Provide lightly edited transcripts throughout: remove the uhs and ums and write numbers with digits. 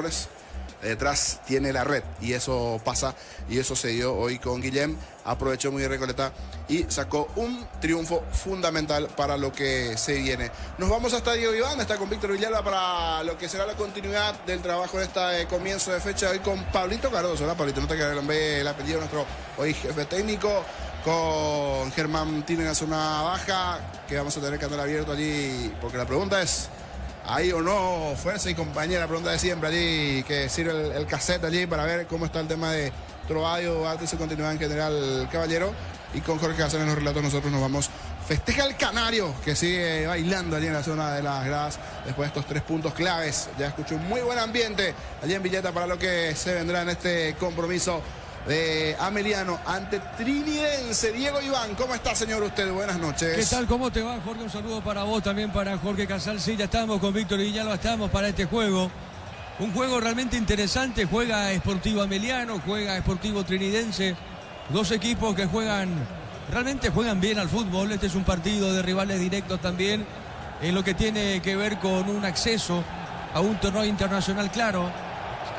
errores, detrás tiene la red, y eso pasa, y eso se dio hoy con Guillem. Aprovechó muy bien Recoleta y sacó un triunfo fundamental para lo que se viene. Nos vamos hasta Diego Iván, está con Víctor Villalba para lo que será la continuidad del trabajo de este comienzo de fecha, hoy con Pablito Cardoso, ¿verdad, Pablito? No te quedes el apellido de nuestro hoy jefe técnico, con Germán tiene una zona baja, que vamos a tener que andar abierto allí, porque la pregunta es: ¿hay o no fuerza y compañía? La pregunta de siempre allí, que sirve el cassette allí para ver cómo está el tema de Trovadio, arte y su continuidad en general, caballero. Y con Jorge Hassan en los relatos nosotros nos vamos. Festeja el Canario, que sigue bailando allí en la zona de las gradas después de estos 3 puntos claves. Ya escucho un muy buen ambiente allí en Villeta para lo que se vendrá en este compromiso de Ameliano ante Trinidense. Diego Iván, ¿cómo está, señor usted? Buenas noches. ¿Qué tal? ¿Cómo te va, Jorge? Un saludo para vos, también para Jorge Casal. Sí, ya estamos con Víctor Villalba, estamos para este juego. Un juego realmente interesante. Juega Sportivo Ameliano, juega Sportivo Trinidense. Dos equipos que realmente juegan bien al fútbol. Este es un partido de rivales directos también, en lo que tiene que ver con un acceso a un torneo internacional, claro.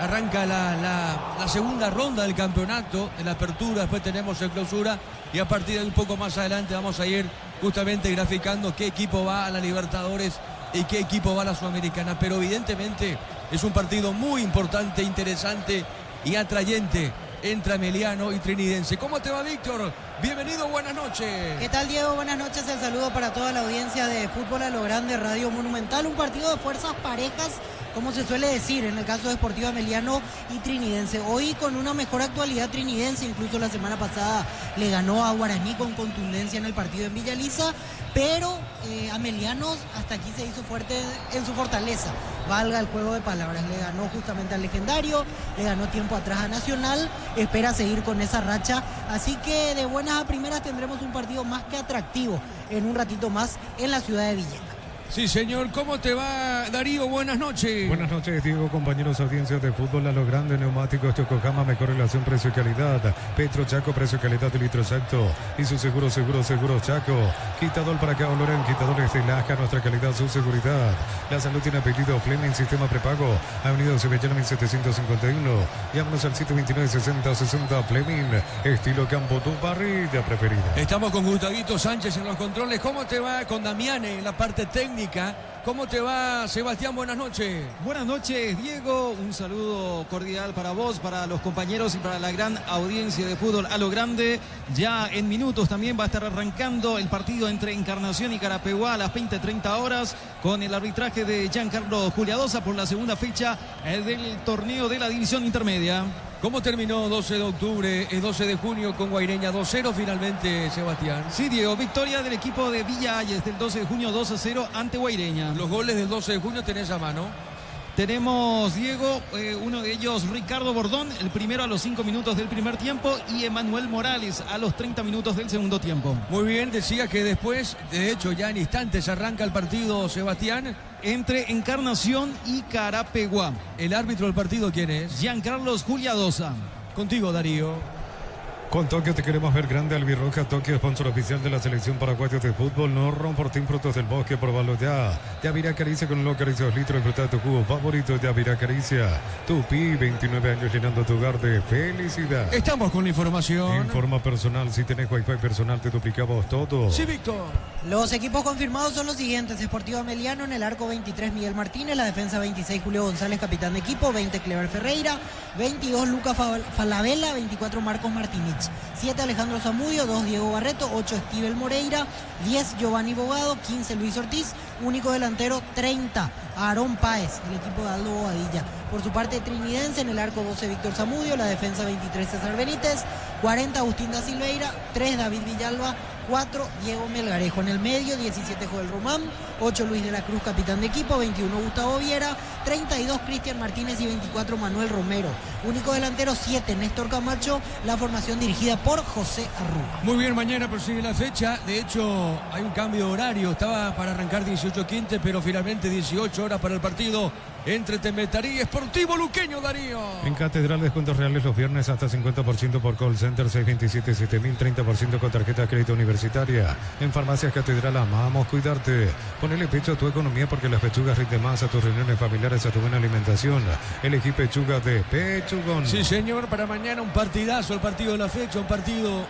Arranca la segunda ronda del campeonato, en la apertura, después tenemos el clausura, y a partir de un poco más adelante vamos a ir justamente graficando qué equipo va a la Libertadores y qué equipo va a la Sudamericana. Pero evidentemente es un partido muy importante, interesante y atrayente entre Ameliano y Trinidense. ¿Cómo te va, Víctor? Bienvenido, buenas noches. ¿Qué tal, Diego? Buenas noches, el saludo para toda la audiencia de Fútbol a lo Grande, Radio Monumental. Un partido de fuerzas parejas, como se suele decir en el caso de Sportivo Ameliano y Trinidense. Hoy con una mejor actualidad Trinidense, incluso la semana pasada le ganó a Guaraní con contundencia en el partido en Villa Elisa, pero Ameliano hasta aquí se hizo fuerte en su fortaleza, valga el juego de palabras. Le ganó justamente al Legendario, le ganó tiempo atrás a Nacional, espera seguir con esa racha, así que de buenas a primeras tendremos un partido más que atractivo en un ratito más en la ciudad de Villeta. Sí, señor. ¿Cómo te va, Darío? Buenas noches. Buenas noches, Diego, compañeros, audiencias de Fútbol a lo Grande. Neumáticos Yokohama, mejor relación precio-calidad. Petro Chaco, precio-calidad de litro exacto. Y su seguro Chaco. Quitador para cada olor, quitadores de Laja, nuestra calidad, su seguridad. La salud tiene apellido Fleming, sistema prepago. Avenida Sevillana 1751. Llámanos al 729-6060 Fleming. Estilo campo, tu parrilla preferida. Estamos con Gustavito Sánchez en los controles. ¿Cómo te va con Damiane en la parte técnica? ¿Cómo te va, Sebastián? Buenas noches. Buenas noches, Diego. Un saludo cordial para vos, para los compañeros y para la gran audiencia de Fútbol a lo Grande. Ya en minutos también va a estar arrancando el partido entre Encarnación y Carapeguá a las 20:30 horas con el arbitraje de Giancarlo Juliadosa por la segunda fecha del torneo de la división intermedia. ¿Cómo terminó 12 de octubre, 12 de junio con Guaireña? 2-0 finalmente, Sebastián. Sí, Diego, victoria del equipo de Villa Ayes del 12 de junio 2-0 ante Guaireña. Los goles del 12 de junio tenés a mano. Tenemos, Diego, uno de ellos, Ricardo Bordón, el primero a los 5 minutos del primer tiempo, y Emanuel Morales a los 30 minutos del segundo tiempo. Muy bien, decía que después, de hecho ya en instantes arranca el partido, Sebastián, entre Encarnación y Carapeguá. ¿El árbitro del partido quién es? Giancarlo Juliadosa. Contigo, Darío. Con Tokio te queremos ver grande, albirroja. Tokio, sponsor oficial de la selección paraguaya de fútbol. No Team Frutos del Bosque, probalo ya. Yavirá Caricia con un caricia 2 litros. Disfruta tu cubo favorito, Yavirá Caricia. Tupi, 29 años llenando tu hogar de felicidad. Estamos con la información. Informa personal, si tenés wifi personal te duplicamos todo. Sí, Víctor. Los equipos confirmados son los siguientes: Sportivo Ameliano en el arco 23 Miguel Martínez, la defensa 26 Julio González, capitán de equipo, 20 Clever Ferreira, 22 Lucas Falabella, 24 Marcos Martínez, 7 Alejandro Zamudio, 2 Diego Barreto, 8 Estivel Moreira, 10 Giovanni Bogado, 15 Luis Ortiz, único delantero 30 Aarón Páez, el equipo de Aldo Bobadilla. Por su parte Trinidense en el arco 12 Víctor Zamudio, la defensa 23 César Benítez, 40 Agustín da Silveira, 3 David Villalba, 4 Diego Melgarejo. En el medio 17 Joel Román, 8 Luis de la Cruz, capitán de equipo, 21 Gustavo Viera, 32 Cristian Martínez y 24 Manuel Romero. Único delantero 7 Néstor Camacho, la formación dirigida por José Arruga. Muy bien, mañana prosigue la fecha. De hecho, hay un cambio de horario. Estaba para arrancar 18:30, 18:15, pero finalmente 18 horas para el partido entre Temetarí y Sportivo Luqueño, Darío. En Catedral, descuentos reales los viernes hasta 50% por call center 627-7000, 30% con tarjeta de crédito universitaria. En Farmacias Catedral amamos cuidarte. Ponele pecho a tu economía porque las pechugas rinden más a tus reuniones familiares, a tu buena alimentación. Elegí pechuga de Pechugón. Sí, señor, para mañana un partidazo, el partido de la fecha, un partido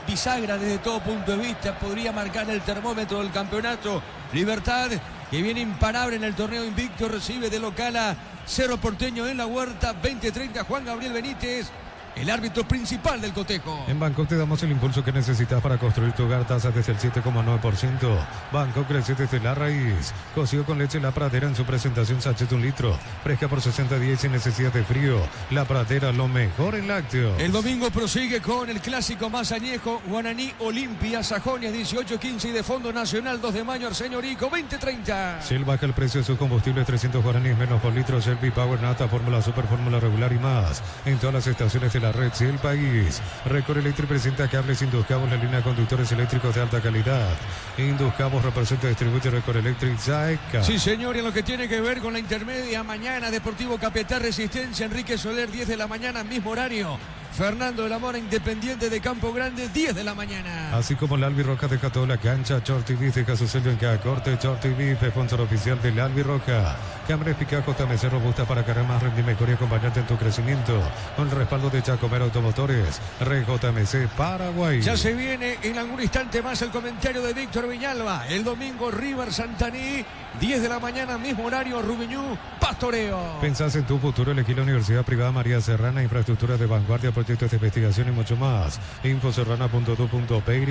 bisagra desde todo punto de vista, podría marcar el termómetro del campeonato. Libertad, que viene imparable en el torneo invicto, recibe de local a Cerro Porteño en la Huerta. 20:30, Juan Gabriel Benítez, el árbitro principal del cotejo. En Bangkok te damos el impulso que necesitas para construir tu hogar, tasas desde el 7,9%. Bangkok crece desde la raíz. Cocido con leche La Pradera en su presentación sachet 1 litro. Fresca por 60 días sin necesidad de frío. La Pradera, lo mejor en lácteos. El domingo prosigue con el clásico más añejo, Guaraní Olimpia, Sajonia 18:15 y de Fondo Nacional 2 de mayo, Arsenio Rico 20:30. Shell baja el precio de sus combustibles 300 guaraníes menos por litro. Shell Power Nata, fórmula super, fórmula regular y más. En todas las estaciones de la red Shell País. Record Electric presenta cables Induscabos, la línea de conductores eléctricos de alta calidad. Induscabos representa y distribuye Record Electric Saeca. Sí, señor, y en lo que tiene que ver con la intermedia, mañana Deportivo Capiatá Resistencia, Enrique Soler 10 de la mañana, mismo horario. Fernando de la Mora, Independiente de Campo Grande, 10 de la mañana. Así como la Albirroja deja toda la cancha, Short TV deja su sello en cada corte. Short TV, sponsor oficial de la Albirroja. Cámara eficaz JMC robusta para cargar más rendimiento y acompañarte en tu crecimiento. Con el respaldo de Chacomero Automotores, Red JMC Paraguay. Ya se viene en algún instante más el comentario de Víctor Viñalba. El domingo River Santaní, 10 de la mañana, mismo horario, Rubiñú, Pastoreo. Pensás en tu futuro, elegí la Universidad Privada María Serrana, infraestructura de vanguardia, proyectos de investigación y mucho más. Infoserrana.tu.py.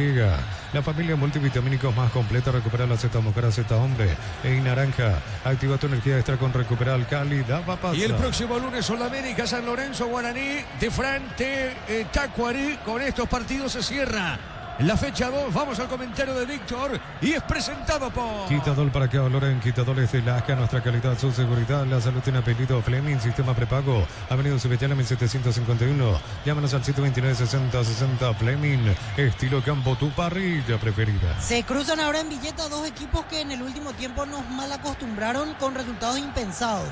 La familia multivitamínicos más completa, recupera la Z mujer, Z hombre. En naranja, activa tu energía extra con Recupera Alcali, da papasa. Y el próximo lunes Solamérica, San Lorenzo, Guaraní, de frente, Tacuarí. Con estos partidos se cierra la fecha 2. Vamos al comentario de Víctor y es presentado por Quitadol, para que valoren Quitadores de Lasca, nuestra calidad, su seguridad. La salud tiene apellido Fleming, sistema prepago. Avenida Subetiana 1751. Llámanos al 729-6060 Fleming. Estilo campo, tu parrilla preferida. Se cruzan ahora en Villeta dos equipos que en el último tiempo nos mal acostumbraron con resultados impensados.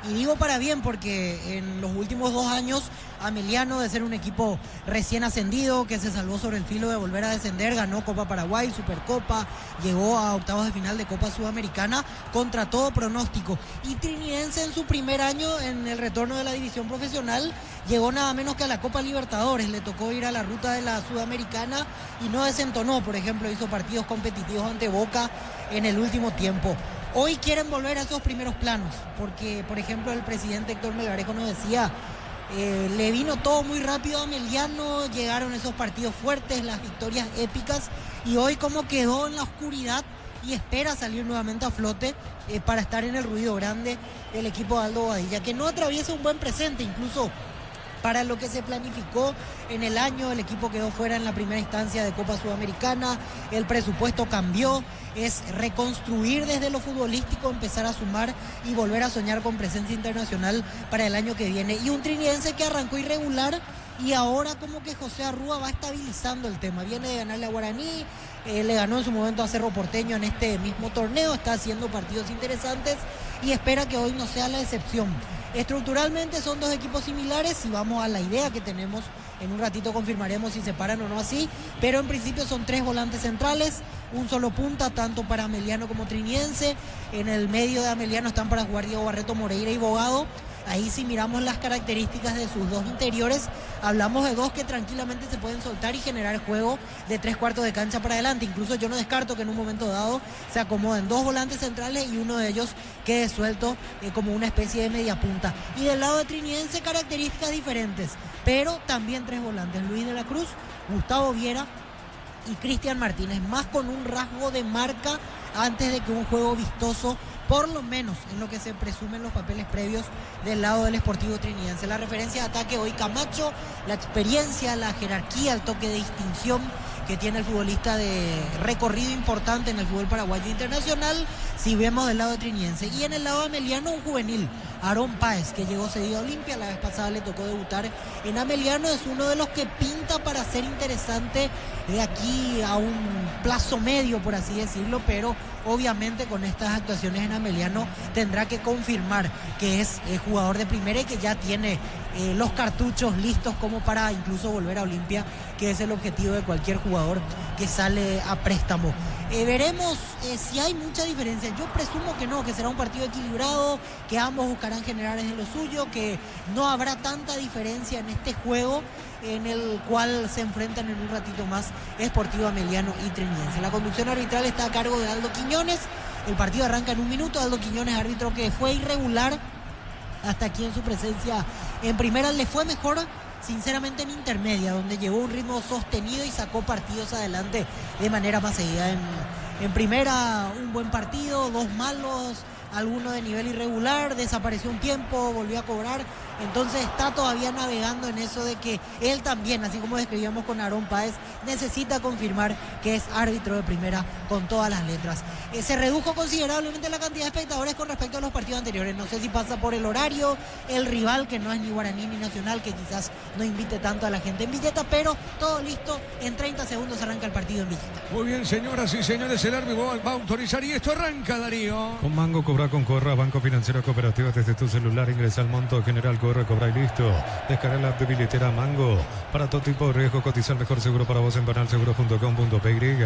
Y digo para bien porque en los últimos 2 años Ameliano, de ser un equipo recién ascendido que se salvó sobre el filo de volver a descender, ganó Copa Paraguay, Supercopa, llegó a octavos de final de Copa Sudamericana contra todo pronóstico. Y Trinidense en su primer año en el retorno de la división profesional llegó nada menos que a la Copa Libertadores, le tocó ir a la ruta de la Sudamericana y no desentonó. Por ejemplo, hizo partidos competitivos ante Boca en el último tiempo. Hoy quieren volver a esos primeros planos, porque por ejemplo el presidente Héctor Melgarejo nos decía, le vino todo muy rápido a Ameliano, llegaron esos partidos fuertes, las victorias épicas, y hoy como quedó en la oscuridad y espera salir nuevamente a flote para estar en el ruido grande del equipo de Aldo Bobadilla, que no atraviesa un buen presente, incluso para lo que se planificó en el año. El equipo quedó fuera en la primera instancia de Copa Sudamericana, el presupuesto cambió, es reconstruir desde lo futbolístico, empezar a sumar y volver a soñar con presencia internacional para el año que viene. Y un trinidense que arrancó irregular y ahora como que José Arrúa va estabilizando el tema. Viene de ganarle a Guaraní, le ganó en su momento a Cerro Porteño en este mismo torneo, está haciendo partidos interesantes y espera que hoy no sea la excepción. Estructuralmente son dos equipos similares, si vamos a la idea que tenemos, en un ratito confirmaremos si se paran o no así, pero en principio son 3 volantes centrales, un solo punta, tanto para Ameliano como Trinidense. En el medio de Ameliano están para jugar Diego Barreto, Moreira y Bogado. Ahí si miramos las características de sus dos interiores, hablamos de dos que tranquilamente se pueden soltar y generar juego de 3/4 de cancha para adelante. Incluso yo no descarto que en un momento dado se acomoden 2 volantes centrales y uno de ellos quede suelto como una especie de media punta. Y del lado de Trinidense, características diferentes, pero también 3 volantes: Luis de la Cruz, Gustavo Viera y Cristian Martínez, más con un rasgo de marca antes de que un juego vistoso, por lo menos en lo que se presumen los papeles previos del lado del Sportivo Trinidense. La referencia de ataque hoy Camacho, la experiencia, la jerarquía, el toque de distinción que tiene el futbolista de recorrido importante en el fútbol paraguayo internacional, si vemos del lado de Trinidense. Y en el lado de Ameliano, un juvenil Aarón Páez, que llegó cedido a Olimpia, la vez pasada le tocó debutar en Ameliano, es uno de los que pinta para ser interesante de aquí a un plazo medio, por así decirlo, pero obviamente con estas actuaciones en Ameliano tendrá que confirmar que es jugador de primera y que ya tiene los cartuchos listos como para incluso volver a Olimpia, que es el objetivo de cualquier jugador que sale a préstamo. Veremos si hay mucha diferencia. Yo presumo que no, que será un partido equilibrado, que ambos buscarán generar desde lo suyo, que no habrá tanta diferencia en este juego en el cual se enfrentan en un ratito más Sportivo Ameliano y Trinidense. La conducción arbitral está a cargo de Aldo Quiñones. El partido arranca en un minuto. Aldo Quiñones, árbitro que fue irregular hasta aquí en su presencia en primera, le fue mejor sinceramente en intermedia, donde llevó un ritmo sostenido y sacó partidos adelante de manera más seguida. En primera un buen partido, 2 malos, alguno de nivel irregular, desapareció un tiempo, volvió a cobrar, entonces está todavía navegando en eso de que él también, así como describíamos con Aarón Páez, necesita confirmar que es árbitro de primera con todas las letras. Se redujo considerablemente la cantidad de espectadores con respecto a los partidos anteriores, no sé si pasa por el horario, el rival que no es ni Guaraní ni Nacional, que quizás no invite tanto a la gente en Villeta, pero todo listo, en 30 segundos arranca el partido en Villeta. Muy bien, señoras y señores, el árbitro va a autorizar y esto arranca, Darío. Con Mango cobra con Corra, Banco Financiero Cooperativo, desde tu celular ingresa al monto general, corre, cobra y listo. Descarga la app de billetera Mango. Para todo tipo de riesgo, cotiza el mejor seguro para vos en panalseguro.com.py.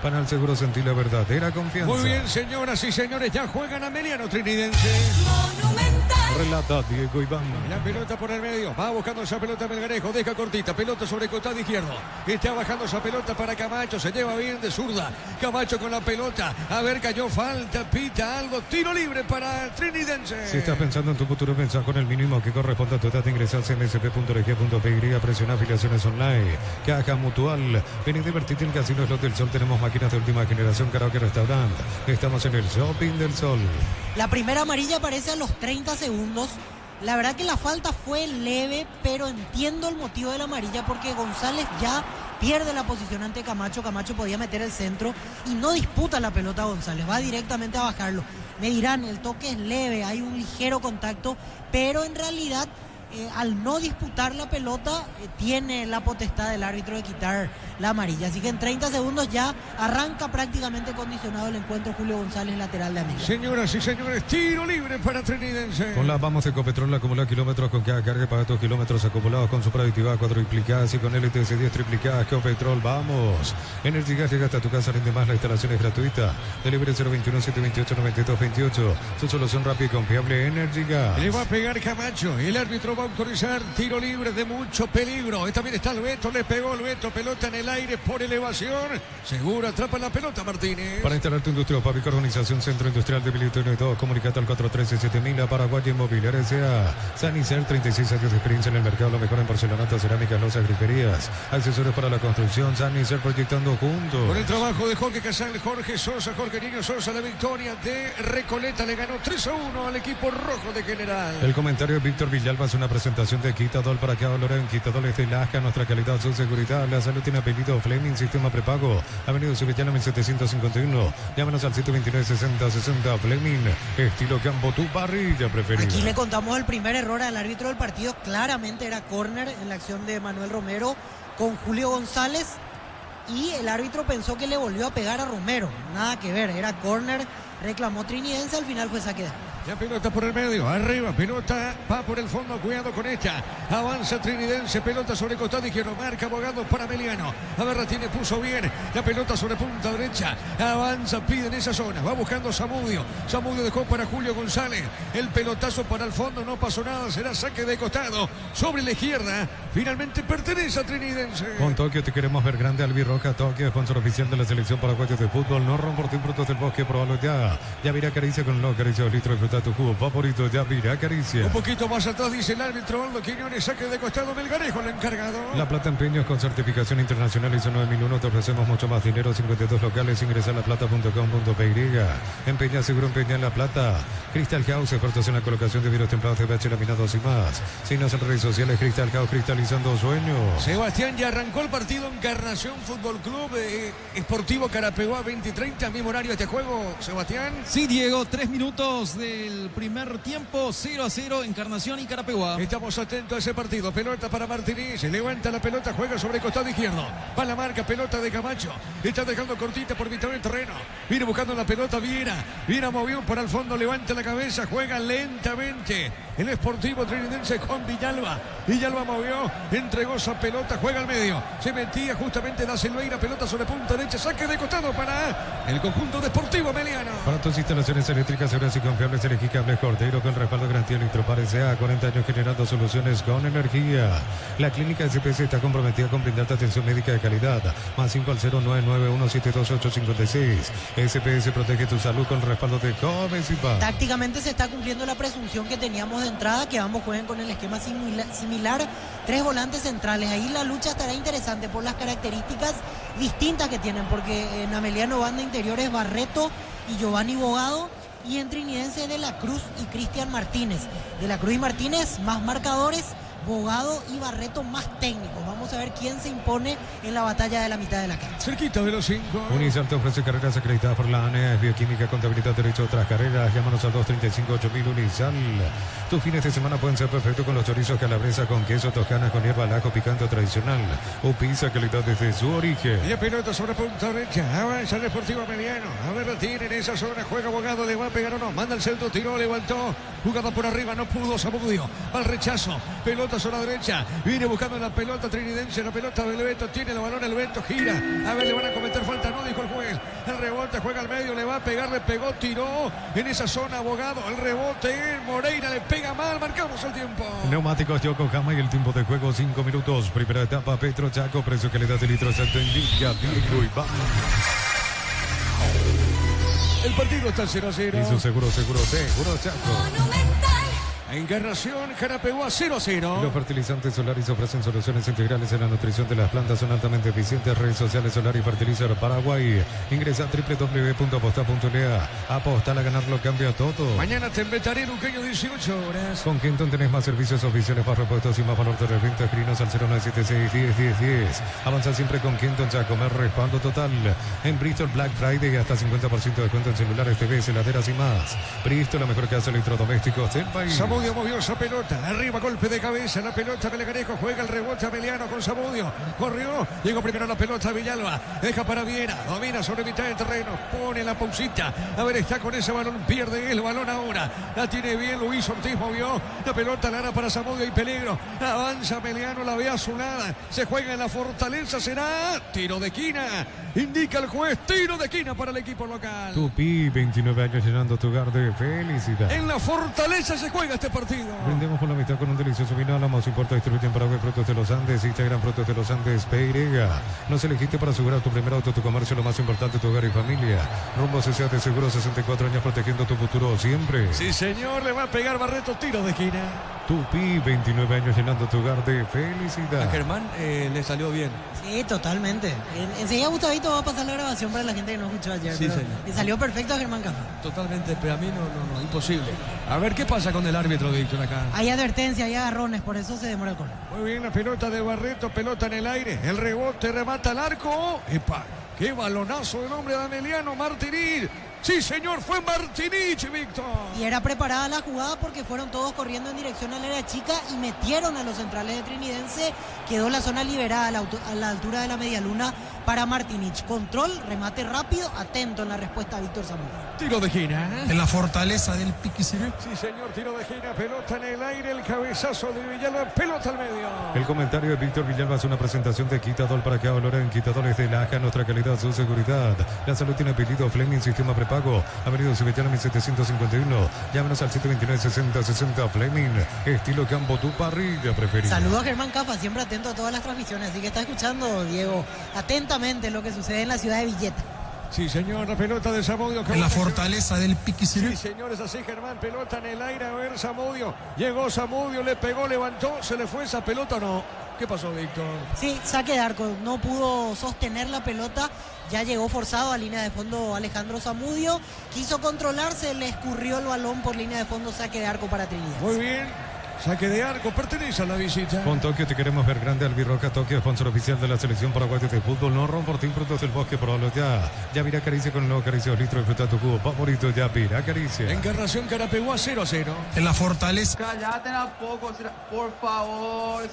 Panal Seguro, sentí la verdadera confianza. Muy bien, señoras y señores, ya juegan Ameliano Trinidense. Relata Diego Iván. La pelota por el medio, va buscando esa pelota Melgarejo, deja cortita, pelota sobre costado izquierdo. Está bajando esa pelota para Camacho, se lleva bien de zurda. Camacho con la pelota, a ver, cayó falta, pita algo, tiro libre para Trinidense. Si estás pensando en tu futuro, pensá con el mínimo que corresponde a tu edad. Ingresás en msp.rg.py, presiona afiliaciones online. Caja Mutual. Ven y divertite en Casino Slot del Sol. Tenemos máquinas de última generación, karaoke, restaurante. Estamos en el Shopping del Sol. La primera amarilla aparece a los 30 segundos. La verdad que la falta fue leve, pero entiendo el motivo de la amarilla porque González ya pierde la posición ante Camacho. Camacho podía meter el centro y no disputa la pelota a González, va directamente a bajarlo. Me dirán, el toque es leve, hay un ligero contacto, pero en realidad al no disputar la pelota tiene la potestad del árbitro de quitar la amarilla. Así que en 30 segundos ya arranca prácticamente condicionado el encuentro Julio González, lateral de América. Señoras y señores, tiro libre para Trinidense. Con la Vamos Ecopetrol, acumula kilómetros con cada carga, paga tus kilómetros acumulados con Supra Aditiva cuadruplicadas y con LTC 10 triplicadas. Ecopetrol, vamos. Energy Gas llega hasta tu casa, rinde más, la instalación es gratuita. Delivery 021-728-9228. Su solución rápida y confiable, Energy Gas. Le va a pegar Camacho, el árbitro va a autorizar tiro libre de mucho peligro. Esta también está el Beto, le pegó el Beto, pelota en el aire por elevación. Seguro atrapa la pelota Martínez. Para instalar tu industria fábrica, organización Centro Industrial de Bilitón y todo, comunicate al 413-7000 Paraguay Inmobiliaria S.A. Sanicer, 36 años de experiencia en el mercado, lo mejor en porcelanato, cerámicas, losas, griferías, accesorios para la construcción. Sanicer, proyectando juntos. Con el trabajo de Jorge Casal, Jorge Sosa, Jorge Niño Sosa, la victoria de Recoleta le ganó 3-1 al equipo rojo de General. El comentario de Víctor Villalba es una presentación de Quitadol para que valoren Quitadol es de Lasca, nuestra calidad, su seguridad. La salud tiene apellido Fleming, sistema prepago. Avenida Subillana 1751. Llámanos al 129-60-60. Fleming, estilo campo, tu parrilla preferida. Aquí le contamos el primer error al árbitro del partido. Claramente era córner en la acción de Manuel Romero con Julio González. Y el árbitro pensó que le volvió a pegar a Romero. Nada que ver, era córner. Reclamó Trinidense, al final fue saque de arco. La pelota por el medio, arriba, pelota va por el fondo, cuidado con esta. Avanza Trinidense, pelota sobre costado izquierdo, marca Abogados para Meliano. Aberratini puso bien, la pelota sobre punta derecha. Avanza, pide en esa zona, va buscando Zamudio. Zamudio dejó para Julio González. El pelotazo para el fondo, no pasó nada, será saque de costado. Sobre la izquierda, finalmente pertenece a Trinidense. Con Tokio te queremos ver grande, Albirroja Tokio, sponsor oficial de la selección paraguaya de fútbol. No romporten frutos del bosque, probalo ya. Ya mira Caricia con los Caricia litros de fruta, tu jugo favorito, ya mira Caricia. Un poquito más atrás dice el árbitro Aldo Quiñones, saque de costado Melgarejo, el encargado. La Plata Empeños con certificación internacional ISO 9001, te ofrecemos mucho más dinero, 52 locales, ingresa a laplata.com.py. Empeña seguro, empeña en La Plata. Crystal House, expertos en la colocación de vidrios templados, TVH, laminados y más. Síguenos en redes sociales, Crystal House, cristalizando sueños. Sebastián, ya arrancó el partido Encarnación Fútbol Club, Esportivo Carapeguá, 20:30, mismo horario este juego, Sebastián. Sí, Diego, 3 minutos de el primer tiempo, 0-0, Encarnación y Carapeguá. Estamos atentos a ese partido. Pelota para Martínez. Levanta la pelota, juega sobre el costado izquierdo. Va la marca, pelota de Camacho. Está dejando cortita por mitad del terreno. Viene buscando la pelota Viera. Viera movió para el fondo, levanta la cabeza, juega lentamente. El Sportivo Trinidense con Villalba. Villalba movió, entregó esa pelota, juega al medio. Se metía justamente Da Silveira, pelota sobre punta derecha, saque de costado para el conjunto de Sportivo Meliano. Para tus instalaciones eléctricas seguras y confiables, elegí Cables Cordero con respaldo garantía Electropar S.A. 40 años generando soluciones con energía. La clínica SPS está comprometida con brindarte atención médica de calidad. Más 5 al 0991728856. SPS protege tu salud con respaldo de Comesipa. Tácticamente se está cumpliendo la presunción que teníamos de entrada, que ambos jueguen con el esquema similar, 3 volantes centrales. Ahí la lucha estará interesante por las características distintas que tienen, porque en Ameliano van de interiores Barreto y Giovanni Bogado, y en Trinidense de la Cruz y Cristian Martínez. De la Cruz y Martínez más marcadores, Bogado y Barreto más técnicos. Vamos a ver quién se impone en la batalla de la mitad de la cancha. Cerquita de los 5. Unisal te ofrece carreras acreditadas por la ANEA, es bioquímica, contabilidad, derecho a otras carreras. Llámanos al 235-8000 Unisal. Tus fines de semana pueden ser perfectos con los chorizos calabresa, con queso, toscana, con hierba, al ajo picante o tradicional. O pizza, calidad desde su origen. Y la pelota sobre punta derecha. Avanza el Deportivo Meliano. A ver, la tiene en esa zona. Juega Bogado, le va a pegar o no. Manda el centro, tiró, levantó. Jugada por arriba, no pudo Zamudio. Va al rechazo. Pelota sobre la derecha. Viene buscando la pelota trinidense. La pelota del Beto. Tiene el balón, el Beto gira. A ver, le van a cometer falta. No, dijo el juez. El rebote, juega al medio. Le va a pegar, le pegó, tiró. En esa zona, Bogado. El rebote. Moreira le pega mal. Marcamos el tiempo. Neumáticos Yokohama y el tiempo de juego 5 minutos. Primera etapa, Petro Chaco, precio calidad de litro exacto en Villa, Diego y El partido está 0-0. Y su seguro Chaco. Encarnación, Carapeguá 0-0. Los fertilizantes Solaris ofrecen soluciones integrales en la nutrición de las plantas, son altamente eficientes. Redes sociales Solaris Fertilizer Paraguay. Ingresa a www.aposta.lea. Apostar a ganar lo cambia todo. Mañana te inventaré Luqueño 18 horas. Con Kenton tenés más servicios oficiales, más repuestos y más valor de reventa. Escribinos al 0976-10-10-10. Avanza siempre con Kenton Chaco, comer respaldo total. En Bristol Black Friday hasta 50% de descuento en celulares, TVs, heladeras y más. Bristol, la mejor casa de electrodomésticos del país. Zamudio movió esa pelota, arriba, golpe de cabeza, la pelota Melgarejo, juega el rebote Ameliano con Zamudio, corrió, llegó primero la pelota Villalba, deja para Viera, domina sobre mitad del terreno, pone la pausita, a ver, está con ese balón, pierde el balón ahora, la tiene bien Luis Ortiz, movió, la pelota larga para Zamudio y peligro, avanza Ameliano, la ve a su lado, se juega en la Fortaleza, será tiro de esquina, indica el juez, tiro de esquina para el equipo local. Tupi, 29 años llenando tu hogar de felicidad. En la Fortaleza se juega este partido. Brindemos por la amistad con un delicioso vino Álamos, importa, distribuye en Paraguay Productos de los Andes, Instagram Productos de los Andes, Peirega. Nos elegiste para asegurar tu primer auto, tu comercio, lo más importante, tu hogar y familia. Rumbo CCA de Seguro, 64 años protegiendo tu futuro siempre. Sí, señor, le va a pegar Barreto, tiro de esquina. Tupi, 29 años llenando tu hogar de felicidad. A Germán le salió bien. Sí, totalmente. Enseguida Gustavito va a pasar la grabación para la gente que no escuchó ayer. Sí, pero señor. le salió perfecto a Germán Cafa. Totalmente, pero a mí no, imposible. A ver, ¿qué pasa con el árbitro, Víctor, acá? Hay advertencia, hay agarrones, por eso se demora el gol. Muy bien, la pelota de Barreto, pelota en el aire, el rebote, remata al arco. ¡Epa! ¡Qué balonazo del hombre de Ameliano Martínez! Sí, señor, fue Martínez, Víctor. Y era preparada la jugada porque fueron todos corriendo en dirección al área chica y metieron a los centrales de Trinidense. Quedó la zona liberada a la altura de la media luna para Martínez. Control, remate rápido, atento en la respuesta a Víctor Zamudio. Tiro de esquina. En la Fortaleza del Piquicirú. Sí, señor, tiro de esquina, pelota en el aire, el cabezazo de Villalba, pelota al medio. El comentario de Víctor Villalba es una presentación de Quitadol para que valoren Quitadores de la AJA, nuestra calidad, su seguridad. La salud tiene apellido Fleming, sistema prepago. Avenida Civitana 1751. Llámenos al 729-6060 Fleming. Estilo campo, tu parrilla preferida. Saludos a Germán Cafa, siempre atento a todas las transmisiones. Así que está escuchando, Diego, atentamente lo que sucede en la ciudad de Villeta. Sí, señor, la pelota de Zamudio. En la Fortaleza del Piquicirú. Sí, señores, así Germán, pelota en el aire, a ver Zamudio. Llegó Zamudio, le pegó, levantó, se le fue esa pelota o no. ¿Qué pasó, Víctor? Sí, saque de arco, no pudo sostener la pelota, ya llegó forzado a línea de fondo Alejandro Zamudio, quiso controlarse, le escurrió el balón por línea de fondo, saque de arco para Trinidad. Muy bien, Saque de arco, pertenece a la visita. Con Tokio te queremos ver grande. Albirroja Tokio, sponsor oficial de la selección paraguaya de fútbol. No ron por ti, productos del bosque, probalo ya. Ya mira Acaricia con el nuevo Acaricia 2 litros. Disfruta tu cubo favorito. Ya mira Acaricia. Encarnación Carapeguá 0-0. En la Fortaleza. Cállate tampoco, por favor.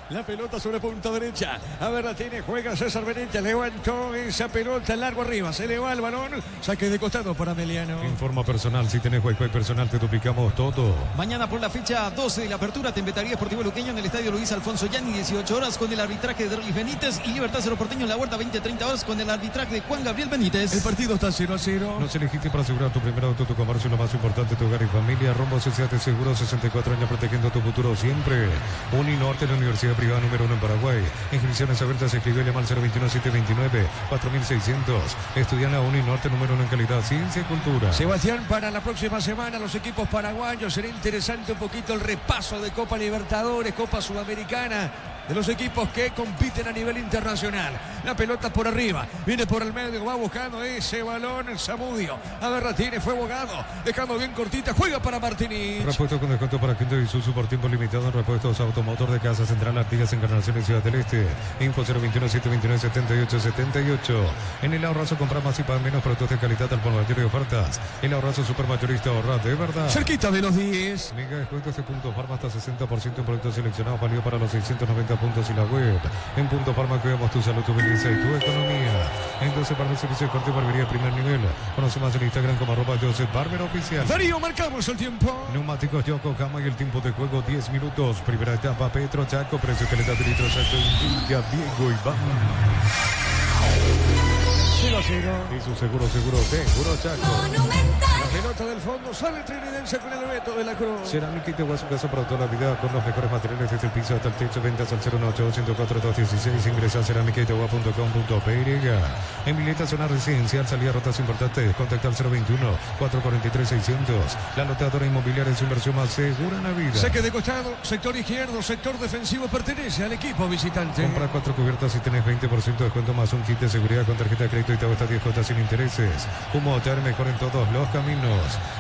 La pelota sobre punta derecha. A ver, la tiene, juega César Benítez. Levantó esa pelota largo arriba. Se le va el balón. Saque de costado para Meliano. Informa personal. Si tenés Wi-Fi personal, te duplicamos todo. Mañana por la fecha 12 de la apertura, Tembetaría Esportivo Luqueño en el estadio Luis Alfonso Yanni, 18 horas con el arbitraje de Derlis Benítez y Libertad Cerro Porteño en la Huerta, 20-30 horas con el arbitraje de Juan Gabriel Benítez. El partido está 0-0. Nos elegiste para asegurar tu primer auto, tu comercio, lo más importante, tu hogar y familia. Rumbo Sociedad de Seguros, 64 años protegiendo tu futuro siempre. Uninorte, la universidad privada número 1 en Paraguay. Inscripciones abiertas, escribe llama al 021-729-4600. Estudia en la Uninorte, número 1 en calidad, ciencia y cultura. Sebastián, para la próxima semana los equipos paraguayos será interesante un poquito el repaso de Copa Libertadores, Copa Sudamericana, de los equipos que compiten a nivel internacional. La pelota por arriba, viene por el medio, va buscando ese balón Zamudio. A ver, la tiene, fue abogado, dejando bien cortita, juega para Martínez. Repuesto con descuento para Quinto y Isuzu por tiempo limitado en repuestos automotor de Casa Central, Artigas, Encarnación y Ciudad del Este. Info 021-729-7878. En el Ahorrazo compra más y paga menos productos de calidad al por mayor de ofertas. El Ahorrazo supermayorista, ahorra de verdad. Cerquita de los 10. Mega descuentos de Punto Farma hasta 60% en productos seleccionados, válido para los 690 puntos y la web. En Punto Farma cuidamos tu salud, tu belleza y tu economía. En 12 Barber, servicio de corte y barbería de primer nivel. Conoce más en Instagram como @Joseph Barber Oficial. Darío, marcamos el tiempo. Neumáticos Yokohama y el tiempo de juego 10 minutos. Primera etapa Petro Chaco, precio calidad de litro Chaco, Indica, Diego Iván. 0-0. Y su seguro Chaco. La pelota del fondo, sale Trinidense con el Beto de la Cruz. Cerámica y Tehuá, su casa para toda la vida con los mejores materiales desde el piso hasta el techo. Ventas al 018-104-216. Ingresa a cerámicaitehuá.com.py. En Vileta, zona residencial, salida rotas importantes. Contacta al 021-443-600. La lotadora inmobiliaria es su inversión más segura en la vida. Saque de costado, sector izquierdo, sector defensivo, pertenece al equipo visitante. Compra 4 cubiertas y tenés 20% de descuento más un kit de seguridad con tarjeta de crédito y te cuesta 10 cuotas sin intereses. Humo Hotel, mejor en todos los caminos.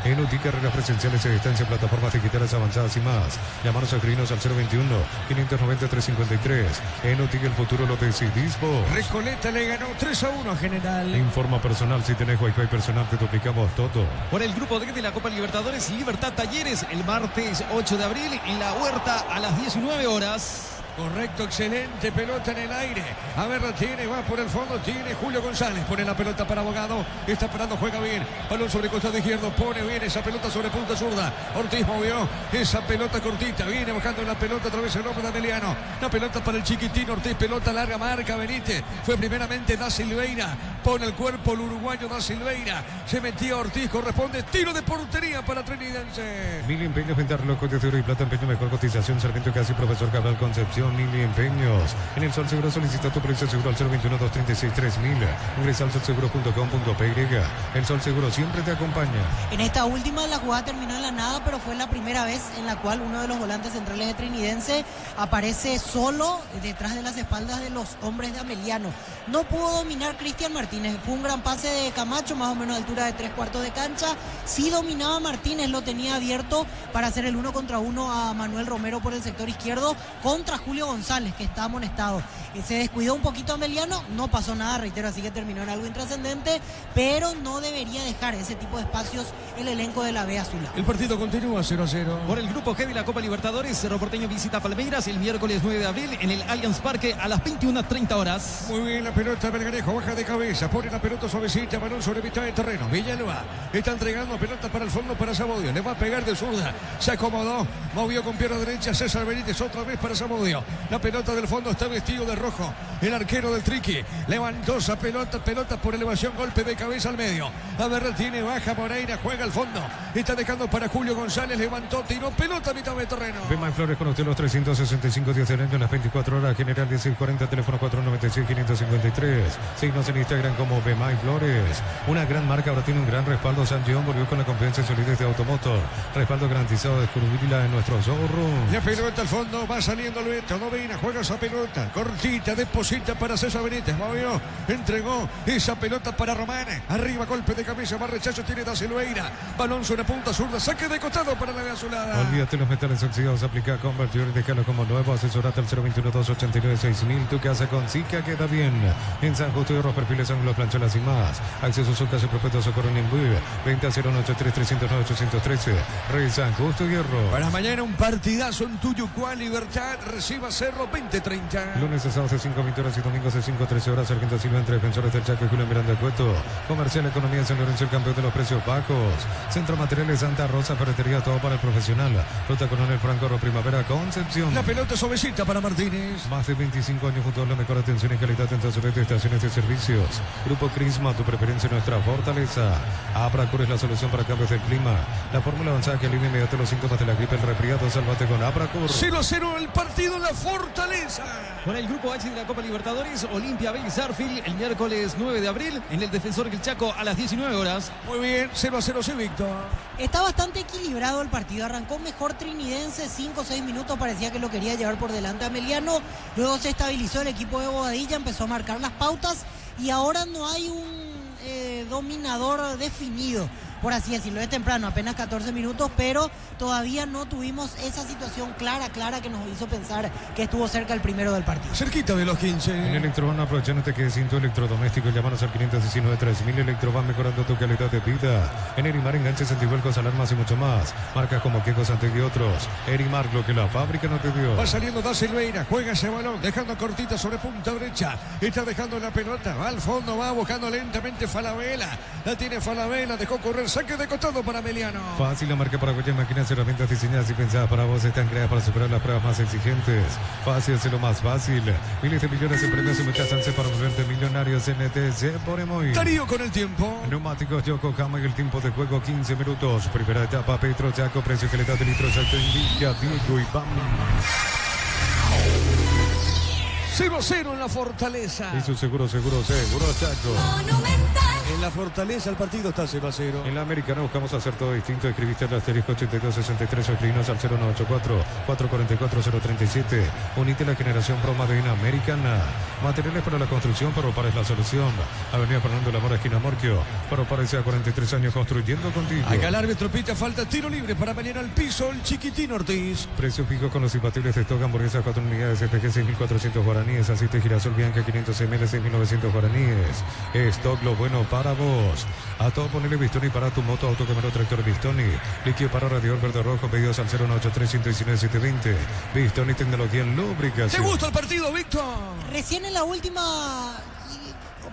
En UTI, carreras presenciales a distancia, plataformas digitales avanzadas y más. Llamanos a escribinos al 021-590-353. En UTI, el futuro lo decidís vos. Recoleta le ganó 3-1 a General. Informa personal, si tenés Wi-Fi personal te duplicamos todo. Por el grupo D de la Copa Libertadores, Libertad Talleres, el martes 8 de abril en la Huerta a las 19 horas. Correcto, excelente pelota en el aire. A ver, la tiene, va por el fondo, tiene Julio González. Pone la pelota para Abogado. Está parando, juega bien. Balón sobre costado izquierdo, pone bien esa pelota sobre punta zurda. Ortiz movió esa pelota cortita. Viene bajando la pelota a través del hombre de Ameliano. La pelota para el chiquitín Ortiz, pelota larga, marca Benítez. Fue primeramente Da Silveira. Pone el cuerpo el uruguayo Da Silveira. Se metió Ortiz, corresponde tiro de portería para Trinidense. Mil empeños, venta reloj de oro y plata, empeño, mejor cotización. Sarmiento Casi, profesor Cabral Concepción. Mil empeños. En el Sol Seguro solicita tu precio seguro al 021-236-3000. Ingresa al solseguro.com.py. El Sol Seguro siempre te acompaña. En esta última la jugada terminó en la nada, pero fue la primera vez en la cual uno de los volantes centrales de Trinidense aparece solo detrás de las espaldas de los hombres de Ameliano. No pudo dominar Cristian Martínez. Fue un gran pase de Camacho, más o menos a altura de 3/4 de cancha. Sí dominaba Martínez, lo tenía abierto para hacer el 1 contra 1 a Manuel Romero por el sector izquierdo contra Julio González, que está amonestado. Se descuidó un poquito Ameliano, no pasó nada, reitero, así que terminó en algo intrascendente, pero no debería dejar ese tipo de espacios el elenco de la B Azul. El partido continúa 0-0. Por el grupo G de la Copa Libertadores, Cerro Porteño visita Palmeiras el miércoles 9 de abril en el Allianz Parque a las 21:30 horas. Muy bien, la pelota Belgarejo baja de cabeza, pone la pelota suavecita, balón sobre mitad de terreno. Villalba está entregando pelota para el fondo para Zamudio, le va a pegar de zurda, se acomodó, movió con pierna derecha César Benítez, otra vez para Zamudio. La pelota del fondo está vestido de rojo, el arquero del Triqui levantó esa pelota por elevación, golpe de cabeza al medio. A ver, tiene baja Moreira, juega al fondo, está dejando para Julio González, levantó, tiró pelota a mitad de terreno. Bema Flores con usted los 365 días del año en las 24 horas, general 1640, teléfono 496-553. Signos en Instagram como Bema Flores. Una gran marca, ahora tiene un gran respaldo. San John volvió con la confianza y solidez de Automotor. Respaldo garantizado, descubrirla en nuestro showroom. La pelota al fondo, va saliendo Luis. Víctor, domina, juega esa pelota. Cortita, deposita para César Benítez. Movió, entregó esa pelota para Román. Arriba, golpe de cabeza, más rechazo tiene Da Silveira. Balón sobre punta zurda, saque de costado para la azulada. Olvídate los metales oxidados, aplica convertir y déjalo como nuevo. Asesorate al 021-289-6000. Tu casa con Zika queda bien. En San Justo y Hierro, perfiles, ángulos, plancholas y más. Acceso a su casa, propuesto socorro en Imbuí. Venta 093-309-813. Rey San Justo y Hierro. Para mañana un partidazo en Tuyucuá, Libertad, reciba Cerro 20-30. Lunes a sábados de 5 20 horas y domingos de 5 13 horas. Sargento Silva entre defensores del Chaco y Julio Miranda Cueto. Comercial Economía de San Lorenzo, el campeón de los precios bajos. Centro Materiales Santa Rosa, ferretería, todo para el profesional. Ruta Coronel Franco, Primavera, Concepción. La pelota suavecita para Martínez. Más de 25 años junto a la mejor atención y calidad en todas sus estaciones de servicios. Grupo Crisma, tu preferencia, nuestra fortaleza. Abracur es la solución para cambios del clima. La fórmula avanzada que elimina inmediato los síntomas de la gripe, el resfriado. Sálvate con Abracur. 0-0 el partido en la Fortaleza. Con el grupo H de la Copa Libertadores, Olimpia Vélez Arfield el miércoles 9 de abril en el Defensor del Chaco a las 19 horas. Muy bien, 0-0 sí, Víctor. Está bastante equilibrado el partido. Arrancó mejor Trinidense, 5 o 6 minutos parecía que lo quería llevar por delante a Meliano. Luego se estabilizó el equipo de Bobadilla, empezó a marcar las pautas y ahora no hay un dominador definido, por así decirlo. Es temprano, apenas 14 minutos, pero todavía no tuvimos esa situación clara que nos hizo pensar que estuvo cerca el primero del partido. Cerquita de los 15. En Electroban, aprovechándote que sin tu electrodoméstico, llámanos al 519-3000. Electroban, mejorando tu calidad de vida. En Erimar, enganches, antivuelcos, alarmas y mucho más. Marcas como Quecos, Antec y otros. Erimar, lo que la fábrica no te dio. Va saliendo Da Silveira, juega ese balón, dejando cortita sobre punta derecha. Está dejando la pelota, va al fondo, va buscando lentamente Falabella. La tiene Falabella, dejó correr, saque de costado para Meliano. Fácil, la marca paraguaya, máquinas y herramientas diseñadas y pensadas para vos, están creadas para superar las pruebas más exigentes. Fácil, hacerlo más fácil. Miles de millones en premios y muchas chances para volverte millonarios. NTC por Emoy. Darío con el tiempo. Neumáticos Yokohama y el tiempo de juego 15 minutos. Primera etapa, Petro Chaco, precio que le da de litro exacto en Villa, Diego y Bam. 0-0 en la Fortaleza. Y su seguro Chaco. En la Fortaleza el partido está 0-0. En la Americana buscamos hacer todo distinto. Escribiste el asterisco 8263 o escribinos al 0184-444-037. Unite la generación Proma de Americana. Materiales para la construcción, Ferropar es la solución. Avenida Fernando de la Mora, esquina Morquio. Ferropar desde 43 años construyendo contigo. Acá el árbitro pita falta, tiro libre para mañana al piso el Chiquitín Ortiz. Precio fijo con los imbatibles de stock, hamburguesas 4 unidades, CPG 6.400 guaraníes, aceite girasol Bianca 500 ml 6.900 guaraníes. Stock lo bueno para vos. A todo ponerle Bistoni para tu moto, auto, camioneta, tractor Bistoni. Líquido para radiador verde rojo, pedidos al 093-119-720. Bistoni, tecnología en lubricación. ¿Te gusta el partido, Víctor? Recién en la última,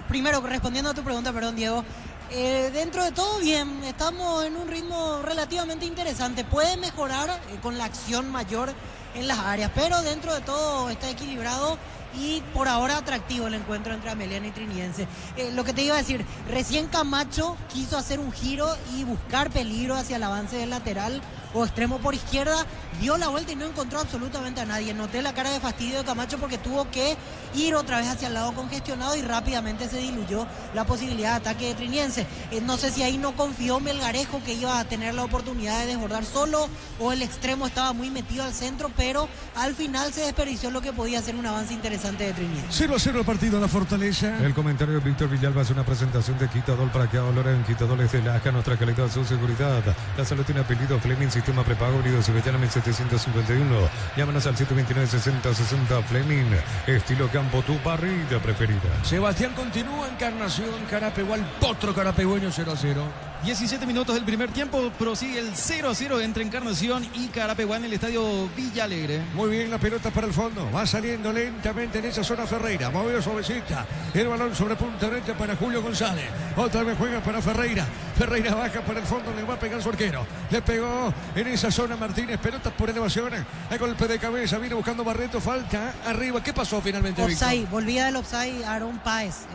primero respondiendo a tu pregunta, perdón, Diego. Dentro de todo bien, estamos en un ritmo relativamente interesante. Puede mejorar con la acción mayor en las áreas, pero dentro de todo está equilibrado y por ahora atractivo el encuentro entre Ameliano y Trinidense. Lo que te iba a decir, recién Camacho quiso hacer un giro y buscar peligro hacia el avance del lateral o extremo por izquierda, dio la vuelta y no encontró absolutamente a nadie. Noté la cara de fastidio de Camacho porque tuvo que ir otra vez hacia el lado congestionado y rápidamente se diluyó la posibilidad de ataque de Trinidense. No sé si ahí no confió Melgarejo que iba a tener la oportunidad de desbordar solo o el extremo estaba muy metido al centro, pero al final se desperdició lo que podía ser un avance interesante de Trinidense. 0-0 el partido en la Fortaleza. El comentario de Víctor Villalba es una presentación de Quitadol para que ahora en Quitadol es de Laja, nuestra calidad, su seguridad. La salud tiene apellido Fleming, sistema prepago, unido Cibetana 1751. Llámanos al 729-6060 Fleming. Estilo campo, tu parrilla preferida. Sebastián continúa, Encarnación, Carapegual, Potro Carapegueño 0-0. 17 minutos del primer tiempo, prosigue el 0-0 entre Encarnación y Carapeguá en el estadio Villa Alegre. Muy bien, la pelota para el fondo. Va saliendo lentamente en esa zona Ferreira. Movió suavecita. El balón sobre punta derecha para Julio González. Otra vez juega para Ferreira. Ferreira baja para el fondo, le va a pegar su arquero. Le pegó en esa zona Martínez. Pelotas por elevación. El golpe de cabeza. Viene buscando Barreto. Falta arriba. ¿Qué pasó finalmente, Offside, Víctor? volvía del offside Aaron Páez.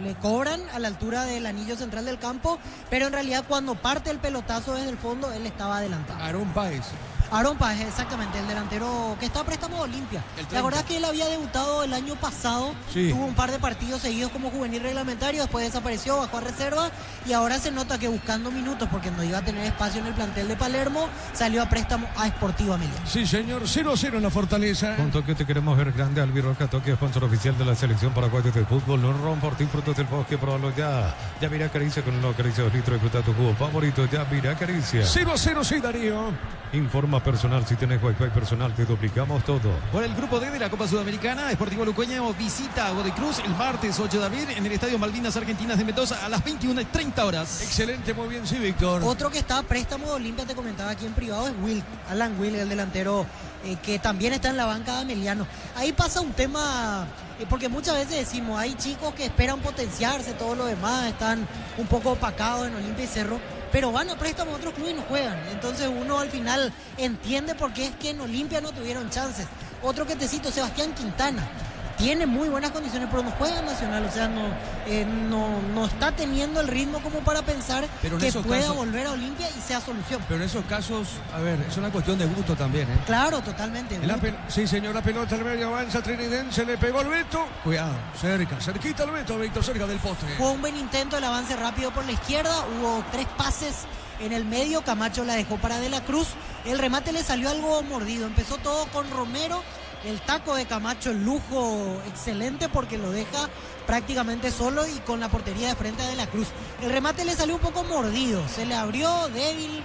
Le cobran a la altura del anillo central del campo, pero en realidad cuando parte el pelotazo desde el fondo, él estaba adelantado. Aaron Páez. Aaron Páez, exactamente, el delantero que está a préstamo de Olimpia. ¿Te acordás que él había debutado el año pasado? Sí. Tuvo un par de partidos seguidos como juvenil reglamentario, después desapareció, bajó a reserva y ahora se nota que buscando minutos, porque no iba a tener espacio en el plantel de Palermo, salió a préstamo a Sportivo Ameliano. Sí, señor, 0-0 en la Fortaleza. Con Tokio te queremos ver grande. Albirroca Tokio, sponsor oficial de la selección paraguaya de fútbol. No Fortín, frutos del bosque, probalo ya. Ya mira Caricia con una Caricia 2 litros. Disfruta tu jugo favorito. Ya mira Caricia. 0-0, sí, Darío. Informa personal. Si tienes wifi personal, te duplicamos todo. Por el grupo D de la Copa Sudamericana, Sportivo Luqueño visita a Godoy Cruz el martes 8 de abril en el Estadio Malvinas Argentinas de Mendoza a las 21:30 horas. Excelente, muy bien, sí, Víctor. Otro que está a préstamo de Olimpia, te comentaba aquí en privado, es Alan Will, el delantero que también está en la banca de Ameliano. Ahí pasa un tema, porque muchas veces decimos, hay chicos que esperan potenciarse, todo lo demás, están un poco opacados en Olimpia y Cerro, pero van a préstamo a otros clubes y no juegan. Entonces uno al final entiende por qué es que en Olimpia no tuvieron chances. Otro que te cito, Sebastián Quintana. Tiene muy buenas condiciones, pero no juega en Nacional, o sea, no está teniendo el ritmo como para pensar Pero en que esos pueda casos- volver a Olimpia y sea solución. Pero en esos casos, a ver, es una cuestión de gusto también, ¿eh? Claro, totalmente. Sí, señor, la pelota al medio avanza Trinidense, le pegó al Beto. Cuidado, cerquita al Beto, Víctor, cerca del poste. Fue un buen intento el avance rápido por la izquierda, hubo 3 pases en el medio, Camacho la dejó para De la Cruz, el remate le salió algo mordido, empezó todo con Romero, el taco de Camacho, el lujo excelente porque lo deja prácticamente solo y con la portería de frente a De la Cruz. El remate le salió un poco mordido, se le abrió débil,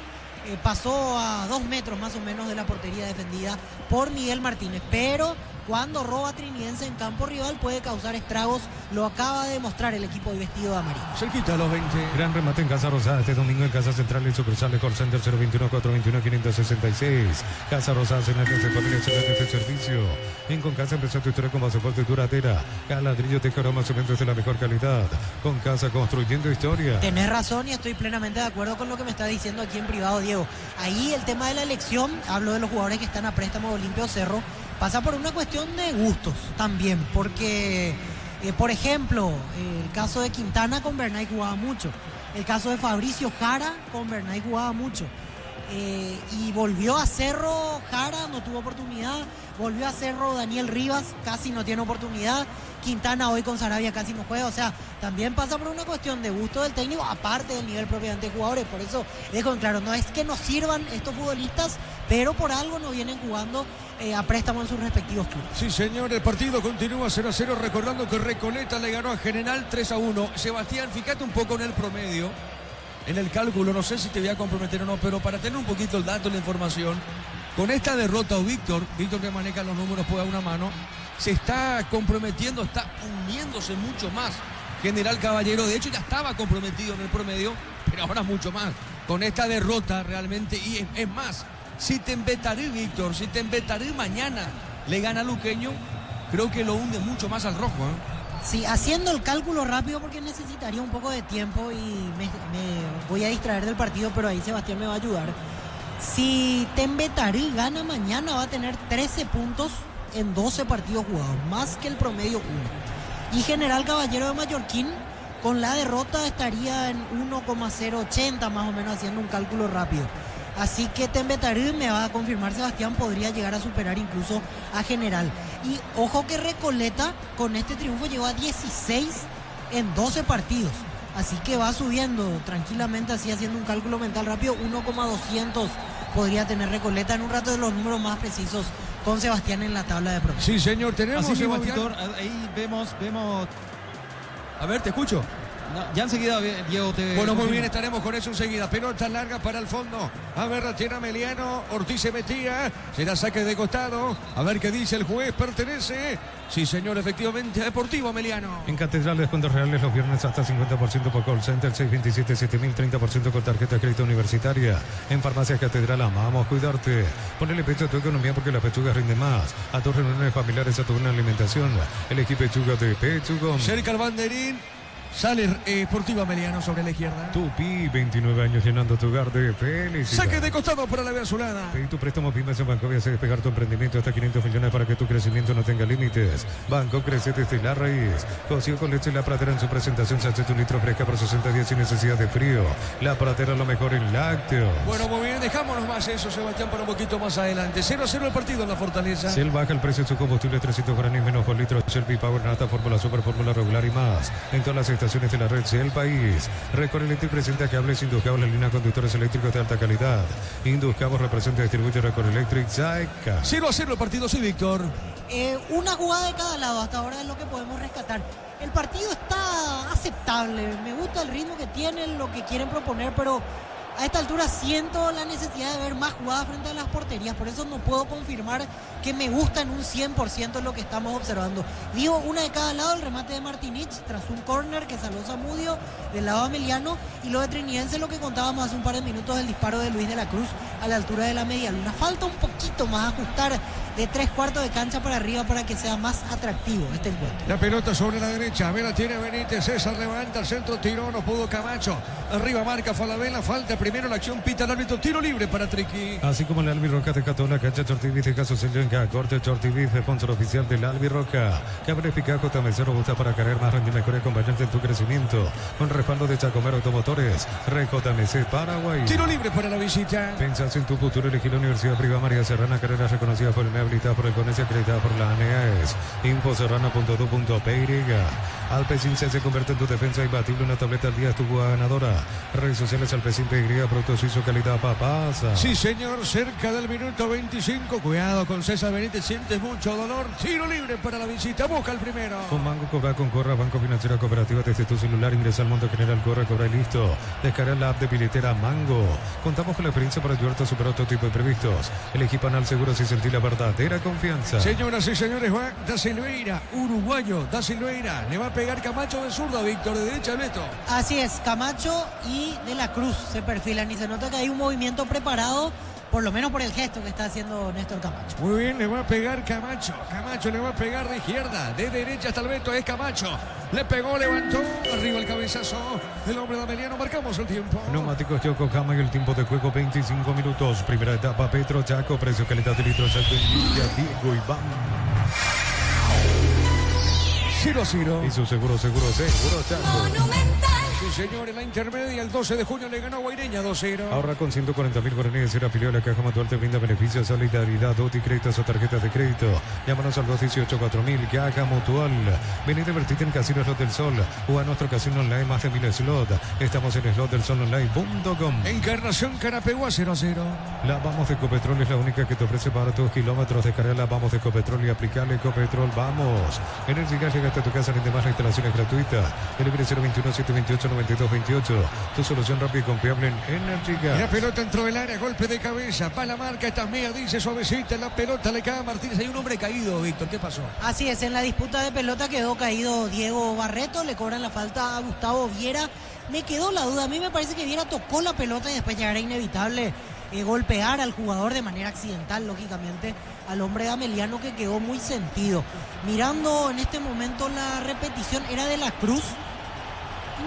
pasó a 2 metros más o menos de la portería defendida por Miguel Martínez, pero cuando roba Trinidense en campo rival puede causar estragos, lo acaba de demostrar el equipo vestido de amarillo. Cerquita a los 20. Gran remate en Casa Rosada este domingo en Casa Central y sucursales Call Center 021-421-566. Casa Rosada, escenarios de familia, escenarios de servicio. En Concasa empezó tu historia con pasaporte duradera. Ladrillo de caroma, cementos de la mejor calidad. Con Casa construyendo historia. Tenés razón y estoy plenamente de acuerdo con lo que me está diciendo aquí en privado, Diego. Ahí el tema de la elección, hablo de los jugadores que están a préstamo de Olimpia o Cerro, pasa por una cuestión de gustos también, porque, por ejemplo, el caso de Quintana con Bernay jugaba mucho, el caso de Fabricio Jara con Bernay jugaba mucho, y volvió a Cerro Jara, no tuvo oportunidad, volvió a Cerro Daniel Rivas, casi no tiene oportunidad, Quintana hoy con Sarabia casi no juega, o sea, también pasa por una cuestión de gusto del técnico, aparte del nivel propiamente de jugadores, por eso dejo en claro, no es que nos sirvan estos futbolistas, pero por algo no vienen jugando a préstamo en sus respectivos clubes. Sí, señor, el partido continúa 0-0, recordando que Recoleta le ganó a General 3-1. Sebastián, fíjate un poco en el promedio, en el cálculo, no sé si te voy a comprometer o no, pero para tener un poquito el dato, la información, con esta derrota, Víctor que maneja los números puede dar una mano, se está comprometiendo, está uniéndose mucho más. General Caballero, de hecho ya estaba comprometido en el promedio, pero ahora mucho más. Con esta derrota realmente, y es más, si Tembetaré, Víctor, si Tembetaré mañana le gana a Luqueño, creo que lo hunde mucho más al rojo, ¿eh? Sí, haciendo el cálculo rápido porque necesitaría un poco de tiempo y me voy a distraer del partido, pero ahí Sebastián me va a ayudar. Si Tembetaré gana mañana va a tener 13 puntos en 12 partidos jugados, más que el promedio 1. Y General Caballero de Mallorquín con la derrota estaría en 1,080 más o menos, haciendo un cálculo rápido. Así que Tembetaré, me va a confirmar Sebastián, podría llegar a superar incluso a General. Y ojo que Recoleta con este triunfo llegó a 16 en 12 partidos. Así que va subiendo tranquilamente, así haciendo un cálculo mental rápido, 1,200 podría tener Recoleta en un rato de los números más precisos con Sebastián en la tabla de promedio. Sí, señor, tenemos Así mismo, Sebastián. Víctor, ahí vemos. A ver, te escucho. No, ya enseguida, Diego, te. Bueno, muy confirmo. bien, estaremos con eso enseguida. Pelota larga para el fondo. A ver, la tiene Ameliano. Ortiz se metía. Será saque de costado. A ver qué dice el juez. Pertenece. Sí, señor, efectivamente. Deportivo Ameliano. En Catedral, descuentos reales los viernes hasta 50% por call center, 627-7000, 30% con tarjeta de crédito universitaria. En Farmacias Catedral amamos cuidarte. Ponele pecho a tu economía porque las pechugas rinden más. A tus reuniones familiares, a tu buena alimentación. Elegí pechuga de Pechugón. Cerca el banderín. Sale Sportivo Ameliano sobre la izquierda. Tupi, 29 años llenando tu hogar de felicidad. Saque de costado para la venezolana. Pedí tu préstamo Pymes en Banco y hace despegar tu emprendimiento hasta 500 millones para que tu crecimiento no tenga límites. Banco crece desde la raíz. Cocido con leche La Pradera en su presentación. Sache tu litro fresca por 60 días sin necesidad de frío. La Pradera lo mejor en lácteos. Bueno, muy bien, dejámonos más eso, Sebastián, para un poquito más adelante. 0-0 el partido en la Fortaleza. Shell baja el precio de su combustible 300 granos menos por litro. Shell V-Power, Nata, Fórmula Super, Fórmula Regular y más. En todas las estaciones de la red Shell País. Record Electric presenta cables Induscables, la línea de conductores eléctricos de alta calidad. Induscables representa y distribuye Record Electric Zaica. 0-0 el partido, sí, Víctor. Una jugada de cada lado, hasta ahora es lo que podemos rescatar. El partido está aceptable, me gusta el ritmo que tienen, lo que quieren proponer, pero a esta altura siento la necesidad de ver más jugadas frente a las porterías, por eso no puedo confirmar que me gusta en un 100% lo que estamos observando. Digo, una de cada lado, el remate de Martinich tras un córner que salvó Zamudio del lado ameliano, y lo de Trinidense, lo que contábamos hace un par de minutos, del disparo de Luis de la Cruz a la altura de la media luna. Falta un poquito más ajustar de 3/4 de cancha para arriba para que sea más atractivo este encuentro. La pelota sobre la derecha, la tiene Benítez, César levanta el centro, tiró, no pudo Camacho. Arriba marca Falabella, falta primero la acción, pita el árbitro, tiro libre para Triqui. Así como el Albirroca de Cató, la cancha Chortivis de Caso Sellenca, corte Chortivis, sponsor oficial del Albirroca. Cabre Picajo, Tamecero, gusta para querer más rendir mejor y acompañarte en tu crecimiento. Con respaldo de Chacomero Automotores, RJMC Paraguay. Tiro libre para la visita. Pensás en tu futuro, elegí la Universidad Privada María Serrana, carrera reconocida por el MEA, habilitada por el CONES y acreditada por la ANEAES. Infoserrana.do.py. Alpecin se convierte en tu defensa imbatible, una tableta al día es tu ganadora. Redes sociales Alpecin PY, producto suizo, calidad papasa. Sí, señor, cerca del minuto 25. Cuidado con César Benítez, sientes mucho dolor. Tiro libre para la visita, busca el primero. Con Banco Coca, con Corra, Banco Financiera Cooperativa, desde tu celular ingresa al Mundo General, corre, cobra y listo. Descarga la app de billetera Mango. Contamos con la experiencia para ayudarte a superar todo tipo de imprevistos. Elegí Panal Seguros y sentí la verdadera confianza. Señoras y señores, Juan Da Silveira, uruguayo, Da Silveira. Le va a pegar Camacho de zurda, Víctor, de derecha, Beto. Así es, Camacho y De la Cruz se perfilan y se nota que hay un movimiento preparado, por lo menos por el gesto que está haciendo Néstor Camacho. Muy bien, le va a pegar Camacho. Camacho le va a pegar de izquierda, de derecha hasta el Beto, es Camacho. Le pegó, levantó, arriba el cabezazo del hombre de Ameliano. Marcamos el tiempo. Neumáticos Yokohama y el tiempo de juego 25 minutos. Primera etapa, Petro Chaco, precio, calidad de litros, Diego Iván. 0-0. Y su seguro Chaco. Sí, señor, en la intermedia, el 12 de junio le ganó a Guaireña 2-0. Ahorra con 140.000 guaraníes. Ser afiliado a la Caja Mutual te brinda beneficios, solidaridad, OTI, créditos o tarjetas de crédito. Llámanos al 218-4000, Caja Mutual. Vení a divertirte en Casino Slot del Sol o a nuestro casino online, más de 1000 slot. Estamos en slotdelsolonline.com. Encarnación Carapegua 0-0. La Vamos de Ecopetrol es la única que te ofrece para tus kilómetros. Descarga la Vamos de Ecopetrol y aplicarle Ecopetrol. Vamos. Energy Gas, llegaste a tu casa, rinde más, la instalación es gratuita. El 021-728-9228. Tu solución rápida y confiable en Energy Gas. La pelota entró del área, golpe de cabeza. Va la marca, esta es mía, dice suavecita. La pelota le cae a Martínez. Hay un hombre caído, Víctor. ¿Qué pasó? Así es, en la disputa de pelota quedó caído Diego Barreto. Le cobran la falta a Gustavo Viera. Me quedó la duda. A mí me parece que Viera tocó la pelota y después ya era inevitable golpear al jugador de manera accidental, lógicamente, al hombre de Ameliano, que quedó muy sentido. Mirando en este momento la repetición, era De la Cruz.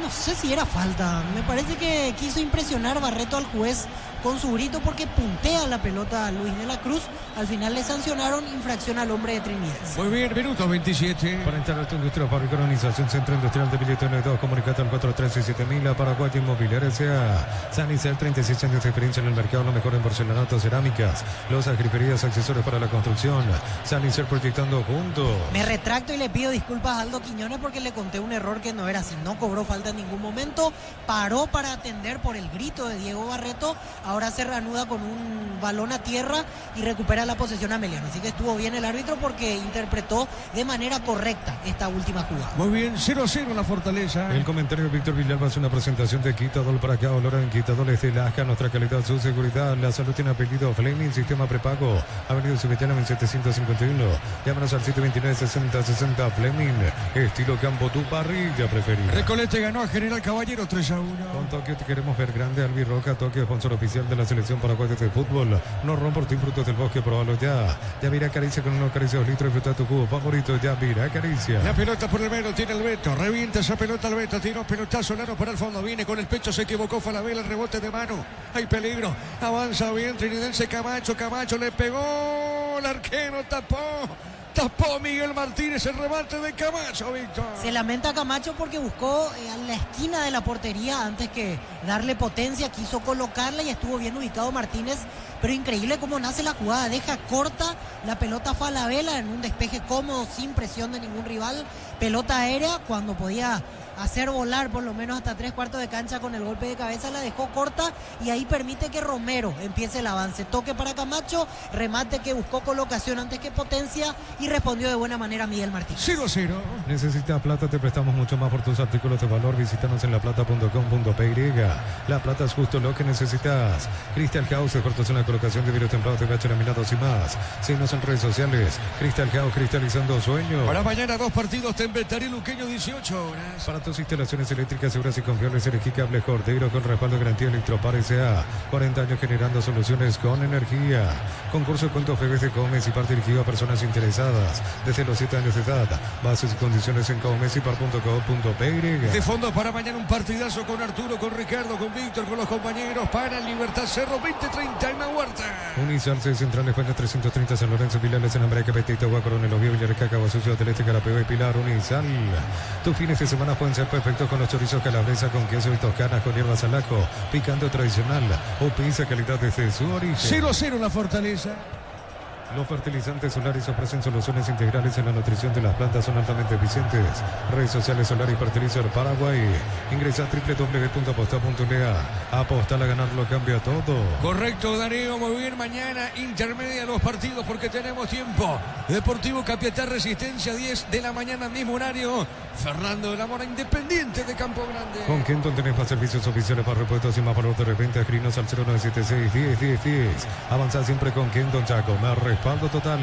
No sé si era falta. Me parece que quiso impresionar Barreto al juez con su grito porque puntea la pelota a Luis de la Cruz. Al final le sancionaron infracción al hombre de Trinidad. Muy bien, minuto 27. Para entrar a tu industria, fábrica, organización, centro industrial de billetes 2, comunicate al 413-7000, Paraguay Inmobiliaria S.A. Sanicel, 36 años de experiencia en el mercado, lo mejor en porcelanato, cerámicas, losas, griferías, accesorios para la construcción. Sanicel, proyectando juntos. Me retracto y le pido disculpas a Aldo Quiñones porque le conté un error que no era así. No cobró falta en ningún momento, paró para atender por el grito de Diego Barreto. Ahora se reanuda con un balón a tierra y recupera la posesión a Ameliano. Así que estuvo bien el árbitro porque interpretó de manera correcta esta última jugada. Muy bien, 0-0 la Fortaleza. El comentario de Víctor Villalba es una presentación de Quitadol para acá, olor en Quitadol de Lasca, nuestra calidad, su seguridad, la salud tiene apellido Fleming, sistema prepago, Avenida Subetiana 1751, llámanos al 729-6060 Fleming, estilo campo, tu parrilla preferida. Recolete ganó ganó a General Caballero 3-1. Con Tokio te queremos ver grande. Albi Roca, Tokio, sponsor oficial de la selección paraguaya de fútbol. No rompo por ti, frutos del bosque, probalo ya. Ya mira, acaricia con unos acaricios litros, disfruta tu cubo favorito. Ya mira, acaricia. La pelota por el medio, tiene el Beto. Revienta esa pelota al Beto. Tira un pelotazo largo para el fondo. Viene con el pecho, se equivocó Falabella, el rebote de mano. Hay peligro. Avanza bien, trinidense Camacho. Camacho le pegó. El arquero tapó Miguel Martínez, el remate de Camacho, Víctor. Se lamenta Camacho porque buscó a la esquina de la portería antes que darle potencia, quiso colocarla y estuvo bien ubicado Martínez, pero increíble cómo nace la jugada, deja corta la pelota Falabella en un despeje cómodo, sin presión de ningún rival, pelota aérea cuando podía hacer volar por lo menos hasta 3/4 de cancha con el golpe de cabeza, la dejó corta y ahí permite que Romero empiece el avance, toque para Camacho, remate que buscó colocación antes que potencia y respondió de buena manera Miguel Martínez. 0-0. Necesitas plata, te prestamos mucho más por tus artículos de valor. Visítanos en laplata.com.py. La plata es justo lo que necesitas. Crystal House, expertos en la colocación de vidrios templados, TVH laminados y más. Síguenos en redes sociales. Crystal House, cristalizando sueños. Para mañana 2 partidos, Tempetario y Luqueño, 18 horas. Para tus instalaciones eléctricas seguras y confiables, elegí Cable Cordero con respaldo de garantía Electropar S.A. 40 años generando soluciones con energía. Concurso de cuentos bebés de Comes y par dirigido a personas interesadas desde los 7 años de edad. Bases y condiciones en comesipar.co.py. De fondo para mañana un partidazo con Arturo, con Ricardo, con Víctor, con los compañeros para Libertad Cerro 20:30 en la Huerta. Unisal 6 Central España 330 San Lorenzo, Pilares en América, Petito, Agua, Coronel Oviedo, Villarrecaca, Guasucio, del Este, Carapeo y Pilar. Unisal. Tus fines de semana pueden ser perfectos con los chorizos calabresa con queso y toscanas con hierbas al ajo, picante tradicional o pizza calidad desde su origen. 0-0 la Fortaleza. Los fertilizantes Solaris ofrecen soluciones integrales en la nutrición de las plantas, son altamente eficientes. Redes sociales Solaris Fertilizer Paraguay. Ingresa a www.aposta.lea. Apostar a ganar lo cambia todo. Correcto, Darío, muy bien. Mañana intermedia los partidos porque tenemos tiempo. Deportivo Capiatá, Resistencia, 10 de la mañana, mismo horario. Fernando de la Mora, Independiente de Campo Grande. Con Kenton tenés más servicios oficiales para repuestos y más valor de repente. Escrinos al 0976 10 Avanza siempre con Kenton Chaco. Más respaldo total.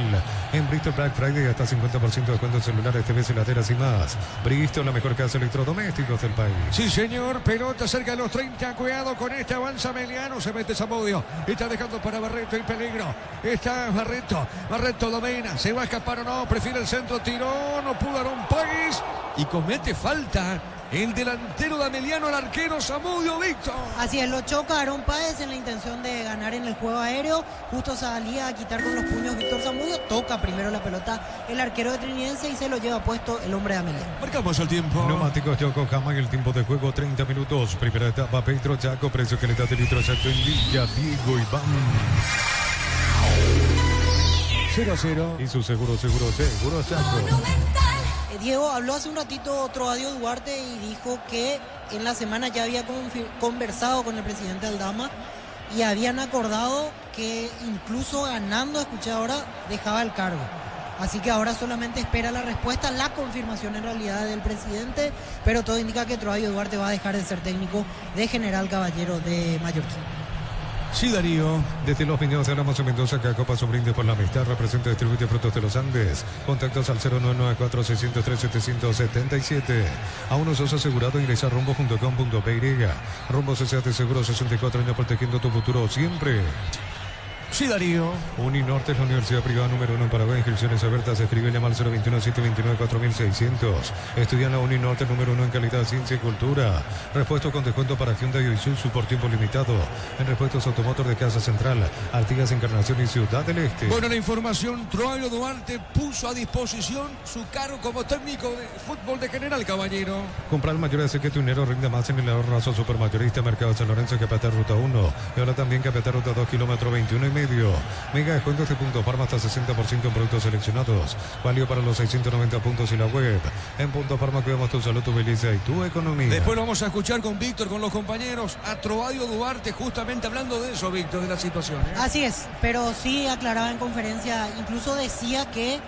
En Bristol Black Friday hasta 50% de descuento en celulares, TVs, heladeras y más. Bristol, la mejor casa de electrodomésticos del país. Sí, señor. Pelota cerca de los 30. Cuidado con este. Avanza Meliano. Se mete Zamudio. Está dejando para Barreto el peligro. Está Barreto. Barreto domina. ¿Se va a escapar o no? Prefiere el centro. Tiró. No pudo Aarón Páez. Y comete falta el delantero de Ameliano, el arquero Zamudio, Víctor. Así es, lo choca Aarón Páez en la intención de ganar en el juego aéreo. Justo salía a quitar con los puños Víctor Zamudio. Toca primero la pelota el arquero de Trinidense y se lo lleva puesto el hombre de Ameliano. Marcamos el tiempo. Neumáticos Yokohama en el tiempo de juego 30 minutos. Primera etapa Petro Chaco, precio calidad de litro exacto en Villa Diego Iván. 0-0. Y su seguro Chaco. Diego habló hace un ratito Troadio Duarte y dijo que en la semana ya había conversado con el presidente Aldama y habían acordado que incluso ganando, escuché ahora, dejaba el cargo. Así que ahora solamente espera la respuesta, la confirmación en realidad del presidente, pero todo indica que Troadio Duarte va a dejar de ser técnico de General Caballero de Mallorquín. Sí, Darío. Desde los viñedos de Alamos en Mendoza, que Copa su brinde por la amistad, representa y distribuye frutos de los Andes. Contactos al 0994-603-777. A uno sos asegurado, ingresa a rumbo.com.py. Rumbo CCA de Seguros, 64 años protegiendo tu futuro siempre. Sí, Darío. Uninorte es la universidad privada número 1 en Paraguay. Inscripciones abiertas. Escribe, llama al 021-729-4600. Estudia en la Uninorte número 1 en calidad, ciencia y cultura. Repuesto con descuento para Hyundai y Isuzu por tiempo limitado. En repuestos automotor de Casa Central, Artigas, Encarnación y Ciudad del Este. Bueno, la información. Troadio Duarte puso a disposición su cargo como técnico de fútbol de General Caballero. Comprar mayor hace que tu dinero rinda más en el ahorrazo supermayorista Mercado San Lorenzo, Capiatá Ruta 1. Y ahora también Capiatá Ruta 2, kilómetro 21 y medio. Mega descuentos de Punto Farma hasta 60% en productos seleccionados. Válido para los 690 puntos y la web. En Punto Farma cuidamos tu salud, tu belleza y tu economía. Después lo vamos a escuchar con Víctor, con los compañeros, a Troadio Duarte, justamente hablando de eso, Víctor, de la situación. Así es, pero sí aclaraba en conferencia, incluso decía que,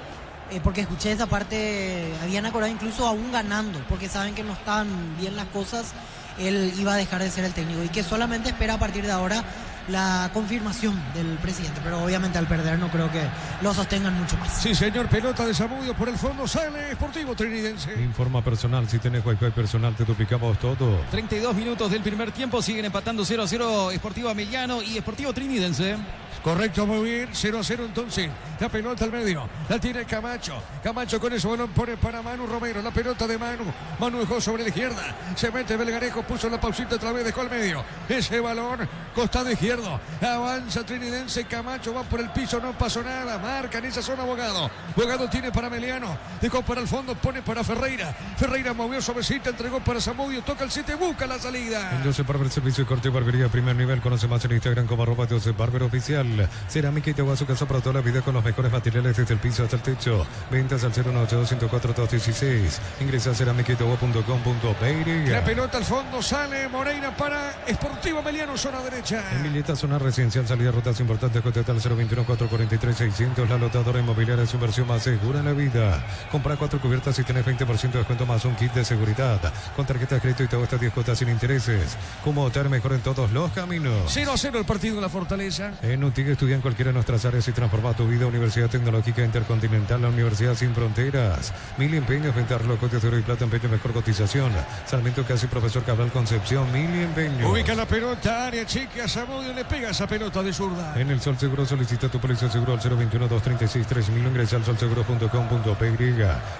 porque escuché esa parte, habían acordado incluso aún ganando, porque saben que no estaban bien las cosas, él iba a dejar de ser el técnico y que solamente espera a partir de ahora la confirmación del presidente, pero obviamente al perder no creo que lo sostengan mucho más. Sí, señor, pelota de Zamudio por el fondo, sale Sportivo Trinidense. Informa personal, si tenés Wi-Fi personal te duplicamos todo. 32 minutos del primer tiempo, siguen empatando 0-0 Sportivo Ameliano y Sportivo Trinidense. Correcto, muy bien, 0-0 entonces. La pelota al medio, la tiene Camacho. Camacho con ese balón pone para Manu Romero. La pelota de Manu. Manu dejó sobre la izquierda. Se mete Belgarejo, puso la pausita otra vez, dejó al medio. Ese balón, costado izquierdo. Avanza Trinidense, Camacho va por el piso, no pasó nada. Marca en esa zona Bogado. Bogado tiene para Meliano. Dejó para el fondo, pone para Ferreira. Ferreira movió suavecita, entregó para Zamudio. Toca el 7, busca la salida. En Joseph Barber, servicio de corte y barbería primer nivel. Conoce más en Instagram como @Joseph Barber Oficial. Cerámica y te va a su casa para toda la vida con los mejores materiales desde el piso hasta el techo. Ventas al 018-104-216. Ingresa a ceramicaitagua.com.pe. La pelota al fondo, sale Moreira para Sportivo Ameliano, zona derecha. En Milleta, zona residencial, salida de rutas importantes, contacta al 021-443-600. La lotadora inmobiliaria es su inversión más segura en la vida. Compra 4 cubiertas y tenés 20% de descuento más un kit de seguridad. Con tarjeta de crédito y te cuesta 10 cuotas sin intereses. Como estar mejor en todos los caminos. 0-0 el partido en la Fortaleza. En UTIG estudia en cualquiera de nuestras áreas y transforma tu vida. Universidad Tecnológica Intercontinental, la Universidad Sin Fronteras. Mil empeños, ventas, locotes de oro y plata, empeño, mejor cotización. Sarmiento Casi, Profesor Cabral Concepción, mil empeños. Ubica la pelota, área chica, Zamudio le pega esa pelota de zurda. En el Sol Seguro solicita tu póliza seguro al 021-236-3000. Ingresa al solseguro.com.py.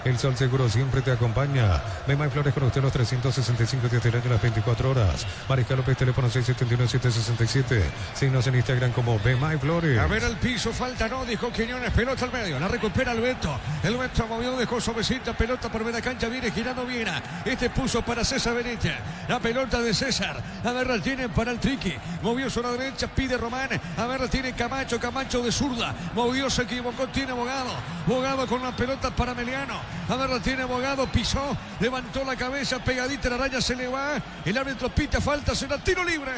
El Sol Seguro siempre te acompaña. Bemay Flores con usted los 365 días del año, las 24 horas. Mariscal López, teléfono 671-767. Síguenos en Instagram como Bemay Flores. A ver al piso, falta no, dijo Quiñones, pelota al medio, la recupera el Beto movió, dejó suavecita, pelota por media cancha, viene girando Viera, puso para César Benítez, la pelota de César, a ver la tiene para el Triqui, movió zona derecha, pide Román, a ver la tiene Camacho de zurda, movió, se equivocó, tiene Bogado con la pelota para Meliano, a ver la tiene Bogado, pisó, levantó la cabeza, pegadita la raya, se le va, el árbitro pita falta, será tiro libre.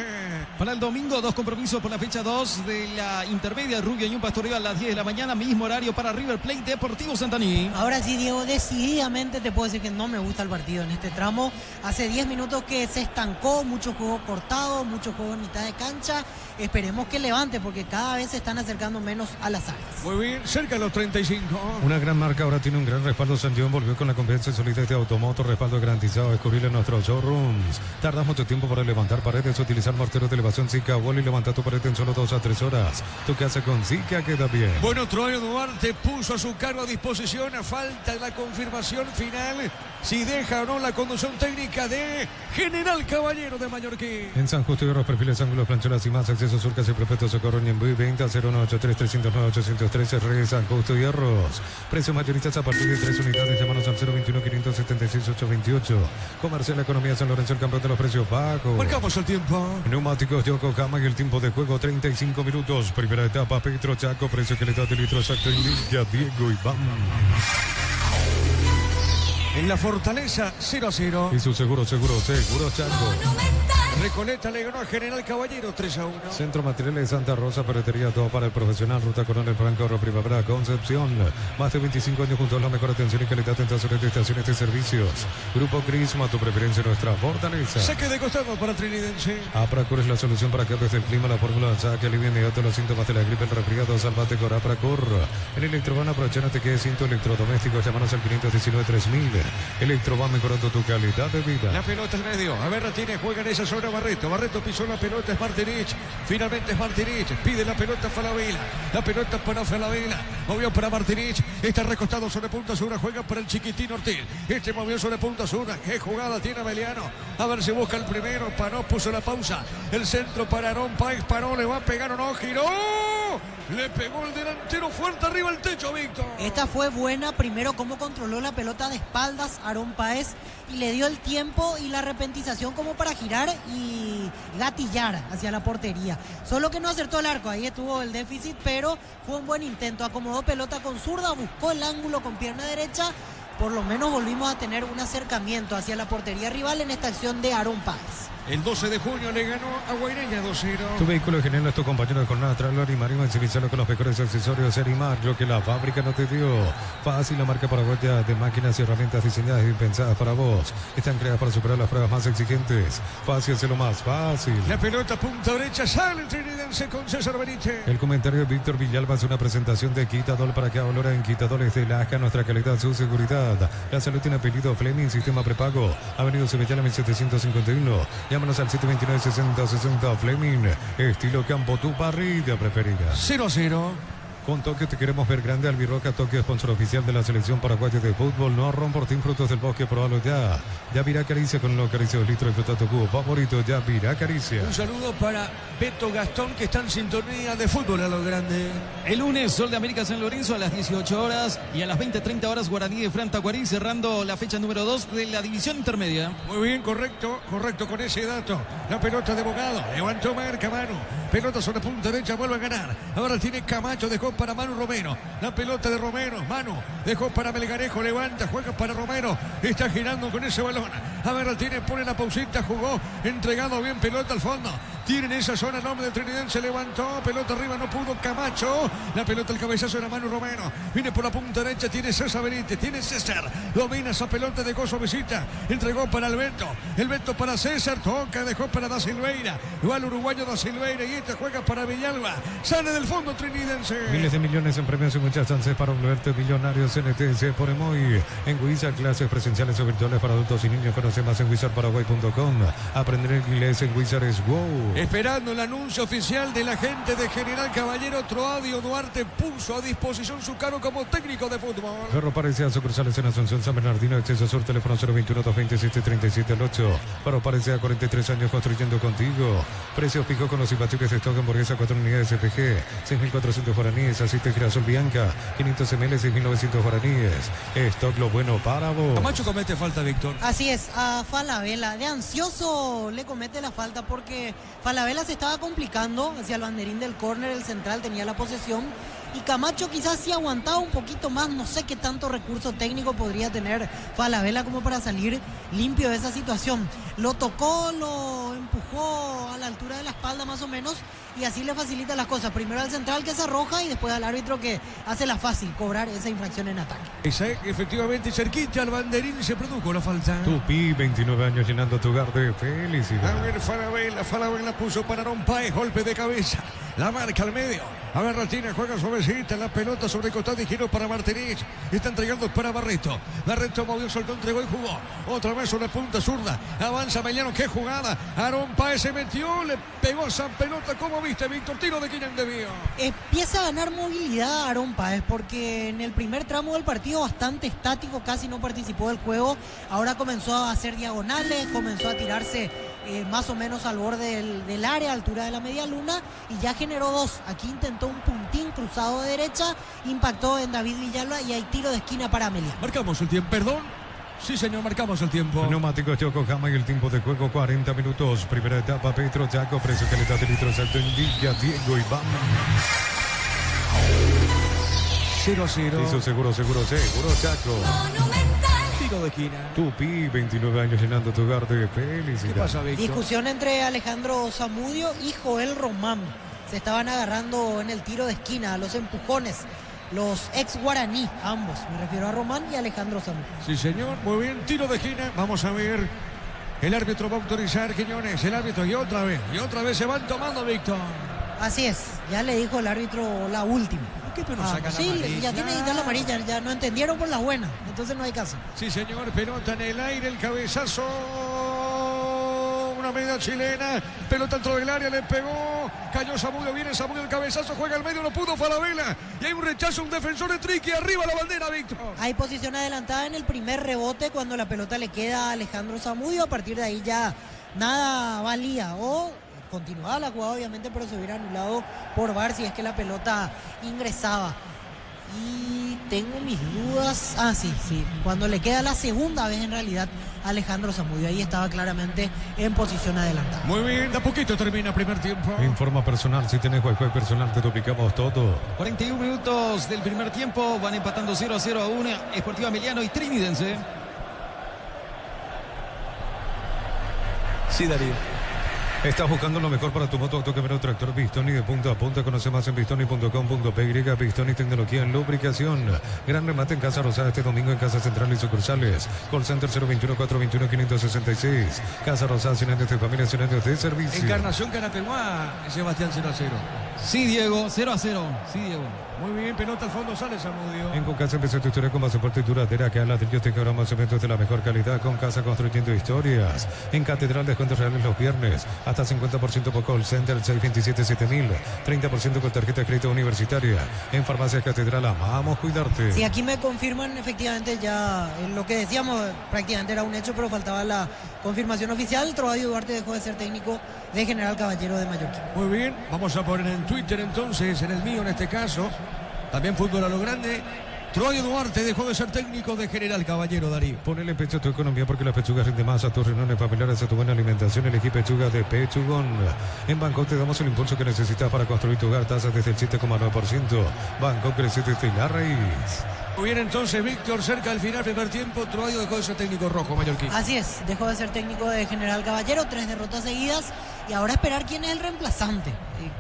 Para el domingo, 2 compromisos por la fecha 2 de la intermedia, Rubio y un Pastoreo a las 10 de la mañana, mismo horario para River Plate Deportivo Santaní. Ahora sí, Diego, decididamente te puedo decir que no me gusta el partido en este tramo. Hace 10 minutos que se estancó, mucho juego cortado, mucho juego en mitad de cancha. Esperemos que levante porque cada vez se están acercando menos a las áreas. Muy bien, cerca de los 35. Una gran marca ahora tiene un gran respaldo. San John volvió con la confianza y solidez de Automoto, respaldo garantizado. Descubrir en nuestros showrooms. Tardas mucho tiempo para levantar paredes, utilizar morteros de elevación Zika Wall y levantar tu pared en solo 2 a 3 horas. Tu casa con Zika queda bien. Bueno, Troy Duarte puso a su cargo a disposición, a falta de la confirmación final, si deja o no la conducción técnica de General Caballero de Mallorquín. En San Justo y Hierros, perfiles, ángulos, planchuelas y más, accesos, surcas y perpetuos, socorro y envío y venta 093-309-813, Reyes, San Justo y Hierros. Precios mayoristas a partir de 3 unidades, llámanos al 021-576-828. Comercial Economía San Lorenzo, el campeón de los precios bajos. Marcamos el tiempo. Neumáticos Yokohama y el tiempo de juego 35 minutos. Primera etapa, Petro Chaco, precio que le da de litro exacto en Liga, Diego Iván. En la Fortaleza, 0-0. Y su seguro Chaco. Recoleta le ganó a General Caballero 3-1. Centro Materiales Santa Rosa, ferretería, todo para el profesional. Ruta Coronel Franco, Primavera, Concepción. Más de 25 años junto a la mejor atención y calidad en estaciones de estaciones de servicios. Grupo Crisma, tu preferencia, nuestra fortaleza. Saque de costado para Trinidense. Apracur es la solución para cambios del clima, la fórmula de saque, alivia inmediato los síntomas de la gripe, el resfriado, salvate con Apracur. En Electroban, aprovechándote que es cinto electrodoméstico, llámanos al 519-3000. Electroban, mejorando tu calidad de vida. La pelota al medio, a ver, la tiene, juega en esa zona Barreto pisó la pelota, es Martinich, finalmente es Martinich, pide la pelota Falabella, la pelota para Falabella, movió para Martinich, está recostado sobre punta sur, juega para el chiquitín Ortiz, movió sobre punta sur, qué jugada tiene Ameliano, a ver si busca el primero, Panó puso la pausa, el centro para Aarón Páez, Panó le va a pegar o no, giró, le pegó el delantero fuerte arriba al techo, Víctor. Esta fue buena, primero cómo controló la pelota de espaldas Aarón Páez y le dio el tiempo y la repentización como para girar y gatillar hacia la portería. Solo que no acertó el arco, ahí estuvo el déficit, pero fue un buen intento. Acomodó pelota con zurda, buscó el ángulo con pierna derecha por lo menos volvimos a tener un acercamiento hacia la portería rival en esta acción de Aaron Páez. El 12 de junio le ganó a Guaireña 2-0. Tu vehículo General es tu compañero de jornada. Trailer y Marima, exhibicionalo con los mejores accesorios Erimar, lo que la fábrica no te dio. Fácil, la marca paraguaya de máquinas y herramientas diseñadas y pensadas para vos. Están creadas para superar las pruebas más exigentes. Fácil, hacerlo más fácil. La pelota punta derecha sale el trinidense con César Benítez. El comentario de Víctor Villalba es una presentación de Quitadol para que valora en Quitadores de Lasca nuestra calidad, su seguridad. La salud tiene apellido Fleming, sistema prepago. Avenida Sevillana 1751. Llámanos al 729-6060 Fleming. Estilo campo, tu parrilla preferida. 0-0. Con Tokio te queremos ver grande. Albirroca Tokio, sponsor oficial de la selección paraguaya de fútbol. No Romportín, frutos del bosque, probalo ya. Yavirá Caricia con los caricia 2 litros de fruta tu cubo favorito. Yavirá Caricia. Un saludo para Beto Gastón, que está en sintonía de fútbol a lo grande. El lunes, Sol de América San Lorenzo a las 18 horas y a las 20:30 horas Guaraní de Fran Tacuarí, cerrando la fecha número 2 de la división intermedia. Muy bien, correcto con ese dato. La pelota de Bogado, levantó marca Manu. Pelota sobre punta derecha, vuelve a ganar. Ahora tiene Camacho, dejó para Manu Romero. La pelota de Romero, Manu, dejó para Melgarejo, levanta, juega para Romero. Está girando con ese balón. A ver, tiene, pone la pausita, jugó, entregado bien, pelota al fondo. Tiene en esa zona el hombre de Trinidense, levantó, pelota arriba, no pudo Camacho. La pelota, el cabezazo era Manu Romero. Viene por la punta derecha, tiene César Benítez, tiene César. Domina esa pelota de Coso Visita. Entregó para el Beto para César, toca, dejó para Da Silveira. Va el uruguayo Da Silveira y este juega para Villalba. Sale del fondo Trinidense. Miles de millones en premios y muchas chances para volverte millonario. CNTC por Emoy. En Wizard, clases presenciales o virtuales para adultos y niños. Conoce más en wizardparaguay.com. Aprender inglés en Wizard es wow. Esperando el anuncio oficial de la gente de General Caballero, Troadio Duarte puso a disposición su cargo como técnico de fútbol. Ferro Parecía, sucursales en Asunción, San Bernardino, Exceso Sur, teléfono 021-227-37-8. Ferro Parecía, 43 años construyendo contigo. Precios pico con los imbatibles de stock, hamburguesa 4 unidades CPG, 6.400 guaraníes, aceite girasol Bianca, 500 ml, 6.900 guaraníes. Stock lo bueno para vos. Camacho comete falta, Víctor. Así es, a Falabella, de ansioso le comete la falta porque Falabella se estaba complicando hacia el banderín del córner, el central tenía la posesión y Camacho quizás sí aguantaba un poquito más, no sé qué tanto recurso técnico podría tener Falabella como para salir limpio de esa situación. Lo tocó, lo empujó a la altura de la espalda más o menos y así le facilita las cosas. Primero al central que se arroja y después al árbitro que hace la fácil, cobrar esa infracción en ataque. Efectivamente, cerquita al banderín se produjo la falta. Tupi, 29 años llenando tu hogar de felicidad. A ver, Falabella puso para Aaron Páez, golpe de cabeza. La marca al medio. A ver, Ratina juega suavecita, la pelota sobre el costado y giró para Martínez. Está entregando para Barreto. Barreto movió, soltó, entregó y jugó. Otra vez sobre punta zurda. Avanza Meliano, qué jugada. Aaron Páez se metió, le pegó esa pelota. ¿Cómo viste, Víctor? Tiro de Quiñán de Vío. Empieza a ganar movilidad Aaron Páez porque en el primer tramo del partido bastante estático, casi no participó del juego. Ahora comenzó a hacer diagonales, comenzó a tirarse más o menos al borde del área, altura de la media luna, y ya generó dos. Aquí intentó un puntín cruzado de derecha, impactó en David Villalba y hay tiro de esquina para Amelia. Marcamos el tiempo, perdón. Sí, señor, marcamos el tiempo. Neumáticos Yokohama y el tiempo de juego 40 minutos. Primera etapa, Petro Chaco, precio calidad de litros alto en Villa, Diego Iván. 0-0. Hizo seguro Chaco. Tiro de esquina. Tupi, 29 años llenando tu hogar de felicidad. ¿Qué pasa, Víctor? Discusión entre Alejandro Zamudio y Joel Román. Se estaban agarrando en el tiro de esquina, los empujones. Los ex guaraní, ambos. Me refiero a Román y a Alejandro Zamudio. Sí, señor. Muy bien, tiro de esquina. Vamos a ver. El árbitro va a autorizar, Quiñones. El árbitro y otra vez se van tomando, Víctor. Así es, ya le dijo el árbitro la última. ¿Qué pero sacan sí, amarilla? ya tiene que quitar la amarilla, ya no entendieron por la buena, entonces no hay caso. Sí, señor, pelota en el aire, el cabezazo, una media chilena, pelota dentro del área, le pegó, cayó Zamudio, viene Zamudio, el cabezazo, juega al medio, no pudo Falabella, y hay un rechazo, un defensor de Triqui, arriba la bandera, Víctor. Hay posición adelantada en el primer rebote cuando la pelota le queda a Alejandro Zamudio, a partir de ahí ya nada valía, o continuaba la jugada obviamente, pero se hubiera anulado por VAR si es que la pelota ingresaba. Y y tengo mis dudas. Sí. Cuando le queda la segunda vez en realidad a Alejandro Zamudio. Ahí estaba claramente en posición adelantada. Muy bien, de a poquito termina primer tiempo. Informa personal, si tenés Wi-Fi personal te duplicamos todo. 41 minutos del primer tiempo, van empatando 0-0 a 1 Sportivo Ameliano y Trinidense. Sí, Darío. Estás buscando lo mejor para tu moto, auto, camioneta, tractor, Pistoni de punta a punta. Conoce más en pistoni.com.py. Pistoni Tecnología en Lubricación. Gran remate en Casa Rosada este domingo en Casa Central y sucursales. Call Center 021-421-566. Casa Rosada, 100 años de familia, 100 años de servicio. Encarnación Carapeguá, Sebastián 0-0. Sí, Diego, 0-0. Sí, Diego. Muy bien, pelota al fondo, sale Zamudio. En Concasa empezó tu historia con más soporte y duradera que a ladrillos, tejados, cementos de la mejor calidad. Concasa construyendo historias. En Catedral, descuentos reales los viernes. Hasta 50% por call center 627-7000. 30% con tarjeta de crédito universitaria. En Farmacias Catedral, amamos cuidarte. Sí, aquí me confirman efectivamente ya lo que decíamos, prácticamente era un hecho, pero faltaba la confirmación oficial. Troadio Duarte dejó de ser técnico de General Caballero de Mallorquín. Muy bien, vamos a poner en Twitter entonces, en el mío en este caso. También fútbol a lo grande. Troadio Duarte dejó de ser técnico de General Caballero, Darío. Ponele pecho a tu economía porque las pechugas rinden más a tus riñones familiares, a tu buena alimentación. Elegí pechuga de Pechugón. En Bangkok te damos el impulso que necesitas para construir tu hogar. Tasas desde el 7,9%. Bangkok crece desde la raíz. Muy bien, entonces, Víctor, cerca del final primer tiempo, Troadio dejó de ser técnico rojo, mallorquín. Así es, dejó de ser técnico de General Caballero, 3 derrotas seguidas y ahora esperar quién es el reemplazante,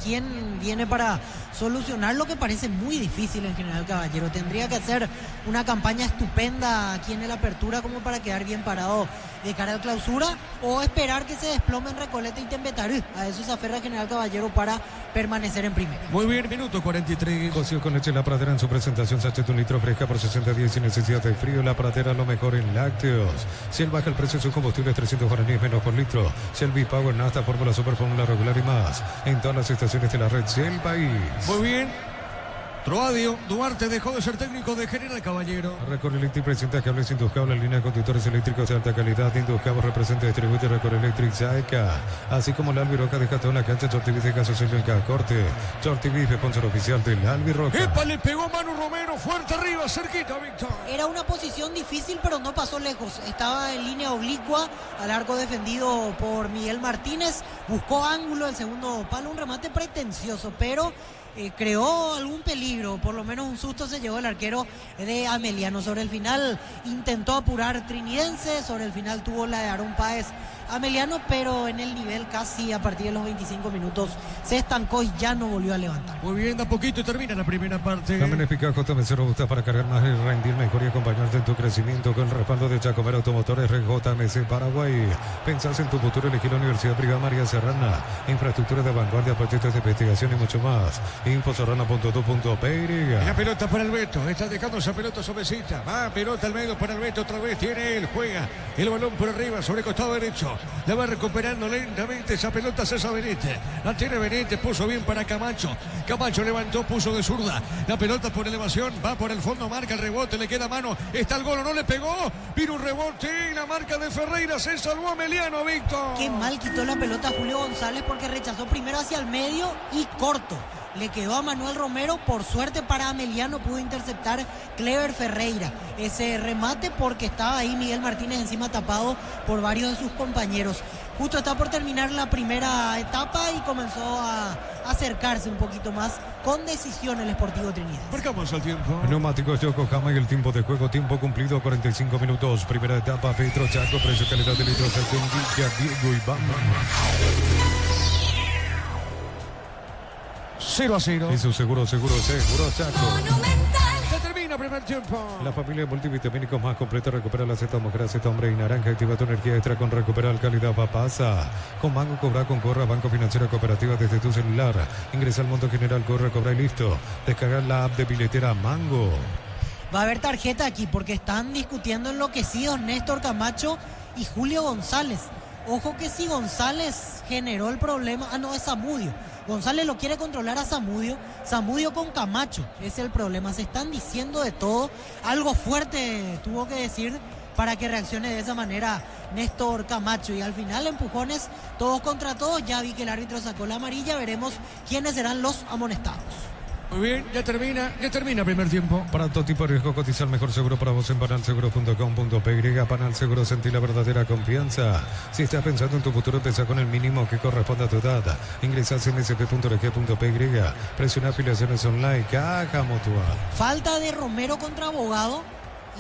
quién viene para solucionar lo que parece muy difícil en General Caballero. Tendría que hacer una campaña estupenda aquí en el Apertura como para quedar bien parado de cara al Clausura, o esperar que se desplomen Recoleta y Tembetarí. A eso se aferra General Caballero para permanecer en primera. Muy bien, minuto 43. Cocido con leche La Pradera en su presentación, sachet un litro fresca por 60 días sin necesidad de frío. La Pradera, lo mejor en lácteos. Shell baja el precio de sus combustibles 300 guaraníes menos por litro. Shell V-Power, Nafta, Fórmula Super, Fórmula Regular y más. En todas las estaciones de la red Shell País. Muy bien. Troadio Duarte dejó de ser técnico de General Caballero. Recorre Electric presenta cables Induscable en línea de conductores eléctricos de alta calidad. Induscable representa y distribuye Recorre Electric Saeca. Así como la Albiroca deja toda la cancha. Chortivis deja su sello en cada corte. Chortivis, sponsor oficial del Albiroca. ¡Epa! Le pegó Manu Romero, fuerte arriba, cerquita, Víctor. Era una posición difícil, pero no pasó lejos. Estaba en línea oblicua al arco defendido por Miguel Martínez. Buscó ángulo el segundo palo, un remate pretencioso, pero creó algún peligro, por lo menos un susto se llevó el arquero de Ameliano. Sobre el final intentó apurar Trinidense, sobre el final tuvo la de Aarón Páez Ameliano, pero en el nivel casi a partir de los 25 minutos se estancó y ya no volvió a levantar. Muy bien, de a poquito termina la primera parte. También eficaz JMC Robusta para cargar más y rendir mejor y acompañarte en tu crecimiento con el respaldo de Chacomero Automotores JMC Paraguay. Pensás en tu futuro, elegir la Universidad Privada María Serrana. Infraestructura de vanguardia, proyectos de investigación y mucho más. Infoserrana.tu.py. La pelota para el Beto, está dejando esa pelota suavecita. Va, pelota al medio para el Beto, otra vez tiene él, juega el balón por arriba sobre el costado derecho. La va recuperando lentamente esa pelota César Benítez. La tiene Benítez, puso bien para Camacho. Camacho levantó, puso de zurda. La pelota por elevación, va por el fondo, marca el rebote, le queda mano. Está el gol, no le pegó. Vino un rebote y la marca de Ferreira. Se salvó Ameliano, Víctor. Qué mal quitó la pelota Julio González porque rechazó primero hacia el medio y corto. Le quedó a Manuel Romero, por suerte para Ameliano pudo interceptar Clever Ferreira ese remate porque estaba ahí Miguel Martínez encima tapado por varios de sus compañeros. Justo está por terminar la primera etapa y comenzó a acercarse un poquito más con decisión el Sportivo Trinidad. Marcamos el tiempo. Neumáticos Yokohama y el tiempo de juego, tiempo cumplido 45 minutos. Primera etapa, Petro Chaco, precio calidad de litros, Villa, Diego y Bamba. 0-0. Y su seguro Chaco. Se termina primer tiempo. La familia de multivitamínicos más completa recupera la Z mujer, Z hombre y naranja. Activa tu energía extra con Recuperar Calidad Papasa. Con Mango, cobra con Corra, Banco Financiera Cooperativa desde tu celular. Ingresa al Monto General, corre, cobra y listo. Descargar la app de billetera Mango. Va a haber tarjeta aquí porque están discutiendo enloquecidos Néstor Camacho y Julio González. Ojo que si González generó el problema, es Zamudio. González lo quiere controlar a Zamudio, Zamudio con Camacho, ese es el problema. Se están diciendo de todo, algo fuerte tuvo que decir para que reaccione de esa manera Néstor Camacho. Y al final empujones todos contra todos. Ya vi que el árbitro sacó la amarilla, veremos quiénes serán los amonestados. Muy bien, ya termina primer tiempo. Para todo tipo de riesgo, cotiza el mejor seguro para vos en banalseguro.com.py. Banal Seguro, sentí la verdadera confianza. Si estás pensando en tu futuro, empieza con el mínimo que corresponde a tu edad. Ingresa a nsp.org.py. Presiona afiliaciones online. Caja Mutual. Falta de Romero contra Abogado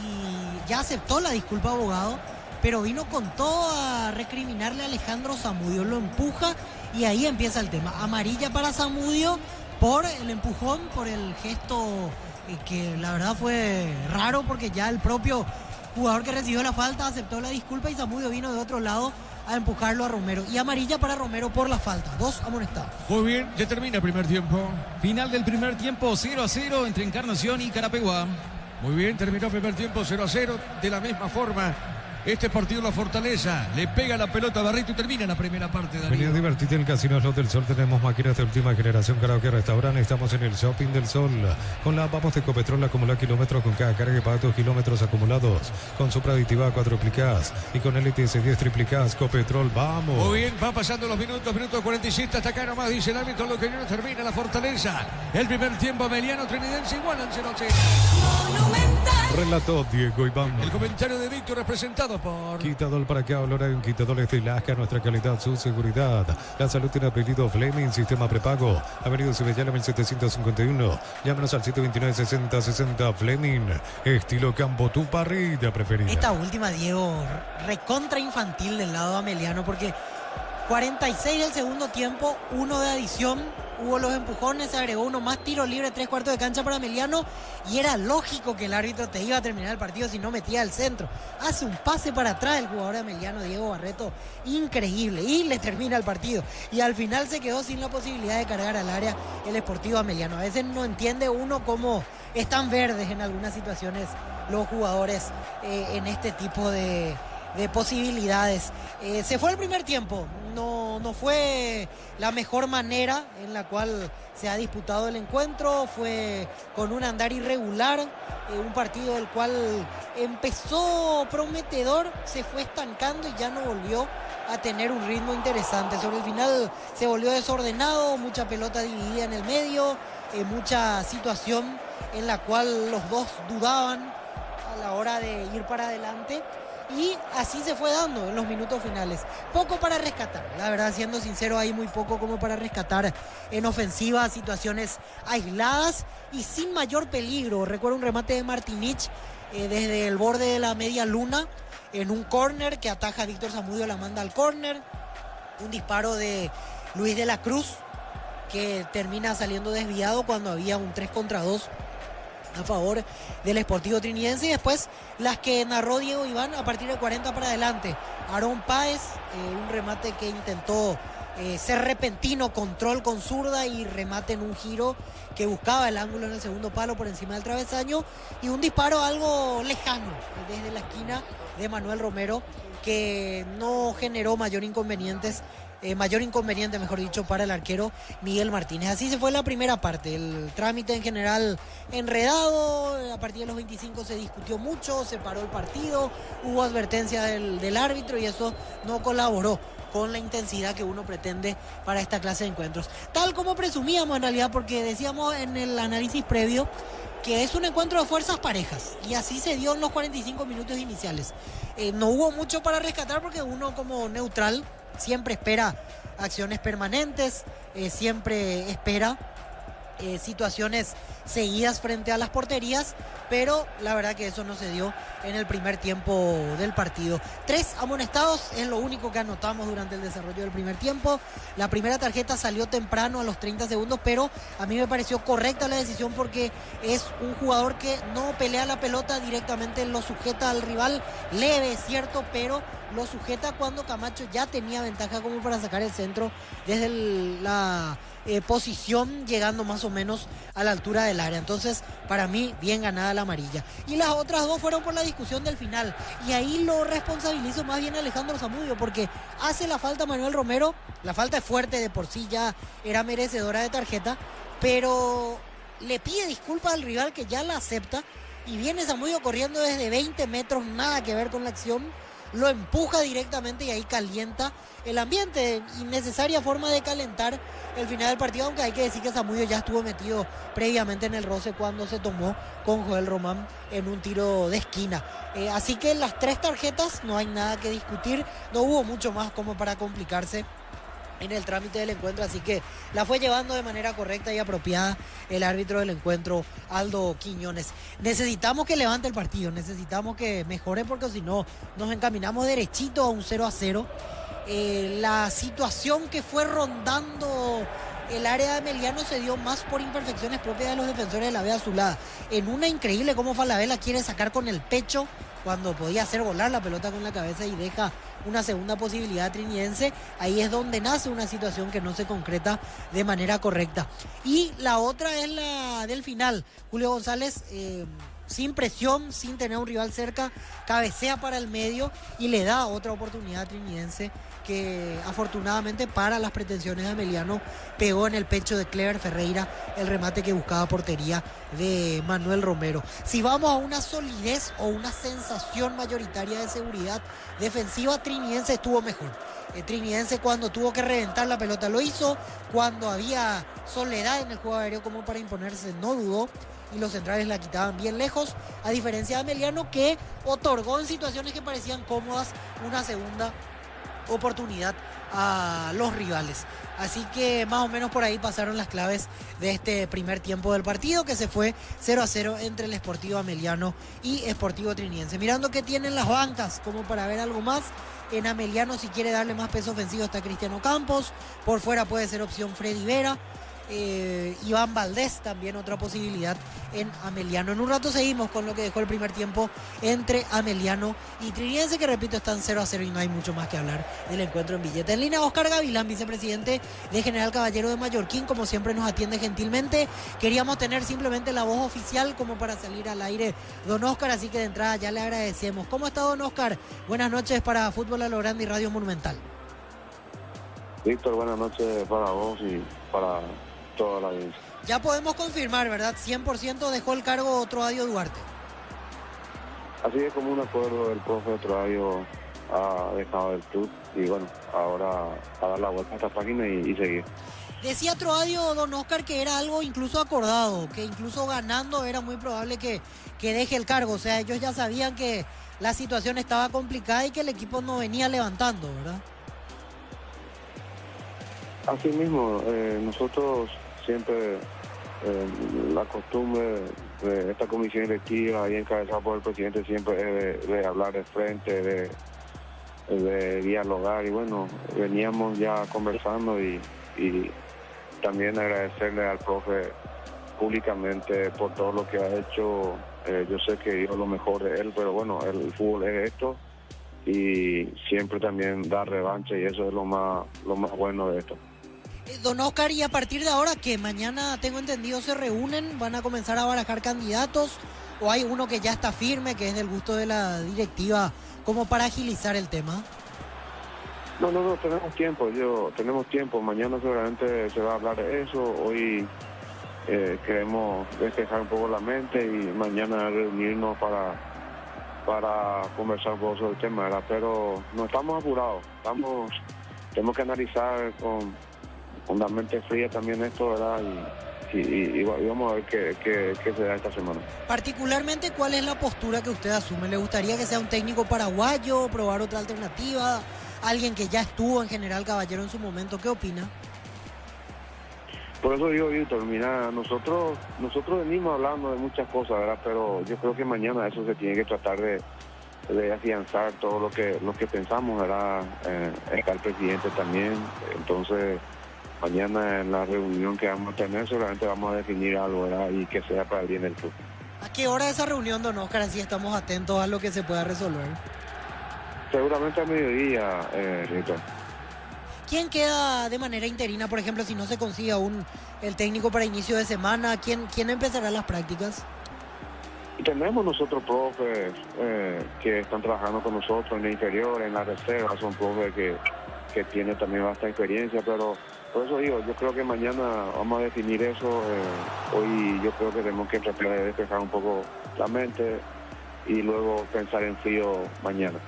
y ya aceptó la disculpa Abogado, pero vino con todo a recriminarle a Alejandro Zamudio. Lo empuja y ahí empieza el tema. Amarilla para Zamudio por el empujón, por el gesto que la verdad fue raro, porque ya el propio jugador que recibió la falta aceptó la disculpa y Zamudio vino de otro lado a empujarlo a Romero. Y amarilla para Romero por la falta. 2 amonestados. Muy bien, ya termina primer tiempo. Final del primer tiempo, 0-0 entre Encarnación y Carapeguá. Muy bien, terminó primer tiempo 0-0. De la misma forma, este partido La Fortaleza le pega la pelota a Barreto y termina la primera parte. Venía a divertirte en el Casino Slot del Sol. Tenemos máquinas de última generación, karaoke, restaurante. Estamos en el Shopping del Sol. Con la Vamos de Ecopetrol, acumula kilómetros con cada carga y paga tus kilómetros acumulados. Con Supra aditiva 4 y con LTS 10 triplicás. Copetrol, vamos. Muy bien, va pasando los minutos 47 hasta acá nomás, dice el árbitro, lo que no termina La Fortaleza. El primer tiempo Ameliano Trinidense igualan 0-0. Relató Diego Iván. El comentario de Víctor es presentado por Quitador para acá, olor en Quitadores de Lasca, nuestra calidad, su seguridad. La salud tiene apellido Fleming, sistema prepago. Avenida Cibellana 1751. Llámanos al 729-6060 Fleming. Estilo campo, tu parrilla preferida. Esta última, Diego, recontra infantil del lado de Ameliano, porque 46 del segundo tiempo, 1 de adición. Hubo los empujones, se agregó uno más, tiro libre, 3/4 de cancha para Ameliano, y era lógico que el árbitro te iba a terminar el partido si no metía al centro. Hace un pase para atrás el jugador de Ameliano, Diego Barreto, increíble, y le termina el partido. Y al final se quedó sin la posibilidad de cargar al área el Sportivo Ameliano. A veces no entiende uno cómo están verdes en algunas situaciones los jugadores en este tipo de posibilidades. Se fue el primer tiempo, no fue la mejor manera en la cual se ha disputado el encuentro, fue con un andar irregular, un partido del cual empezó prometedor, se fue estancando y ya no volvió a tener un ritmo interesante. Sobre el final se volvió desordenado, mucha pelota dividida en el medio, mucha situación en la cual los dos dudaban a la hora de ir para adelante. Y así se fue dando en los minutos finales. Poco para rescatar, la verdad, siendo sincero, hay muy poco como para rescatar en ofensiva, situaciones aisladas y sin mayor peligro. Recuerdo un remate de Martinich desde el borde de la media luna en un córner que ataja a Víctor Zamudio, la manda al córner. Un disparo de Luis de la Cruz que termina saliendo desviado cuando había un 3 contra 2 a favor del Sportivo Trinidense. Y después las que narró Diego Iván a partir de 40 para adelante. Aarón Páez, un remate que intentó ser repentino, control con zurda y remate en un giro que buscaba el ángulo en el segundo palo por encima del travesaño, y un disparo algo lejano desde la esquina de Manuel Romero que no generó mayor inconveniente, mejor dicho, para el arquero Miguel Martínez. Así se fue la primera parte, el trámite en general enredado. A partir de los 25 se discutió mucho, se paró el partido, hubo advertencia del árbitro y eso no colaboró con la intensidad que uno pretende para esta clase de encuentros. Tal como presumíamos en realidad, porque decíamos en el análisis previo que es un encuentro de fuerzas parejas, y así se dio en los 45 minutos iniciales. No hubo mucho para rescatar porque uno como neutral siempre espera acciones permanentes, siempre espera situaciones seguidas frente a las porterías, pero la verdad que eso no se dio en el primer tiempo del partido. 3 amonestados es lo único que anotamos durante el desarrollo del primer tiempo. La primera tarjeta salió temprano a los 30 segundos, pero a mí me pareció correcta la decisión porque es un jugador que no pelea la pelota directamente, lo sujeta al rival, leve, es cierto, pero lo sujeta cuando Camacho ya tenía ventaja como para sacar el centro desde la posición, llegando más o menos a la altura del área. Entonces, para mí, bien ganada la amarilla. Y las otras dos fueron por la discusión del final. Y ahí lo responsabilizo más bien a Alejandro Zamudio, porque hace la falta Manuel Romero. La falta es fuerte de por sí, ya era merecedora de tarjeta, pero le pide disculpas al rival que ya la acepta. Y viene Zamudio corriendo desde 20 metros, nada que ver con la acción. lo empuja directamente y ahí calienta el ambiente. Innecesaria forma de calentar el final del partido, aunque hay que decir que Zamudio ya estuvo metido previamente en el roce cuando se tomó con Joel Román en un tiro de esquina. Así que las 3 tarjetas no hay nada que discutir, no hubo mucho más como para complicarse en el trámite del encuentro, así que la fue llevando de manera correcta y apropiada el árbitro del encuentro, Aldo Quiñones. Necesitamos que levante el partido, necesitamos que mejore, porque si no nos encaminamos derechito a un 0-0. La situación que fue rondando el área de Ameliano se dio más por imperfecciones propias de los defensores de la B azulada. En una increíble como Falabella quiere sacar con el pecho cuando podía hacer volar la pelota con la cabeza y deja una segunda posibilidad trinidense. Ahí es donde nace una situación que no se concreta de manera correcta. Y la otra es la del final. Julio González, sin presión, sin tener un rival cerca, cabecea para el medio y le da otra oportunidad a trinidense, que afortunadamente para las pretensiones de Ameliano pegó en el pecho de Clever Ferreira el remate que buscaba portería de Manuel Romero. Si vamos a una solidez o una sensación mayoritaria de seguridad defensiva, trinidense estuvo mejor. Trinidense, cuando tuvo que reventar la pelota lo hizo, cuando había soledad en el juego aéreo como para imponerse no dudó, y los centrales la quitaban bien lejos, a diferencia de Ameliano, que otorgó en situaciones que parecían cómodas una segunda oportunidad a los rivales. Así que más o menos por ahí pasaron las claves de este primer tiempo del partido, que se fue 0-0 entre el Sportivo Ameliano y Sportivo Trinidense. Mirando que tienen las bancas como para ver algo más. En Ameliano, si quiere darle más peso ofensivo, está Cristiano Campos. Por fuera puede ser opción Freddy Vera. Iván Valdés también otra posibilidad en Ameliano. En un rato seguimos con lo que dejó el primer tiempo entre Ameliano y Trinidense, que repito están 0-0 y no hay mucho más que hablar del encuentro en Villeta. En línea Oscar Gavilán, vicepresidente de General Caballero de Mallorquín, como siempre nos atiende gentilmente. Queríamos tener simplemente la voz oficial como para salir al aire, don Oscar, así que de entrada ya le agradecemos. ¿Cómo está, don Oscar? Buenas noches para Fútbol a lo Grande y Radio Monumental. Víctor, buenas noches para vos y para toda la audiencia. Ya podemos confirmar, ¿verdad? 100% dejó el cargo Troadio Duarte. Así es, como un acuerdo, el profe Troadio ha dejado el club y bueno, ahora a dar la vuelta a esta página y seguir. Decía Troadio, don Oscar, que era algo incluso acordado, que incluso ganando era muy probable que deje el cargo. O sea, ellos ya sabían que la situación estaba complicada y que el equipo no venía levantando, ¿verdad? Así mismo, nosotros siempre, la costumbre de esta comisión directiva y encabezada por el presidente siempre es de hablar de frente, de dialogar, y bueno, veníamos ya conversando y también agradecerle al profe públicamente por todo lo que ha hecho. Yo sé que dio lo mejor de él, pero bueno, el fútbol es esto y siempre también dar revancha, y eso es lo más bueno de esto. Don Oscar, y a partir de ahora, que mañana tengo entendido se reúnen, van a comenzar a barajar candidatos, o hay uno que ya está firme, que es del gusto de la directiva, como para agilizar el tema. No, tenemos tiempo, mañana seguramente se va a hablar de eso. Hoy queremos despejar un poco la mente y mañana reunirnos para conversar un poco sobre el tema, ¿verdad? Pero no estamos apurados, tenemos que analizar con la mente fría también esto, ¿verdad? Y vamos a ver qué se da esta semana. Particularmente, ¿cuál es la postura que usted asume? ¿Le gustaría que sea un técnico paraguayo, probar otra alternativa? ¿Alguien que ya estuvo en General Caballero en su momento? ¿Qué opina? Por eso digo, Víctor, mira, nosotros venimos hablando de muchas cosas, ¿verdad? Pero yo creo que mañana eso se tiene que tratar de afianzar todo lo que pensamos, ¿verdad? Está el presidente también, entonces mañana en la reunión que vamos a tener seguramente vamos a definir algo, ¿verdad? Y que sea para el bien del club. ¿A qué hora esa reunión, don Oscar? Así estamos atentos a lo que se pueda resolver. Seguramente a mediodía, Rito. ¿Quién queda de manera interina, por ejemplo, si no se consigue aún el técnico para inicio de semana? ¿Quién empezará las prácticas? Tenemos nosotros profes que están trabajando con nosotros en el inferior, en la reserva, son profes que tienen también bastante experiencia, pero por eso digo, yo creo que mañana vamos a definir eso. Hoy yo creo que tenemos que tratar de despejar un poco la mente y luego pensar en frío mañana.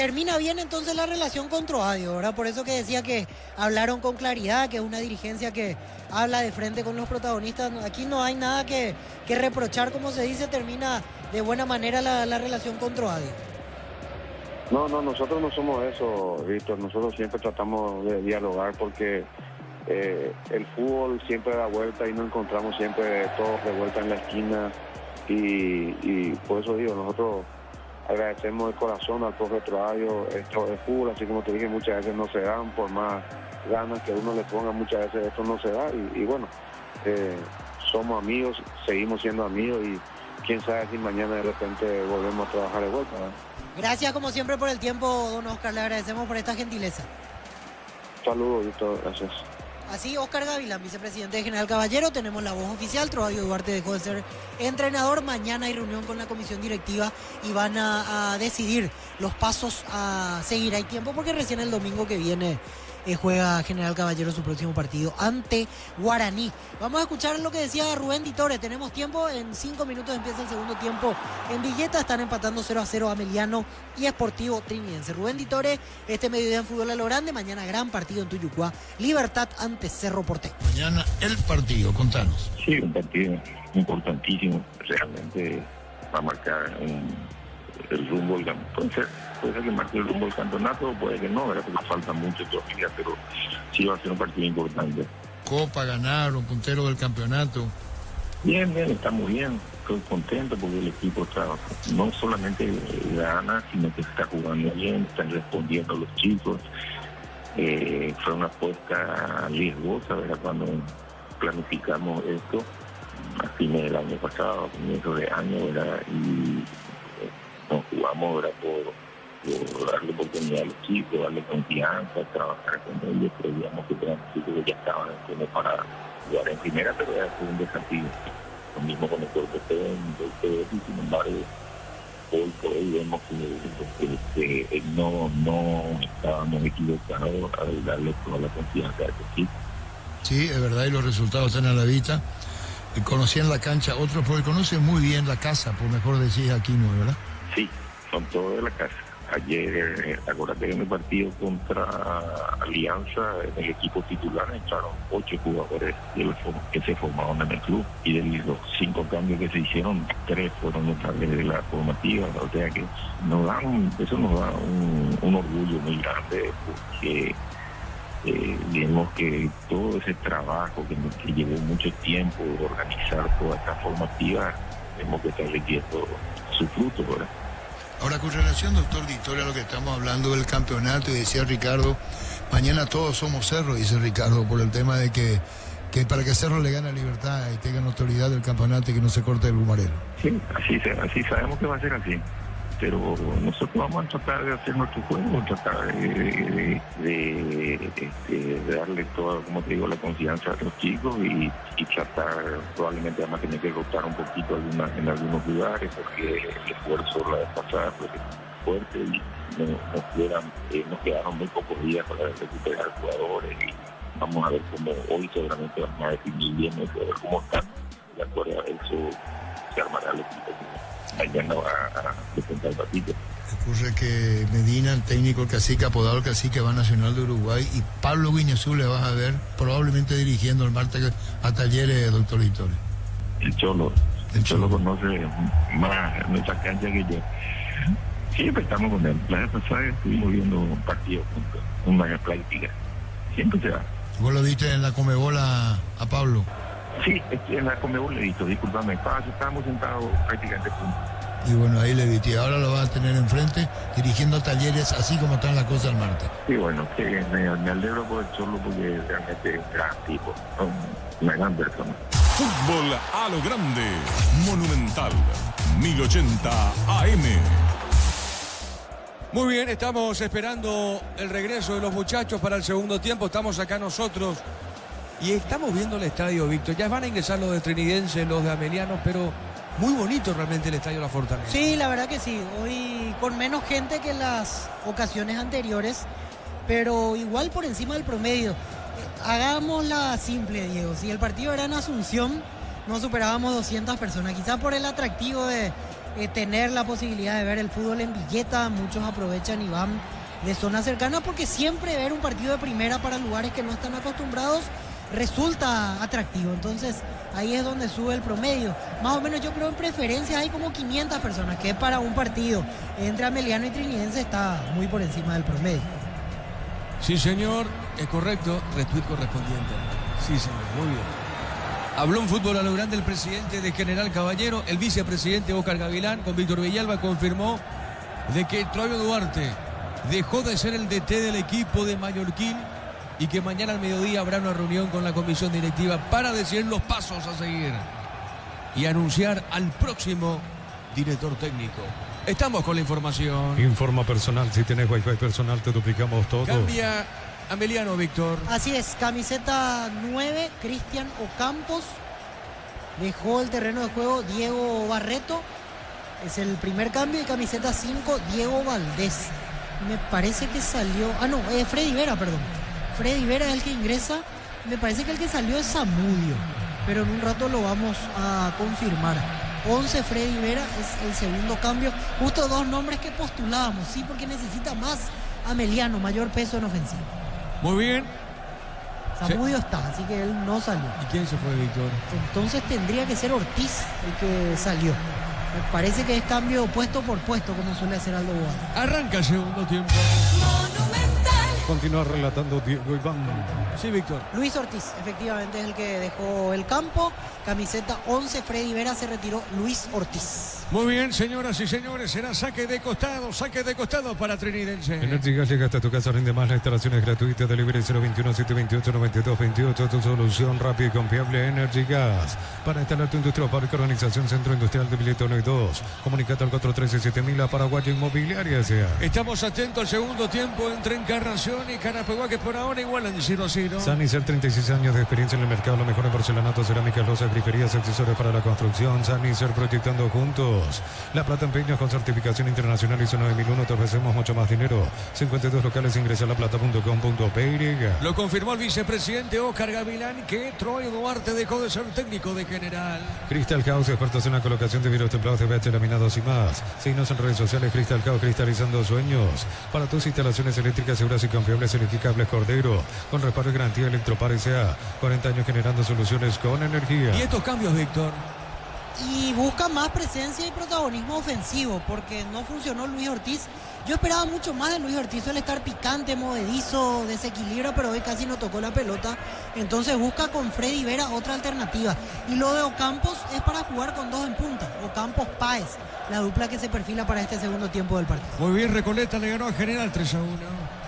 termina bien entonces la relación con Troadio, ¿verdad? Por eso que decía que hablaron con claridad, que es una dirigencia que habla de frente con los protagonistas. Aquí no hay nada que reprochar, como se dice, termina de buena manera la relación con Troadio. No, nosotros no somos eso, Víctor. Nosotros siempre tratamos de dialogar porque el fútbol siempre da vuelta y nos encontramos siempre todos de vuelta en la esquina y por eso digo, nosotros agradecemos de corazón al profe Troadio. Esto de fútbol, así como te dije, muchas veces no se dan, por más ganas que uno le ponga, muchas veces esto no se da y bueno, somos amigos, seguimos siendo amigos y quién sabe si mañana de repente volvemos a trabajar de vuelta, ¿verdad? Gracias como siempre por el tiempo, don Oscar, le agradecemos por esta gentileza. Saludos, Víctor, gracias. Así, Oscar Gavilán, vicepresidente de General Caballero, tenemos la voz oficial. Troadio Duarte dejó de ser entrenador. Mañana hay reunión con la comisión directiva y van a decidir los pasos a seguir. Hay tiempo porque recién el domingo que viene juega General Caballero su próximo partido ante Guaraní. Vamos a escuchar lo que decía Rubén Ditore. Tenemos tiempo, en 5 minutos empieza el segundo tiempo en Villeta. Están empatando 0-0 Ameliano y Sportivo Trinidense. Rubén Ditore, este mediodía en Fútbol a lo Grande. Mañana gran partido en Tuyucuá. Libertad ante Cerro Porteño. Mañana el partido, contanos. Sí, un partido importantísimo. Realmente va a marcar el rumbo del campeonato. Puede ser que marque el rumbo del campeonato, puede que no, ¿verdad? Porque falta mucho todavía, pero sí va a ser un partido importante. Copa, ganar, un puntero del campeonato. Bien, estamos bien. Estoy contento porque el equipo está, no solamente gana, sino que está jugando bien, están respondiendo los chicos. Fue una apuesta riesgosa, ¿verdad? Cuando planificamos esto a fines del año pasado, a comienzos de año, ¿verdad? Y nos jugamos, ¿verdad? Por darle oportunidad a los chicos, darle confianza, trabajar con ellos. Creíamos que eran chicos que ya estaban como para jugar en primera, pero era un desafío. Lo mismo con el cuerpo técnico y todo eso, y sin embargo, hoy por hoy vemos que no estábamos equivocados al darle toda la confianza a estos chicos. Sí, es verdad, y los resultados están a la vista. Conocían la cancha, otros porque conocen muy bien la casa, por mejor decir aquí, ¿no? ¿Verdad? Sí, son todos de la casa. Ayer, acuérdate que en el partido contra Alianza, en el equipo titular entraron 8 jugadores que se formaron en el club, y de los 5 cambios que se hicieron, 3 fueron notables de la formativa. O sea que eso nos da un orgullo muy grande, porque vemos que todo ese trabajo que llevó mucho tiempo de organizar toda esta formativa, vemos que está requiriendo su fruto, ¿verdad? Ahora, con relación, doctor Ditore, a lo que estamos hablando del campeonato, y decía Ricardo, mañana todos somos Cerro, dice Ricardo, por el tema de que para que Cerro le gane a Libertad y tenga autoridad del campeonato y que no se corte el humarelo. Sí, así sabemos que va a ser así. Pero nosotros vamos a tratar de hacer nuestro juego, tratar de darle toda, como te digo, la confianza a los chicos y tratar, probablemente vamos a tener que rotar un poquito en algunos lugares, porque el esfuerzo la vez pasada fue fuerte y nos quedaron muy pocos días para recuperar jugadores, y vamos a ver cómo hoy seguramente vamos a definir bien cómo están. De acuerdo a eso se armará el equipo. Mañana va a presentar el partido. Ocurre que Medina, el técnico, el cacique, apodado el cacique, va a Nacional de Uruguay, y Pablo Guiñazú le vas a ver probablemente dirigiendo el martes a Talleres, doctor Ditore. El Cholo conoce más nuestra cancha que yo. Siempre estamos con él. La vez pasada estuvimos viendo un partido juntos, una práctica. Siempre se va. ¿Vos lo viste en la Comebola a Pablo? Sí, en la Conmebol le he visto, disculpame, estábamos sentados prácticamente juntos. Y bueno, ahí le vi, ahora lo vas a tener enfrente, dirigiendo a Talleres, así como están las cosas el martes. Sí, bueno, que me alegro por el Cholo, porque realmente es un gran tipo, una gran persona. Fútbol a lo Grande, Monumental, 1080 AM. Muy bien, estamos esperando el regreso de los muchachos para el segundo tiempo. Estamos acá nosotros y estamos viendo el estadio, Víctor. Ya van a ingresar los de Trinidense, los de Ameliano, pero muy bonito realmente el estadio La Fortaleza. Sí, la verdad que sí. Hoy con menos gente que en las ocasiones anteriores, pero igual por encima del promedio. Hagámosla simple, Diego. Si el partido era en Asunción, no superábamos 200 personas. Quizás por el atractivo de tener la posibilidad de ver el fútbol en Villeta. Muchos aprovechan y van de zona cercana porque siempre ver un partido de primera para lugares que no están acostumbrados resulta atractivo. Entonces ahí es donde sube el promedio. Más o menos yo creo en preferencias hay como 500 personas, que para un partido entre Ameliano y Trinidense está muy por encima del promedio. Sí, señor, es correcto. Retweet correspondiente. Sí, señor, muy bien. Habló en Fútbol a lo Grande el presidente de General Caballero. El vicepresidente Óscar Gavilán con Víctor Villalba confirmó de que Troilo Duarte dejó de ser el DT del equipo de Mallorquín y que mañana al mediodía habrá una reunión con la comisión directiva para decidir los pasos a seguir y anunciar al próximo director técnico. Estamos con la información. Informa personal, si tenés Wi-Fi personal te duplicamos todo. Cambia Ameliano, Víctor. Así es, camiseta 9, Cristian Ocampos. Dejó el terreno de juego Diego Barreto. Es el primer cambio. Y camiseta 5, Diego Valdés. Me parece que salió... Freddy Vera, perdón. Freddy Vera es el que ingresa. Me parece que el que salió es Zamudio. Pero en un rato lo vamos a confirmar. 11, Freddy Vera es el segundo cambio. Justo dos nombres que postulábamos. Sí, porque necesita más Ameliano, mayor peso en ofensiva. Muy bien. Zamudio está, así que él no salió. ¿Y quién se fue, Víctor? Entonces tendría que ser Ortiz el que salió. Me parece que es cambio puesto por puesto, como suele hacer Aldo Boada. Arranca el segundo tiempo. Continúa relatando Diego Iván. Sí, Víctor. Luis Ortiz, efectivamente, es el que dejó el campo. Camiseta 11, Freddy Vera, se retiró Luis Ortiz. Muy bien, señoras y señores, será saque de costado para Trinidense. Energy Gas llega hasta tu casa, rinde más, la instalación es gratuita, delivery 021-728-9222, tu solución rápida y confiable. Energy Gas, para instalar tu industria o parque, organización Centro Industrial de Villeta 1 y 2, comunicate al 413-7000 a Paraguaya Inmobiliaria S.A. Estamos atentos al segundo tiempo entre Encarnación y Carapeguá, que por ahora igualan 0-0. Sanicel, 36 años de experiencia en el mercado, lo mejor en porcelanato, cerámicas, losas, griferías, accesorios para la construcción. Sanicel, proyectando juntos. La Plata Empeños con certificación internacional ISO 9001. Te ofrecemos mucho más dinero. 52 locales, ingresa a laplata.com.py. Lo confirmó el vicepresidente Óscar Gavilán, que Troilo Duarte dejó de ser técnico de General. Crystal House, expertos en la colocación de vidrios templados de BH laminados y más. Síguenos en redes sociales. Crystal House, cristalizando sueños. Para tus instalaciones eléctricas seguras y confiables, elegí Cables Cordero, con respaldo y garantía Electropar S.A. 40 años generando soluciones con energía. ¿Y estos cambios, Víctor? Y busca más presencia y protagonismo ofensivo, porque no funcionó Luis Ortiz. Yo esperaba mucho más de Luis Ortiz, suele estar picante, movedizo, desequilibra, pero hoy casi no tocó la pelota. Entonces busca con Freddy Vera otra alternativa. Y lo de Ocampos es para jugar con dos en punta. Ocampos-Páez, la dupla que se perfila para este segundo tiempo del partido. Muy bien, Recoleta le ganó a General 3-1.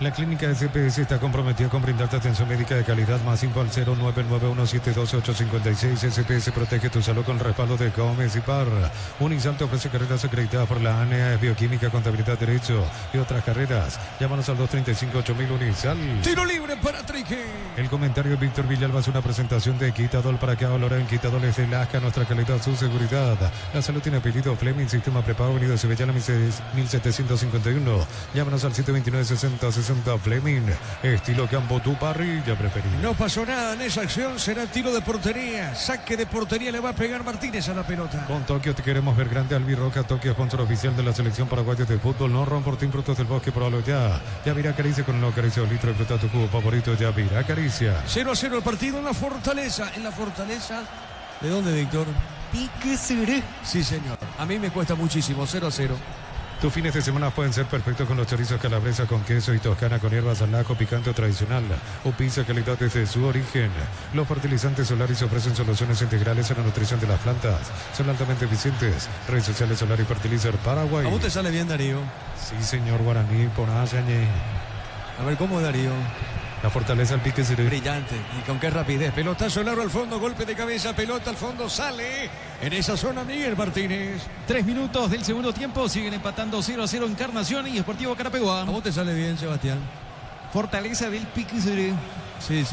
La clínica de CPS está comprometida con brindarte atención médica de calidad. Más 5 al 0991-712-856. SPS protege tu salud con respaldo de Gómez y Parra. Unisal te ofrece carreras acreditadas por la ANEA, Bioquímica, Contabilidad, Derecho y otras carreras. Llámanos al 235-8000 Unisal. Tiro libre para Trique. El comentario de Víctor Villalba es una presentación de Quitadol. Para que valoren Quitadol es de Lasca, nuestra calidad, su seguridad. La salud tiene apellido Fleming, sistema prepago, venido de Sevillana 1751. Llámanos al 729-6060 Fleming. Estilo campo, tu parrilla preferida. No pasó nada en esa acción, será tiro de portería. Saque de portería, le va a pegar Martínez a la pelota. Con Tokio te queremos ver grande. Albirroja, Tokio, sponsor oficial de la selección paraguaya de fútbol. No ron por Team Frutos del Bosque, probalo ya. Yavirá Acaricia con el nuevo Acaricia 2 litros. Disfruta tu jugo favorito, Yavirá Acaricia. 0-0 el partido en la Fortaleza. En la Fortaleza. ¿De dónde, Víctor? Piqueceré. Sí, señor. A mí me cuesta muchísimo. 0-0. Tus fines de semana pueden ser perfectos con los chorizos calabresa con queso y toscana con hierbas al ajo picante o tradicional o pizza calidad desde su origen. Los fertilizantes Solaris ofrecen soluciones integrales a la nutrición de las plantas. Son altamente eficientes. Redes sociales Solaris Fertilizer Paraguay. ¿A vos te sale bien, Darío? Sí, señor Guaraní, Ponayañe. A ver, ¿cómo, Darío? La Fortaleza al pique seré. Brillante. ¿Y con qué rapidez? Pelotazo largo al fondo, golpe de cabeza, pelota al fondo, sale en esa zona Miguel Martínez. 3 minutos del segundo tiempo, siguen empatando 0-0 Encarnación y Sportivo Carapeguá. ¿A vos te sale bien, Sebastián? Fortaleza del Piqueceré. Sí,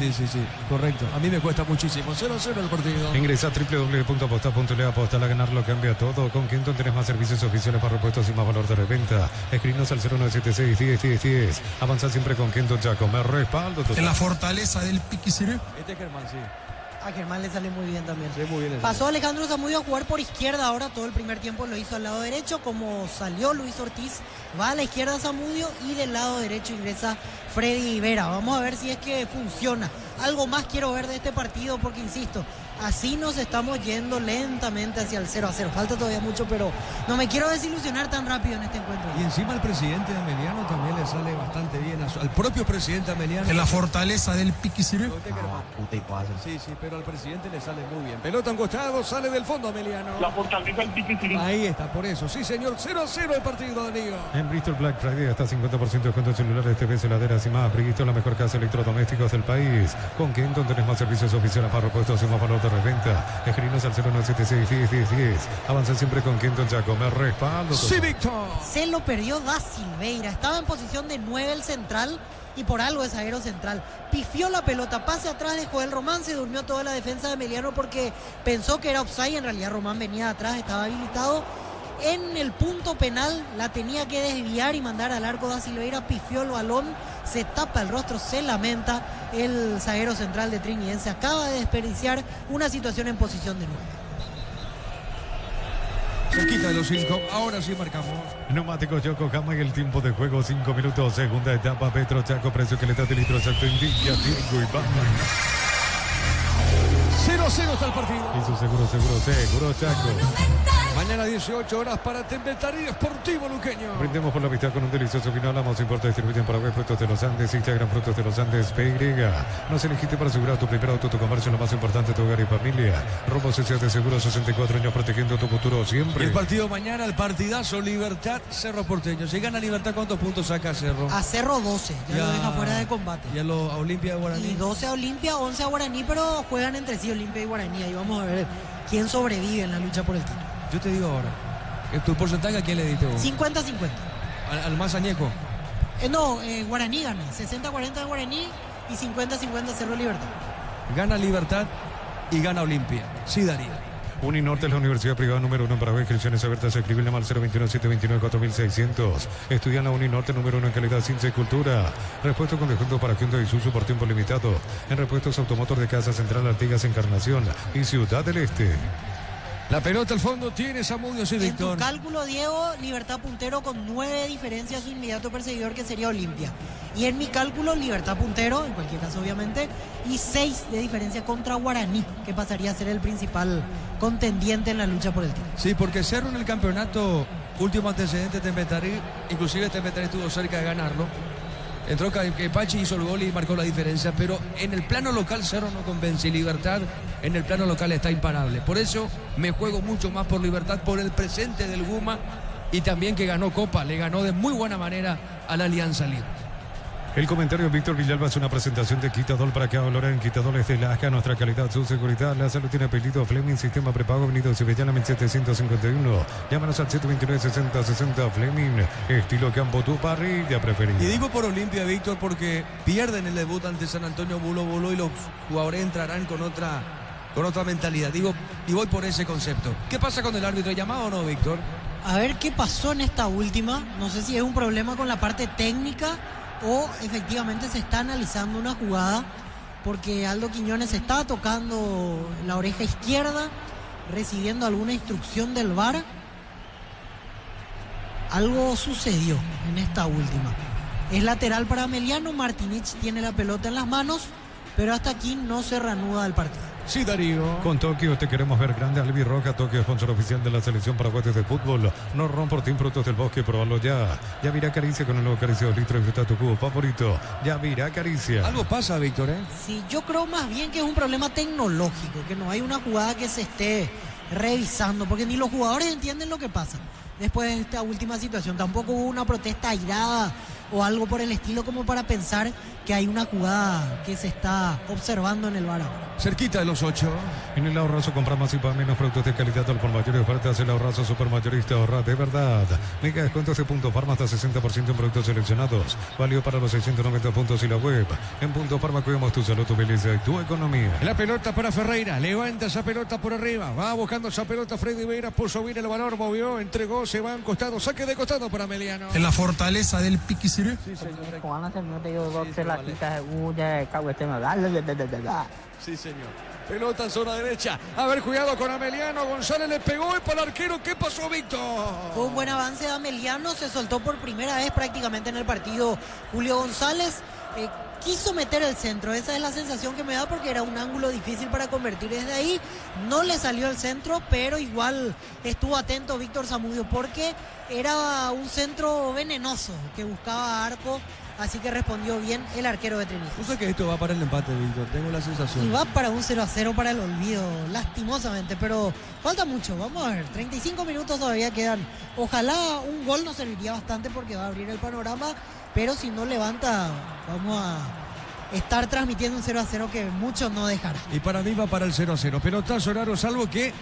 correcto. A mí me cuesta muchísimo. 0-0 el partido. Ingresa a www.aposta.le. Apostar a ganar lo cambia todo. Con Quinton tenés más servicios oficiales para repuestos y más valor de reventa. Escribnos al 0976-10-10-10. Avanza siempre con Quinton Jaco. Me respaldo total. En la Fortaleza del Piqueceré. Este es Germán, sí. A Germán le sale muy bien también. Sí, muy bien. Pasó Alejandro Zamudio a jugar por izquierda ahora, todo el primer tiempo lo hizo al lado derecho. Como salió Luis Ortiz, va a la izquierda Zamudio y del lado derecho ingresa Freddy Vera. Vamos a ver si es que funciona. Algo más quiero ver de este partido porque, insisto, así nos estamos yendo lentamente hacia el 0-0. Falta todavía mucho, pero no me quiero desilusionar tan rápido en este encuentro. Y encima al presidente Ameliano también le sale bastante bien. Al propio presidente Ameliano. En la fortaleza del Piquisirú. Sí, pero al presidente le sale muy bien. Pelota a un costado, sale del fondo Ameliano. La fortaleza del Piquisirú. Ahí está, por eso. Sí, señor. 0-0 el partido, Darío. En Bristol Black Friday hasta 50% de descuento en celulares, TVs, heladeras y más. Bristol, la mejor casa de electrodomésticos del país. Con Kenton tenés más servicios oficiales para repuestos y más valor de reventa. Escribinos al 0976-10-10-10. Avanza siempre con Kenton Chaco. Me respaldo. Sí, Víctor. Se lo perdió Da Silveira. Estaba en posición de 9 el central y por algo es zaguero central. Pifió la pelota, pase atrás de Joel Román, se durmió toda la defensa de Emiliano porque pensó que era offside. En realidad Román venía de atrás, estaba habilitado. En el punto penal la tenía que desviar y mandar al arco. Da Silveira pifió el balón, se tapa el rostro, se lamenta. El zaguero central de Trinidense acaba de desperdiciar una situación en posición de 9. Cerquita de los 5. Ahora sí marcamos. Neumáticos Yokohama y el tiempo de juego 5 minutos. Segunda etapa, Petro Chaco, precio que le da de litro exacto indica Diego Iván. 0-0 está el partido. Y su seguro Chaco. Mañana 18 horas para Tembetarí Esportivo Luqueño. Brindemos por la amistad con un delicioso vino. Hablamos, importa, distribuyen para web Frutos de los Andes, Instagram Frutos de los Andes, PY. Nos elegiste para asegurar tu primer auto, tu comercio, lo más importante, tu hogar y familia. Robo Social de Seguro, 64 años protegiendo tu futuro siempre. Y el partido mañana, el partidazo Libertad Cerro Porteño. Si gana Libertad, ¿cuántos puntos saca Cerro? A Cerro 12, ya lo deja fuera de combate. Y a Olimpia de Guaraní. Y 12 a Olimpia, 11 a Guaraní, pero juegan entre sí Olimpia y Guaraní. Ahí vamos a ver quién sobrevive en la lucha por el título. Yo te digo ahora, ¿tu porcentaje a quién le diste vos? 50-50. ¿Al más añejo? Guaraní gana. 60-40 de Guaraní y 50-50 Cerro Libertad. Gana Libertad y gana Olimpia. Sí, Darío. Uninorte es la universidad privada número 1 para inscripciones abiertas. Escribirle al 021-729-4600. Estudia en la Uninorte número 1 en calidad, ciencia y cultura. Repuesto con descuento para Hyundai y Isuzu por tiempo limitado. En repuestos automotor de Casa Central, Artigas, Encarnación y Ciudad del Este. La pelota al fondo tiene Zamudio, sí, Víctor. En tu cálculo, Diego, Libertad puntero con 9 diferencias a su inmediato perseguidor, que sería Olimpia. Y en mi cálculo, Libertad puntero, en cualquier caso obviamente, y 6 de diferencia contra Guaraní, que pasaría a ser el principal contendiente en la lucha por el título. Sí, porque Cerro en el campeonato, último antecedente Tembetarí, inclusive Tembetarí estuvo cerca de ganarlo. Entró Pachi, hizo el gol y marcó la diferencia, pero en el plano local Cerro no convence y Libertad en el plano local está imparable. Por eso me juego mucho más por Libertad, por el presente del Guma y también que ganó Copa, le ganó de muy buena manera a la Alianza Lima. El comentario de Víctor Villalba es una presentación de Quitadol para que valoren Quitadores de Lasca, nuestra calidad, su seguridad. La salud tiene apellido Fleming, sistema prepago, Avenida Sevillana 751. Llámanos al 729-6060 Fleming, estilo campo, tu parrilla preferida. Y digo por Olimpia, Víctor, porque pierden el debut ante San Antonio Bulo y los jugadores entrarán con otra mentalidad. Digo, y voy por ese concepto. ¿Qué pasa con el árbitro? ¿Llamado o no, Víctor? A ver qué pasó en esta última. No sé si es un problema con la parte técnica o efectivamente se está analizando una jugada, porque Aldo Quiñones está tocando la oreja izquierda, recibiendo alguna instrucción del VAR. Algo sucedió en esta última. Es lateral para Emiliano, Martinich tiene la pelota en las manos, pero hasta aquí no se reanuda el partido. Sí, Darío. Con Tokio te queremos ver grande. Albi Roja, Tokio, sponsor oficial de la selección paraguaya de fútbol. No ron por ti, Frutos del Bosque, probalo ya. Ya virá Caricia con el nuevo Caricia 2 litros, disfruta tu cubo favorito. Ya virá Caricia. Algo pasa, Víctor, ¿eh? Sí, yo creo más bien que es un problema tecnológico, que no hay una jugada que se esté revisando, porque ni los jugadores entienden lo que pasa después de esta última situación. Tampoco hubo una protesta airada o algo por el estilo como para pensar que hay una jugada que se está observando en el VAR ahora. Cerquita de los 8. En el ahorrazo compra más y paga menos productos de calidad al por mayores ofertas. El ahorrazo supermayorista, ahorra de verdad. Mega descuentos de Punto Farma hasta 60% en productos seleccionados. Válido para los 690 puntos y la web. En Punto Farma cuidamos tu salud, tu belleza y tu economía. La pelota para Ferreira, levanta esa pelota por arriba, va buscando esa pelota Freddy Vera, puso bien el valor, movió, entregó, se va a un costado, saque de costado para Emiliano. En la fortaleza del Piquisirú. Sí, señor. Sí, señor. Pelota en zona derecha. A ver, cuidado con Ameliano. González le pegó y para el arquero. ¿Qué pasó, Víctor? Fue un buen avance de Ameliano. Se soltó por primera vez prácticamente en el partido Julio González. Quiso meter el centro, esa es la sensación que me da porque era un ángulo difícil para convertir desde ahí, no le salió el centro, pero igual estuvo atento Víctor Zamudio porque era un centro venenoso que buscaba arco, así que respondió bien el arquero de Trinidad. Yo sé que esto va para el empate, Víctor, tengo la sensación. Y va para un 0-0 para el olvido, lastimosamente, pero falta mucho, vamos a ver, 35 minutos todavía quedan, ojalá un gol nos serviría bastante porque va a abrir el panorama, pero si no levanta, vamos a estar transmitiendo un 0-0 que muchos no dejarán. Y para mí va para el 0-0. Pelotazo raro, salvo que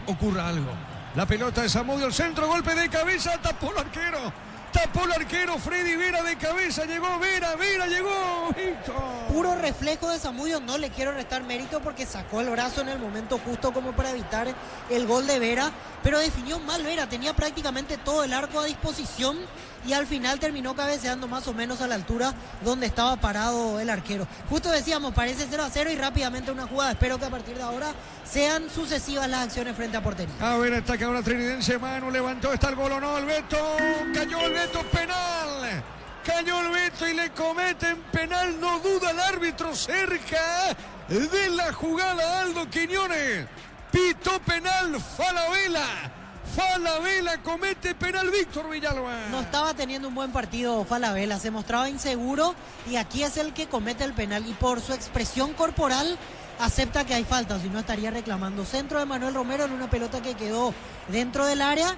ocurra algo. La pelota de Zamudio, el centro, golpe de cabeza, tapó el arquero. Tapó el arquero Freddy Vera de cabeza, llegó Vera llegó, Víctor. Puro reflejo de Zamudio, no le quiero restar mérito porque sacó el brazo en el momento justo como para evitar el gol de Vera, pero definió mal Vera, tenía prácticamente todo el arco a disposición y al final terminó cabeceando más o menos a la altura donde estaba parado el arquero. Justo decíamos, parece 0-0 y rápidamente una jugada, espero que a partir de ahora sean sucesivas las acciones frente a portería. A ver, ataca ahora Trinidense, Manu levantó, está el gol o no, el Beto, cayó el Beto, penal. Cayó el Beto y le cometen penal, no duda el árbitro cerca de la jugada, Aldo Quiñones. Pitó penal, Falabella comete penal, Víctor Villalba. No estaba teniendo un buen partido Falabella, se mostraba inseguro y aquí es el que comete el penal y por su expresión corporal acepta que hay falta, si no estaría reclamando. Centro de Manuel Romero en una pelota que quedó dentro del área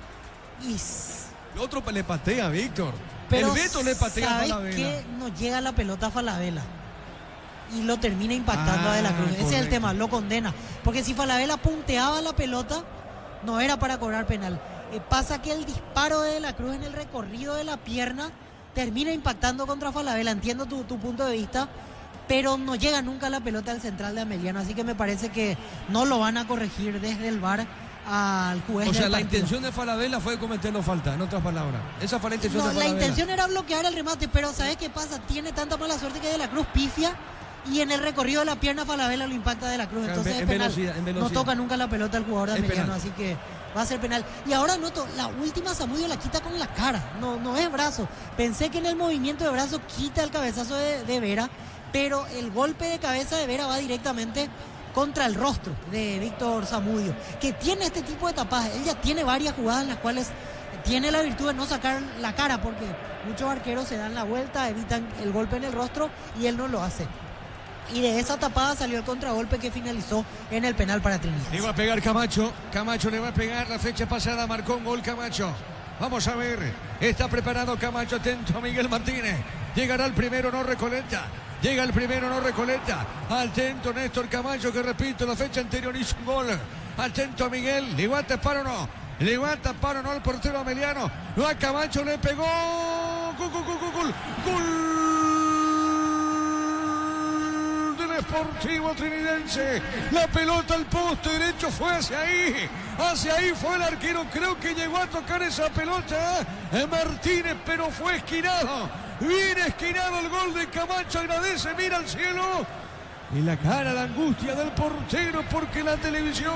y... El otro le patea, Víctor. Pero el Beto le patea a Falabella. Que no llega la pelota a Falabella y lo termina impactando a De la Cruz. Ese es el tema, lo condena. Porque si Falabella punteaba la pelota, no era para cobrar penal. Pasa que el disparo de la Cruz en el recorrido de la pierna termina impactando contra Falabella. Entiendo tu punto de vista, pero no llega nunca la pelota al central de Ameliano. Así que me parece que no lo van a corregir desde el VAR al juez. O sea, la intención de Falabella fue cometerlo falta, en otras palabras. Esa fue la intención de Falabella. La intención era bloquear el remate, pero ¿sabes qué pasa? Tiene tanta mala suerte que De la Cruz pifia y en el recorrido de la pierna Falabella lo impacta De la Cruz. Entonces es penal. No toca nunca la pelota el jugador de Ameliano, así que va a ser penal. Y ahora noto, la última Zamudio la quita con la cara, no es brazo. Pensé que en el movimiento de brazo quita el cabezazo de Vera, pero el golpe de cabeza de Vera va directamente contra el rostro de Víctor Zamudio, que tiene este tipo de tapadas. Él ya tiene varias jugadas en las cuales tiene la virtud de no sacar la cara, porque muchos arqueros se dan la vuelta, evitan el golpe en el rostro y él no lo hace. Y de esa tapada salió el contragolpe que finalizó en el penal para Trinidad. Le va a pegar Camacho le va a pegar, la fecha pasada marcó un gol Camacho. Vamos a ver, está preparado Camacho, atento a Miguel Martínez. Llegará el primero, no Recoleta. Llega el primero, no Recoleta. Atento Néstor Camacho, que repito, la fecha anterior hizo un gol. Atento a Miguel, le va a tapar o no. Le va a tapar o no el portero Ameliano. No, a Camacho le pegó. Gol del Sportivo Trinidense. La pelota al poste derecho fue hacia ahí. Hacia ahí fue el arquero. Creo que llegó a tocar esa pelota Martínez, pero fue esquinado. Bien esquinado el gol de Camacho, agradece, mira al cielo. Y la cara de angustia del portero porque la televisión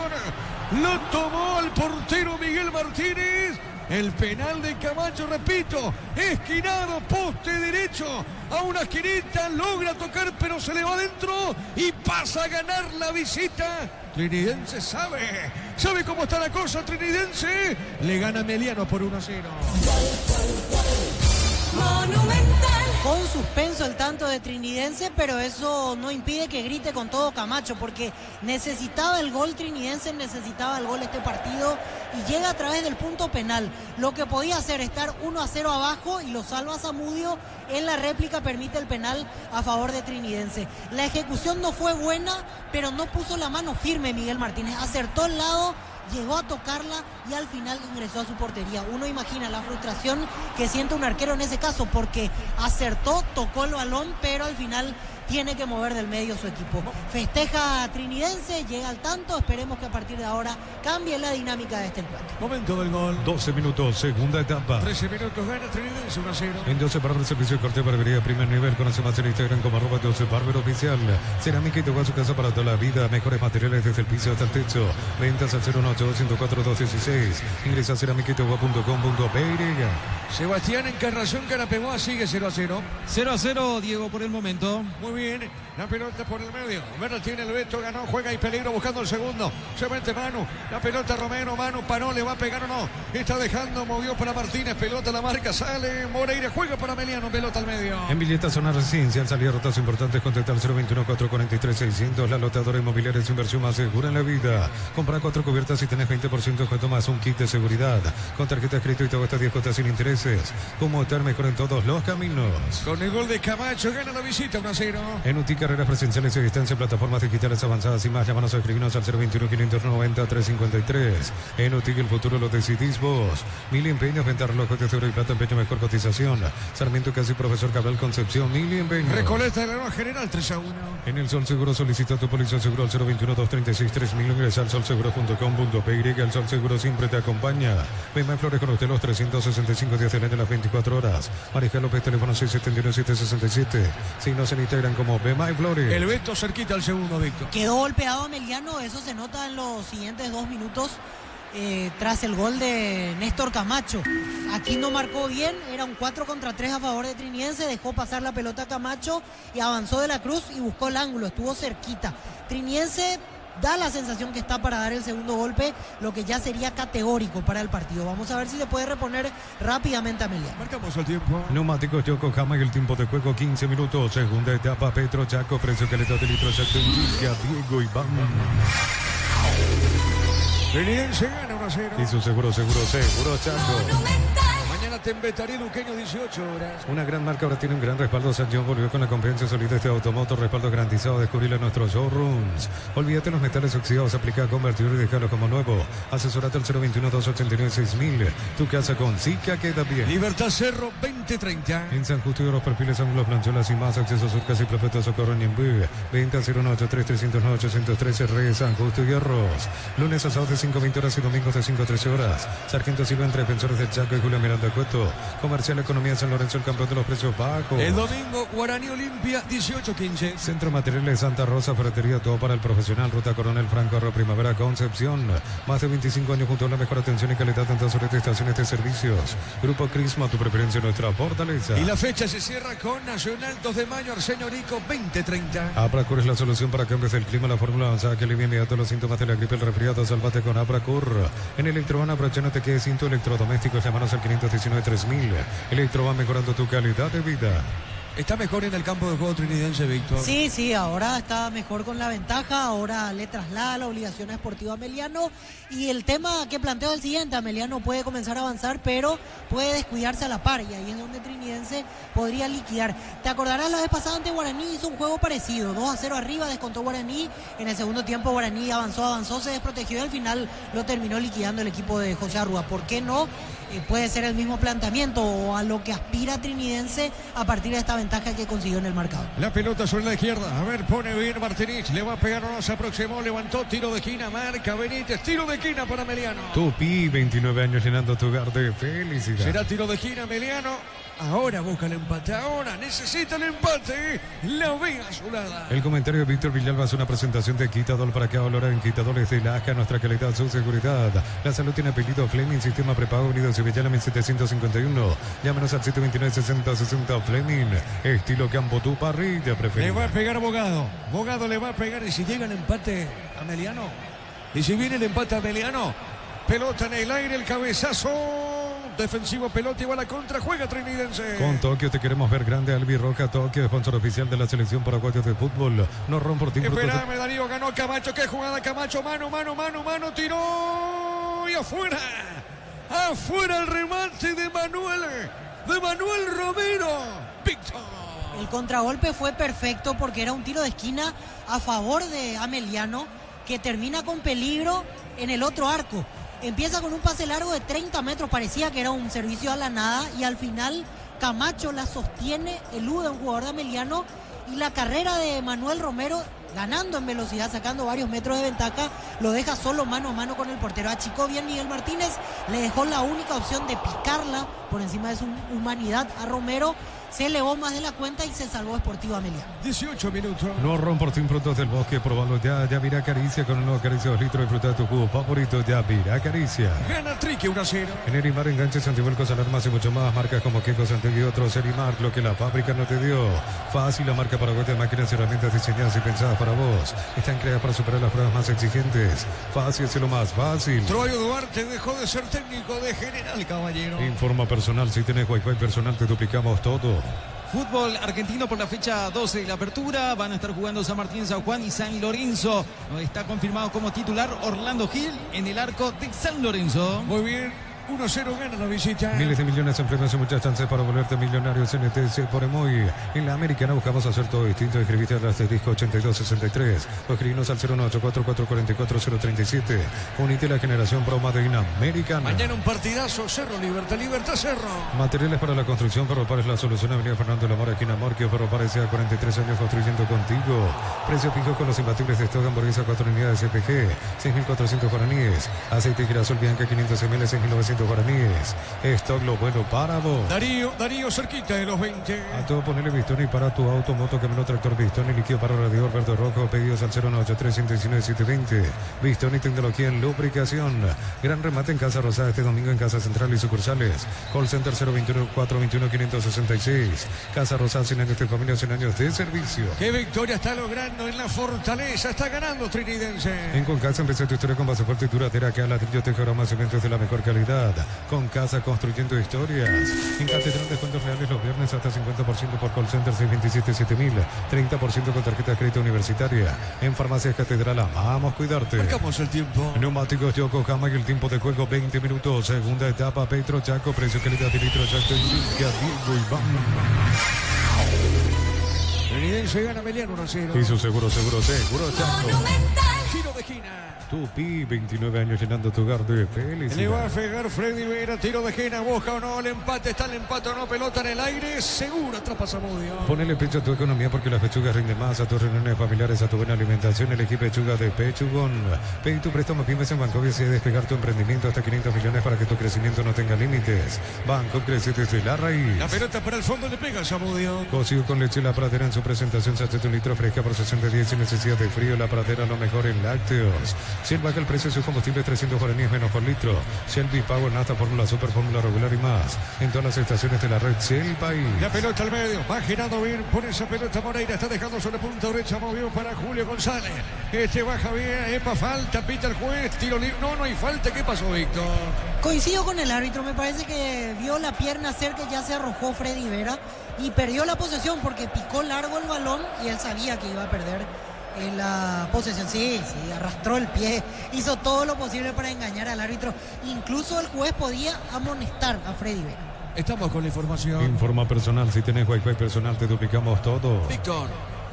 lo tomó al portero Miguel Martínez. El penal de Camacho, repito, esquinado, poste derecho, a una esquinita, logra tocar pero se le va adentro y pasa a ganar la visita. Trinidense sabe cómo está la cosa, Trinidense. Le gana Ameliano por 1-0. Con suspenso el tanto de Trinidense, pero eso no impide que grite con todo Camacho, porque necesitaba el gol Trinidense, necesitaba el gol este partido y llega a través del punto penal. Lo que podía hacer estar 1-0 abajo y lo salva Zamudio, en la réplica permite el penal a favor de Trinidense. La ejecución no fue buena, pero no puso la mano firme Miguel Martínez, acertó el lado, llegó a tocarla y al final ingresó a su portería. Uno imagina la frustración que siente un arquero en ese caso, porque acertó, tocó el balón, pero al final tiene que mover del medio su equipo. Festeja Trinidense, llega al tanto, esperemos que a partir de ahora cambie la dinámica de este encuentro. Momento del gol. 12 minutos, segunda etapa. 13 minutos, gana Trinidense 1-0. En 12 Barber, servicio de corte de barbería primer nivel. Conoce más en Instagram como @12 Barber Oficial. Cerámica y a su casa para toda la vida. Mejores materiales desde el piso hasta el techo. Ventas al 018-104-216. Ingresa a cerámicaitogua.com.pe. Sebastián Encarnación, Carapeguá, sigue 0-0. 0-0, Diego, por el momento. Muy bien, la pelota por el medio. Vera tiene el Beto, ganó, juega y peligro buscando el segundo. Se mete Manu, la pelota Romero, Manu paró, le va a pegar o no. Está dejando, movió para Martínez, pelota la marca, sale Moreira, juega para Meliano, pelota al medio. En billetas zona residencial, salida rotas importantes, contacta al 021-443-600. La lotadora inmobiliaria es inversión más segura en la vida. Compra 4 cubiertas y tenés 20% de descuento más un kit de seguridad. Con tarjeta de crédito y todo hasta 10 cuotas sin intereses. Como estar mejor en todos los caminos. Con el gol de Camacho, gana la visita 1-0. En UTI carreras presenciales y distancia, plataformas digitales avanzadas y más. Llámanos a escribirnos al 021-590-353. En UTI el futuro lo decidís vos. Mili Empeños, venta relojes de oro y plata, empeño mejor cotización. Sarmiento Casi, Profesor Cabral Concepción, Mili Empeños. Recoleta de la nueva general 3-1. En el Sol Seguro solicita tu póliza seguro al 021-236-3000. Ingresa al solseguro.com.pe. El Sol Seguro siempre te acompaña. Vema Flores con usted los 365 días del año, las 24 horas. Marija López, teléfono 671-767. Signos en Instagram como Vema Flores. El Beto cerquita al segundo, Víctor. Quedó golpeado Meliano, eso se nota en los siguientes 2 minutos. Tras el gol de Néstor Camacho. Aquí no marcó bien, era un 4 contra 3 a favor de Trinidense, dejó pasar la pelota a Camacho y avanzó de la cruz y buscó el ángulo, estuvo cerquita. Trinidense da la sensación que está para dar el segundo golpe, lo que ya sería categórico para el partido. Vamos a ver si se puede reponer rápidamente a Meliano. Marcamos el tiempo. Neumáticos Yokohama, el tiempo de juego 15 minutos. Segunda etapa, Petro Chaco, precio que le da de litro exacto, indica Diego Iván. Trinidense gana 1-0. Y su seguro Chaco. Mañana Tembetarí, Luqueño, 18 horas. Una gran marca ahora tiene un gran respaldo. San John volvió con la confianza solidez de Automotor, respaldo garantizado. Descubrirlo en nuestros showrooms. Olvídate los metales oxidados, aplica, convertirlo y dejarlo como nuevo. Asesorate al 021-289-6000. Tu casa con Zika queda bien. Libertad Cerro 2030. En San Justo y los perfiles, ángulos, plancholas y más. Acceso a surcas y prospectos Socorro en Ñemby. Venta 093-309-813 R. San Justo y Arroz. Lunes a sábados de 5-20 horas y domingos de 5-13 horas. Sargento Silva entre Defensores del Chaco y Julio Miranda Cueto. Comercial Economía San Lorenzo, el campeón de los precios bajos. El domingo, Guaraní Olimpia, 18-15. Centro Materiales Santa Rosa, ferretería, todo para el profesional. Ruta Coronel Franco, Arroyo Primavera, Concepción. Más de 25 años junto a la mejor atención y calidad en todas las estaciones de servicios. Grupo Crisma, tu preferencia, nuestra fortaleza. Y la fecha se cierra con Nacional 2 de mayo, Arsenio Rico, 2030. Apracur es la solución para cambios del clima, la fórmula avanzada que alivia inmediato los síntomas de la gripe, el resfriado. Salvate con Apracur. En Electroban, aprovecha, no te quedes sin tu electrodoméstico. Llámanos al 519-3000. Electroban, mejorando tu calidad de vida. Está mejor en el campo de juego trinidense, Víctor. Sí, ahora está mejor con la ventaja, ahora le traslada la obligación esportiva a Meliano y el tema que planteo es el siguiente: Meliano puede comenzar a avanzar, pero puede descuidarse a la par y ahí es donde Trinidense podría liquidar. Te acordarás la vez pasada ante Guaraní hizo un juego parecido, 2-0 arriba, descontó Guaraní, en el segundo tiempo Guaraní avanzó, se desprotegió y al final lo terminó liquidando el equipo de José Arrua. ¿Por qué no? Puede ser el mismo planteamiento o a lo que aspira Trinidense a partir de esta ventaja que consiguió en el marcador. La pelota sobre la izquierda, a ver, pone bien Martínez, le va a pegar o no, se aproximó, levantó, tiro de esquina, marca Benítez, tiro de esquina para Meliano. Tupi, 29 años llenando tu hogar de felicidad. Será tiro de esquina Meliano. Ahora busca el empate, ahora necesita el empate. La vega azulada. El comentario de Víctor Villalba es una presentación de Quitadol para que ahora en Quitadores de la AJA, nuestra calidad, su seguridad. La salud tiene apellido Fleming, sistema prepago unido Sevillana 1751. Llámanos al 729-6060 Fleming. Estilo campo, tu parrilla preferida. Le va a pegar Bogado. Bogado le va a pegar y si llega el empate a Meliano. Y si viene el empate a Meliano. Pelota en el aire, el cabezazo. Defensivo, pelota y va a la contra, juega Trinidense. Con Tokio te queremos ver grande. Albi Roca Tokio, sponsor oficial de la selección paraguaya de fútbol. No rompo el tiempo. Esperame, Darío, ganó Camacho, qué jugada Camacho, mano, tiró y afuera el remate de Manuel Romero. Víctor. El contragolpe fue perfecto porque era un tiro de esquina a favor de Meliano que termina con peligro en el otro arco. Empieza con un pase largo de 30 metros, parecía que era un servicio a la nada y al final Camacho la sostiene, elude a un jugador de Meliano Y la carrera de Manuel Romero, ganando en velocidad, sacando varios metros de ventaja, lo deja solo mano a mano con el portero. Achicó bien Miguel Martínez, le dejó la única opción de picarla por encima de su humanidad a Romero. Se elevó más de la cuenta y se salvó Sportivo Ameliano. 18 minutos. No Romportín Frutos del Bosque, probalo ya. Yavira Acaricia con un nuevo Acaricia 2 litros. Disfruta de tu jugo favorito. Yavira Acaricia. Gana Trique 1-0. En Erimar, enganches, antivuelcos, alarmas y mucho más. Marcas como Keko, Santegui y otros. Erimar, lo que la fábrica no te dio. Fácil, la marca Paraguay de máquinas y herramientas diseñadas y pensadas para vos. Están creadas para superar las pruebas más exigentes. Fácil es lo más fácil. Troyo Duarte dejó de ser técnico de General Caballero. Informa personal. Si tenés Wi-Fi personal, te duplicamos todo. Fútbol argentino por la fecha 12 de la apertura. Van a estar jugando San Martín, San Juan y San Lorenzo. Está confirmado como titular Orlando Gil en el arco de San Lorenzo. Muy bien. 1-0 gana la visita. Miles de millones en premios y muchas chances para volverte millonario. CNTC por Emoy. En la Americana buscamos hacer todo distinto. Escribiste al asterisco 8263 o escribinos al 09844444037. Unite la generación Proma de Americana. Mañana un partidazo. Cerro Libertad, Libertad Cerro. Materiales para la construcción. Ferropar es la solución. Avenida Fernando Lamora, esquina Morquio. Ferropar es ya 43 años construyendo contigo. Precio fijo con los imbatibles de stock. Hamburguesa 4 unidades CPG. 6.400 guaraníes. Aceite girasol Bianca 500 ml 6.900 guaraníes. Stock lo bueno para vos. Darío cerquita de los 20. A todo ponerle Bistoni para tu auto, moto, camino, tractor Bistoni, líquido para radiador verde rojo. Pedidos al 093-119-720. Bistoni, tecnología en lubricación. Gran remate en Casa Rosada este domingo en Casa Central y sucursales. Call Center 021-421-566. Casa Rosada, 100 años de familia, 100 años de servicio. Qué victoria está logrando en la Fortaleza. Está ganando Trinidense. En Concasa empezó tu historia con base fuerte y duradera que a ladrillo, tejoramas, cementos de la mejor calidad. Con Casa construyendo historias. En Catedral, descuentos reales los viernes hasta 50% por Call Center 627-7000. 30% con tarjeta de crédito universitaria. En Farmacias Catedral, amamos cuidarte. Marcamos el tiempo. Neumáticos Yokohama y el tiempo de juego 20 minutos. Segunda etapa, Petro Chaco, precio, calidad de litro, Chaco, Indica, Diego Iván. Trinidense gana Meliano 1-0. Y su seguro Chaco. Giro de esquina. Tupi, 29 años llenando tu hogar de felicidad. Le va a pegar Freddy Vera, tiro de esquina, busca o no el empate, está el empate o no, pelota en el aire, seguro atrapa Zamudio. Ponele pecho a tu economía porque las pechugas rinden más, a tus reuniones familiares, a tu buena alimentación. Elegí pechuga de Pechugón. Pedí tu préstamo pymes en Banco y despegar tu emprendimiento hasta 500 millones para que tu crecimiento no tenga límites. Banco crece desde la raíz. La pelota para el fondo le pega Zamudio. Cocido con leche La Pradera en su presentación, sachet un litro fresca por 60 sin necesidad de frío. La Pradera lo mejor en lácteos. Shell baja el precio de su combustible 300 guaraníes menos por litro. Shell Power, Nafta, Fórmula Super, Fórmula Regular y más. En todas las estaciones de la red Shell País. La pelota al medio, va girando bien, pone esa pelota Moreira, está dejando sobre punta derecha, movió para Julio González. Este baja bien, epa, falta, pita el juez, tiro libre. No hay falta. ¿Qué pasó, Víctor? Coincido con el árbitro, me parece que vio la pierna cerca, ya se arrojó Freddy Vera y perdió la posesión porque picó largo el balón y él sabía que iba a perder en la posesión. Sí, arrastró el pie, hizo todo lo posible para engañar al árbitro. Incluso el juez podía amonestar a Freddy Vera. Estamos con la información. Informa personal, si tenés Wi-Fi personal te duplicamos todo. Víctor.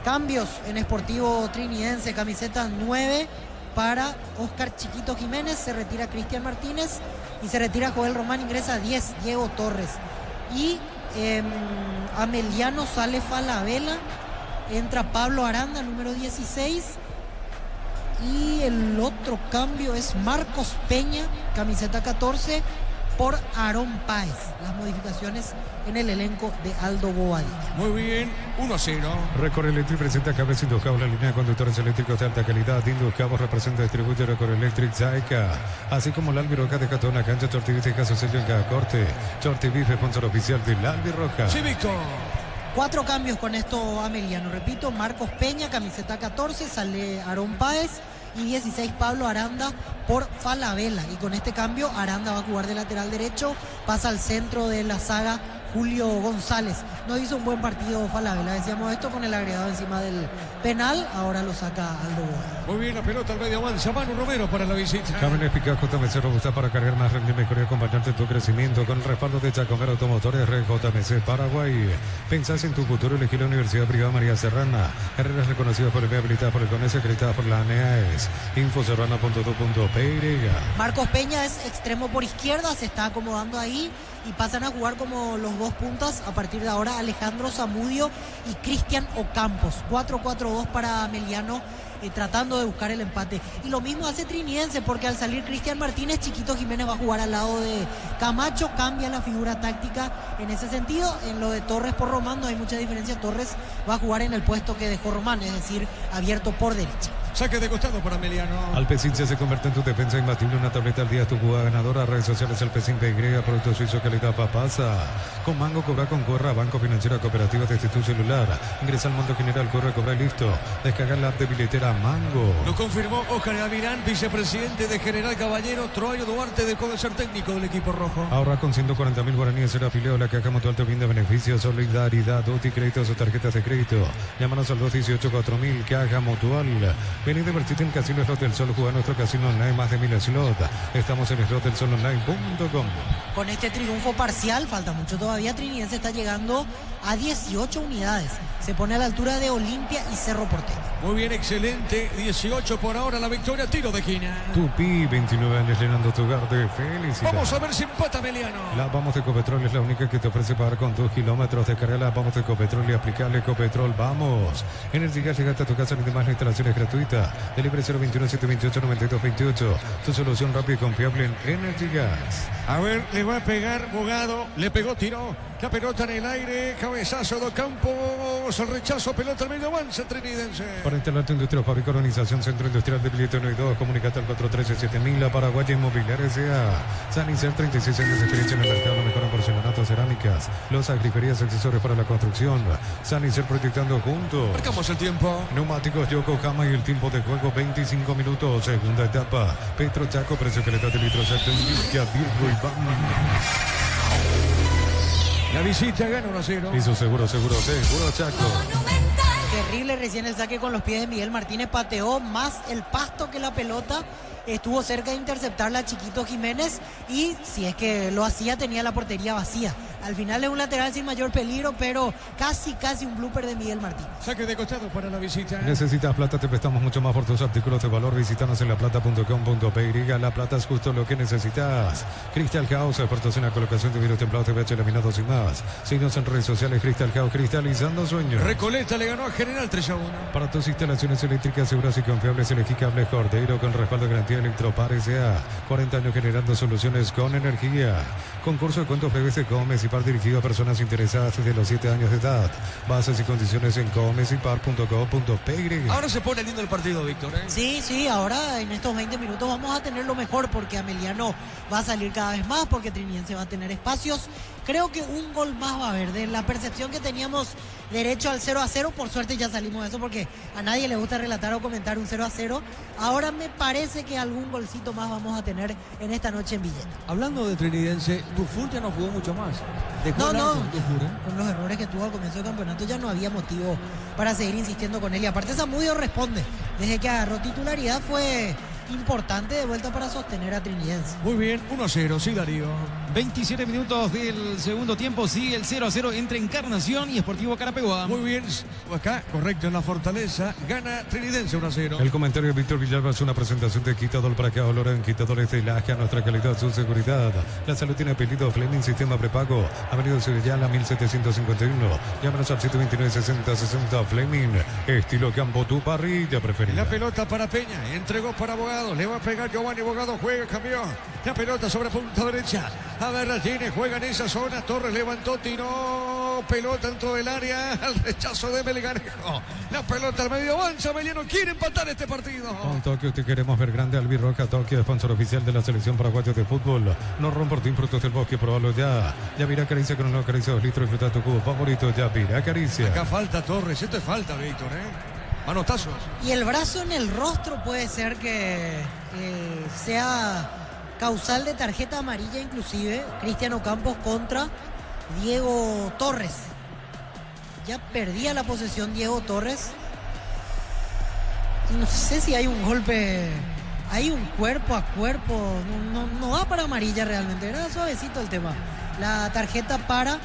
Cambios en Sportivo Trinidense, camiseta 9 para Oscar Chiquito Jiménez, se retira Cristian Martínez y se retira Joel Román, ingresa 10 Diego Torres. Y Ameliano sale Falabella, entra Pablo Aranda, número 16. Y el otro cambio es Marcos Peña, camiseta 14, por Aarón Páez. Las modificaciones en el elenco de Aldo Bobadilla. Muy bien, 1-0. Recorre Electric presenta cables Induscable, la línea de conductores eléctricos de alta calidad. Induscable representa, distribuye Recorre Electric Zaika. Así como la Albiroca de toda la cancha, Chortiviz deja su sello en cada corte. Chortiviz, sponsor oficial de la Albiroca. Sí, Víctor. 4 cambios con esto Ameliano. Repito, Marcos Peña, camiseta 14, sale Aarón Páez. Y 16 Pablo Aranda por Falabella. Y con este cambio Aranda va a jugar de lateral derecho, pasa al centro de la saga Julio González. No hizo un buen partido Falabella, decíamos esto con el agregado encima del penal, ahora lo saca Aldo Bobadilla. Muy bien, la pelota al medio avanza Manu Romero para la visita. Cámenes Picas JMC robusta para cargar más rendimiento y mejorar acompañarte en tu crecimiento con el respaldo de Chacomero Automotores JMC Paraguay. Pensás en tu futuro, elegí la Universidad Privada María Serrana. Carreras reconocidas por el habilitadas por el CONES, acreditadas por la ANEAES. Infoserrana.2.py. Marcos Peña es extremo por izquierda, se está acomodando ahí y pasan a jugar como los dos puntas. A partir de ahora, Alejandro Zamudio y Cristian Ocampos. 4-4-2 para Ameliano, tratando de buscar el empate. Y lo mismo hace Trinidense, porque al salir Cristian Martínez, Chiquito Jiménez va a jugar al lado de Camacho. Cambia la figura táctica en ese sentido. En lo de Torres por Román no hay mucha diferencia. Torres va a jugar en el puesto que dejó Román, es decir, abierto por derecha. Saque de costado para Ameliano. Alpecin se convierte en tu defensa imbatible, una tableta al día, tu jugada ganadora. Redes sociales Alpecin PY, producto suizo calidad papasa. Con Mango cobra con Corra, Banco Financiera Cooperativa desde tu celular. Ingresa al mundo general, corre, cobra y listo. Descarga la app de billetera Mango. Lo confirmó Oscar Gavirán, vicepresidente de General Caballero. Troyo Duarte dejó de ser técnico del equipo rojo. Ahorra con 140.000 guaraníes en afiliado a la Caja Mutual te brinda beneficios, solidaridad, UTI, créditos o tarjetas de crédito. Llámanos al 218-4000, Caja Mutual. Ven y divertirte en Casino Slot del Sol. Juega nuestro casino online, más de 1000 slots. Estamos en slotdelsononline.com. Con este triunfo parcial, falta mucho todavía, Trinidense está llegando a 18 unidades. Se pone a la altura de Olimpia y Cerro Porteño. Muy bien, excelente. 18 por ahora la victoria, tiro de esquina. Tupi, 29 años llenando tu hogar de felicidad. Vamos a ver si empata Ameliano. La Vamos de Ecopetrol es la única que te ofrece pagar con 2 kilómetros. Descarga la Vamos de Ecopetrol y aplicarle Ecopetrol. Vamos. Energy Gas, llegate a tu casa, ni demás, la instalación es gratuita. Delibre 021-728-9228. Tu solución rápida y confiable en Energy Gas. A ver, le va a pegar Bogado. Le pegó, tiró. La pelota en el aire. Cabezazo de Campos. El rechazo, pelota al medio, avanza Trinidense. Para instalar tu industria, fábrica, organización, centro industrial de billete 1 y 2, comunicate al 413-7000, la Paraguaya Inmobiliaria S.A. Sanicer, 36 años de experiencia en el mercado, lo mejor en porcelanato, cerámicas, losas, griferías, accesorios para la construcción. Sanicer, proyectando juntos. Marcamos el tiempo. Neumáticos Yokohama y el tiempo de juego 25 minutos. Segunda etapa. Petro Chaco, precio que le da de litro exacto en Villa, Virgo y Bam. La visita gana 1-0. Hizo seguro Chaco. Terrible recién el saque con los pies de Miguel Martínez. Pateó más el pasto que la pelota. Estuvo cerca de interceptarla a Chiquito Jiménez. Y si es que lo hacía, tenía la portería vacía. Al final es un lateral sin mayor peligro, pero casi un blooper de Miguel Martínez. Saque de costado para la visita. Necesitas plata, te prestamos mucho más por tus artículos de valor. Visítanos en laplata.com.py. La plata es justo lo que necesitas. Crystal House, exportación, colocación de vidrio templado, TVH laminados y más. Síguenos en redes sociales. Crystal House, cristalizando sueños. Recoleta le ganó a General 3-1. Para tus instalaciones eléctricas seguras y confiables, elegí Cable Cordeiro con respaldo de garantía Electropar S.A. 40 años generando soluciones con energía. Concurso de cuentos PVC Gómez y Par dirigido a personas interesadas desde los 7 años de edad. Bases y condiciones en gómezipar.co.py. Ahora se pone lindo el partido, Víctor, ¿eh? Sí, ahora en estos 20 minutos vamos a tener lo mejor, porque Ameliano va a salir cada vez más, porque Trinidense va a tener espacios. Creo que un gol más va a haber. De la percepción que teníamos derecho al 0-0, por suerte ya salimos de eso, porque a nadie le gusta relatar o comentar un 0-0. Ahora me parece que algún golcito más vamos a tener en esta noche en Villeta. Hablando de Trinidense, Dufour ya no jugó mucho más. No, con los errores que tuvo al comienzo del campeonato ya no había motivo para seguir insistiendo con él. Y aparte Zamudio responde. Desde que agarró titularidad fue importante de vuelta para sostener a Trinidense. Muy bien, 1-0, sí, Darío. 27 minutos del segundo tiempo, sigue el 0-0 entre Encarnación y Sportivo Carapeguá. Muy bien, acá, correcto, en la Fortaleza, gana Trinidense 1-0. El comentario de Víctor Villalba es una presentación de Quitador para que valoren Quitadores de Laja, nuestra calidad, su seguridad. La salud tiene apellido Fleming, sistema prepago. Avenida Sevillana, 1751. Llámanos al 729-6060 Fleming. Estilo campo, tu parrilla preferida. La pelota para Peña, entregó para Bogado. Le va a pegar Giovanni Bogado, juega, cambió. La pelota sobre punta derecha. A ver, la tiene, juega en esa zona. Torres levantó, tiró. Pelota dentro del área. Al rechazo de Melgarejo. La pelota al medio, avanza. Meliano quiere empatar este partido. Con Tokio te queremos ver grande. Albirroja Tokio, sponsor oficial de la selección paraguaya de fútbol. No romportín, frutos del bosque, probalo ya. Yavira acaricia con una acaricia 2 litros. Disfruta tu cubo favorito. Yavira acaricia. Acá falta Torres. Esto es falta, Víctor, manotazos. Y el brazo en el rostro puede ser que sea causal de tarjeta amarilla, inclusive. Cristian Ocampos contra Diego Torres. Ya perdía la posesión Diego Torres. Y no sé si hay un golpe, hay un cuerpo a cuerpo. No va para amarilla realmente. Era suavecito el tema. La tarjeta para...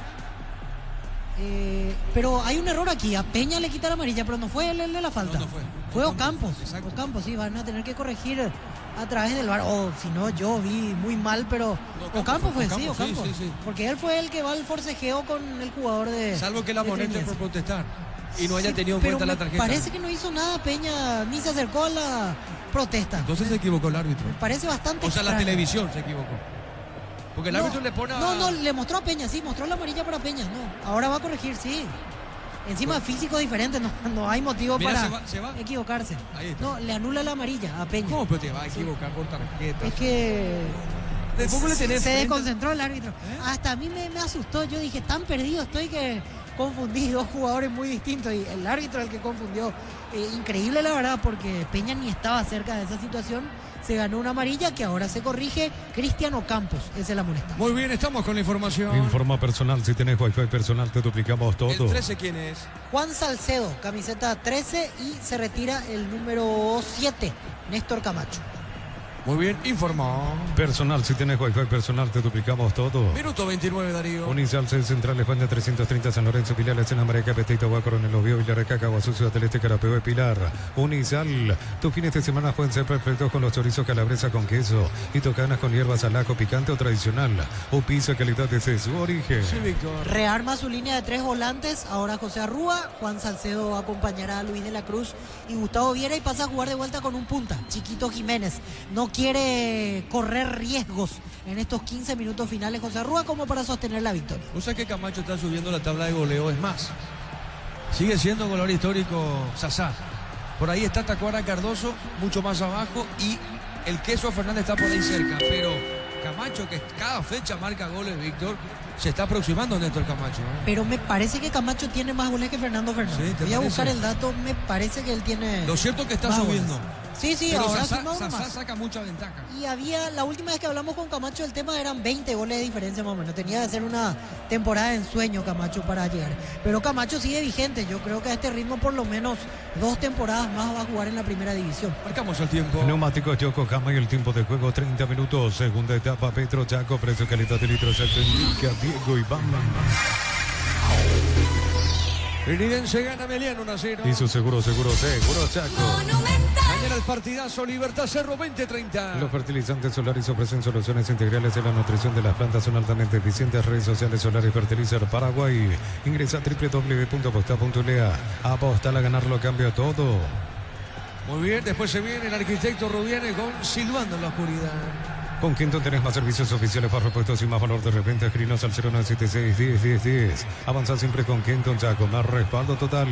pero hay un error aquí. A Peña le quita la amarilla, pero no fue el de la falta. No fue. Fue Ocampos. Ocampos, sí, van a tener que corregir a través del VAR. O si no, yo vi muy mal, pero Ocampo fue, sí, Ocampo. Sí. Porque él fue el que va al forcejeo con el jugador de... Salvo que la de amoneste Trinidad. por protestar y no haya Sí, tenido en pero cuenta la me tarjeta. parece que no hizo nada Peña, ni se acercó a la protesta. Entonces se equivocó el árbitro. Parece bastante O sea, la extraño. televisión se equivocó. Porque el árbitro le pone a... No, le mostró a Peña, sí, mostró la amarilla para Peña. No, ahora va a corregir, sí. Encima físico diferente, no hay motivo Mira, para se va. equivocarse. Ahí está. No, le anula la amarilla a Peña. ¿Cómo pero te va a equivocar por tarjeta? Es que ¿De poco le tenés se frente? desconcentró el árbitro. Hasta a mí me asustó. Yo dije, tan perdido estoy que confundí dos jugadores muy distintos. Y el árbitro el que confundió. Increíble la verdad, porque Peña ni estaba cerca de esa situación. Se ganó una amarilla que ahora se corrige. Cristiano Campos es el amonestado. Muy bien, estamos con la información. Informa personal, si tenés wifi personal te duplicamos todo. ¿El 13 quién es? Juan Salcedo, camiseta 13 y se retira el número 7, Néstor Camacho. Muy bien, informó. Personal, si tenés wifi personal te duplicamos todo. Minuto 29, Darío. Unisal, Central, España 330, San Lorenzo, Pilar, Escena, Mareca, Petita, Coronel Oviedo, Villarrecaca, Guazú, Ciudad del Este, Carapeo y Pilar. Unisal, tus fines de semana pueden ser perfectos con los chorizos calabresa con queso y tocanas con hierbas al ajo picante o tradicional. O pizza calidad desde su origen. Sí, Víctor. Rearma su línea de 3 volantes, ahora José Arrúa, Juan Salcedo acompañará a Luis de la Cruz y Gustavo Viera y pasa a jugar de vuelta con un punta, Chiquito Jiménez. No quiere correr riesgos en estos 15 minutos finales José Arrúa como para sostener la victoria. O sea que Camacho está subiendo la tabla de goleo, es más. Sigue siendo goleador histórico Sasá. Por ahí está Tacuara Cardoso, mucho más abajo, y el Queso Fernández está por ahí cerca. Pero Camacho, que cada fecha marca goles, Víctor, se está aproximando a Néstor Camacho. Pero me parece que Camacho tiene más goles que Fernando Fernández. Sí, ¿te Voy a parece? buscar el dato, me parece que él tiene... Lo cierto es que está más subiendo. goles. Sí, Pero ahora Sasá, suma uno Sasá más. saca mucha ventaja. Y había, la última vez que hablamos con Camacho, el tema eran 20 goles de diferencia más o menos. Tenía que ser una temporada de ensueño Camacho para llegar. Pero Camacho sigue vigente. Yo creo que a este ritmo por lo menos 2 temporadas más va a jugar en la primera división. Marcamos el tiempo. Neumáticos Yokohama y el tiempo de juego 30 minutos. Segunda etapa Petro Chaco, precio calidad de litro exacto indica Diego Iván. Trinidad gana Emiliano 1-0. Y su seguro Chaco. Mañana el partidazo Libertad Cerro 20-30. Los fertilizantes Solaris ofrecen soluciones integrales en la nutrición de las plantas, son altamente eficientes. Redes sociales Solaris Fertilizer Paraguay. Ingresa a www.aposta.lea. Apostar a ganarlo cambia todo. Muy bien, después se viene el arquitecto Rubiene con Silbando en la oscuridad. Con Quinton tenés más servicios oficiales para repuestos y más valor de repente. Escribinos al 0976-10-10-10. Avanza siempre con Quinton Chaco. Más respaldo total.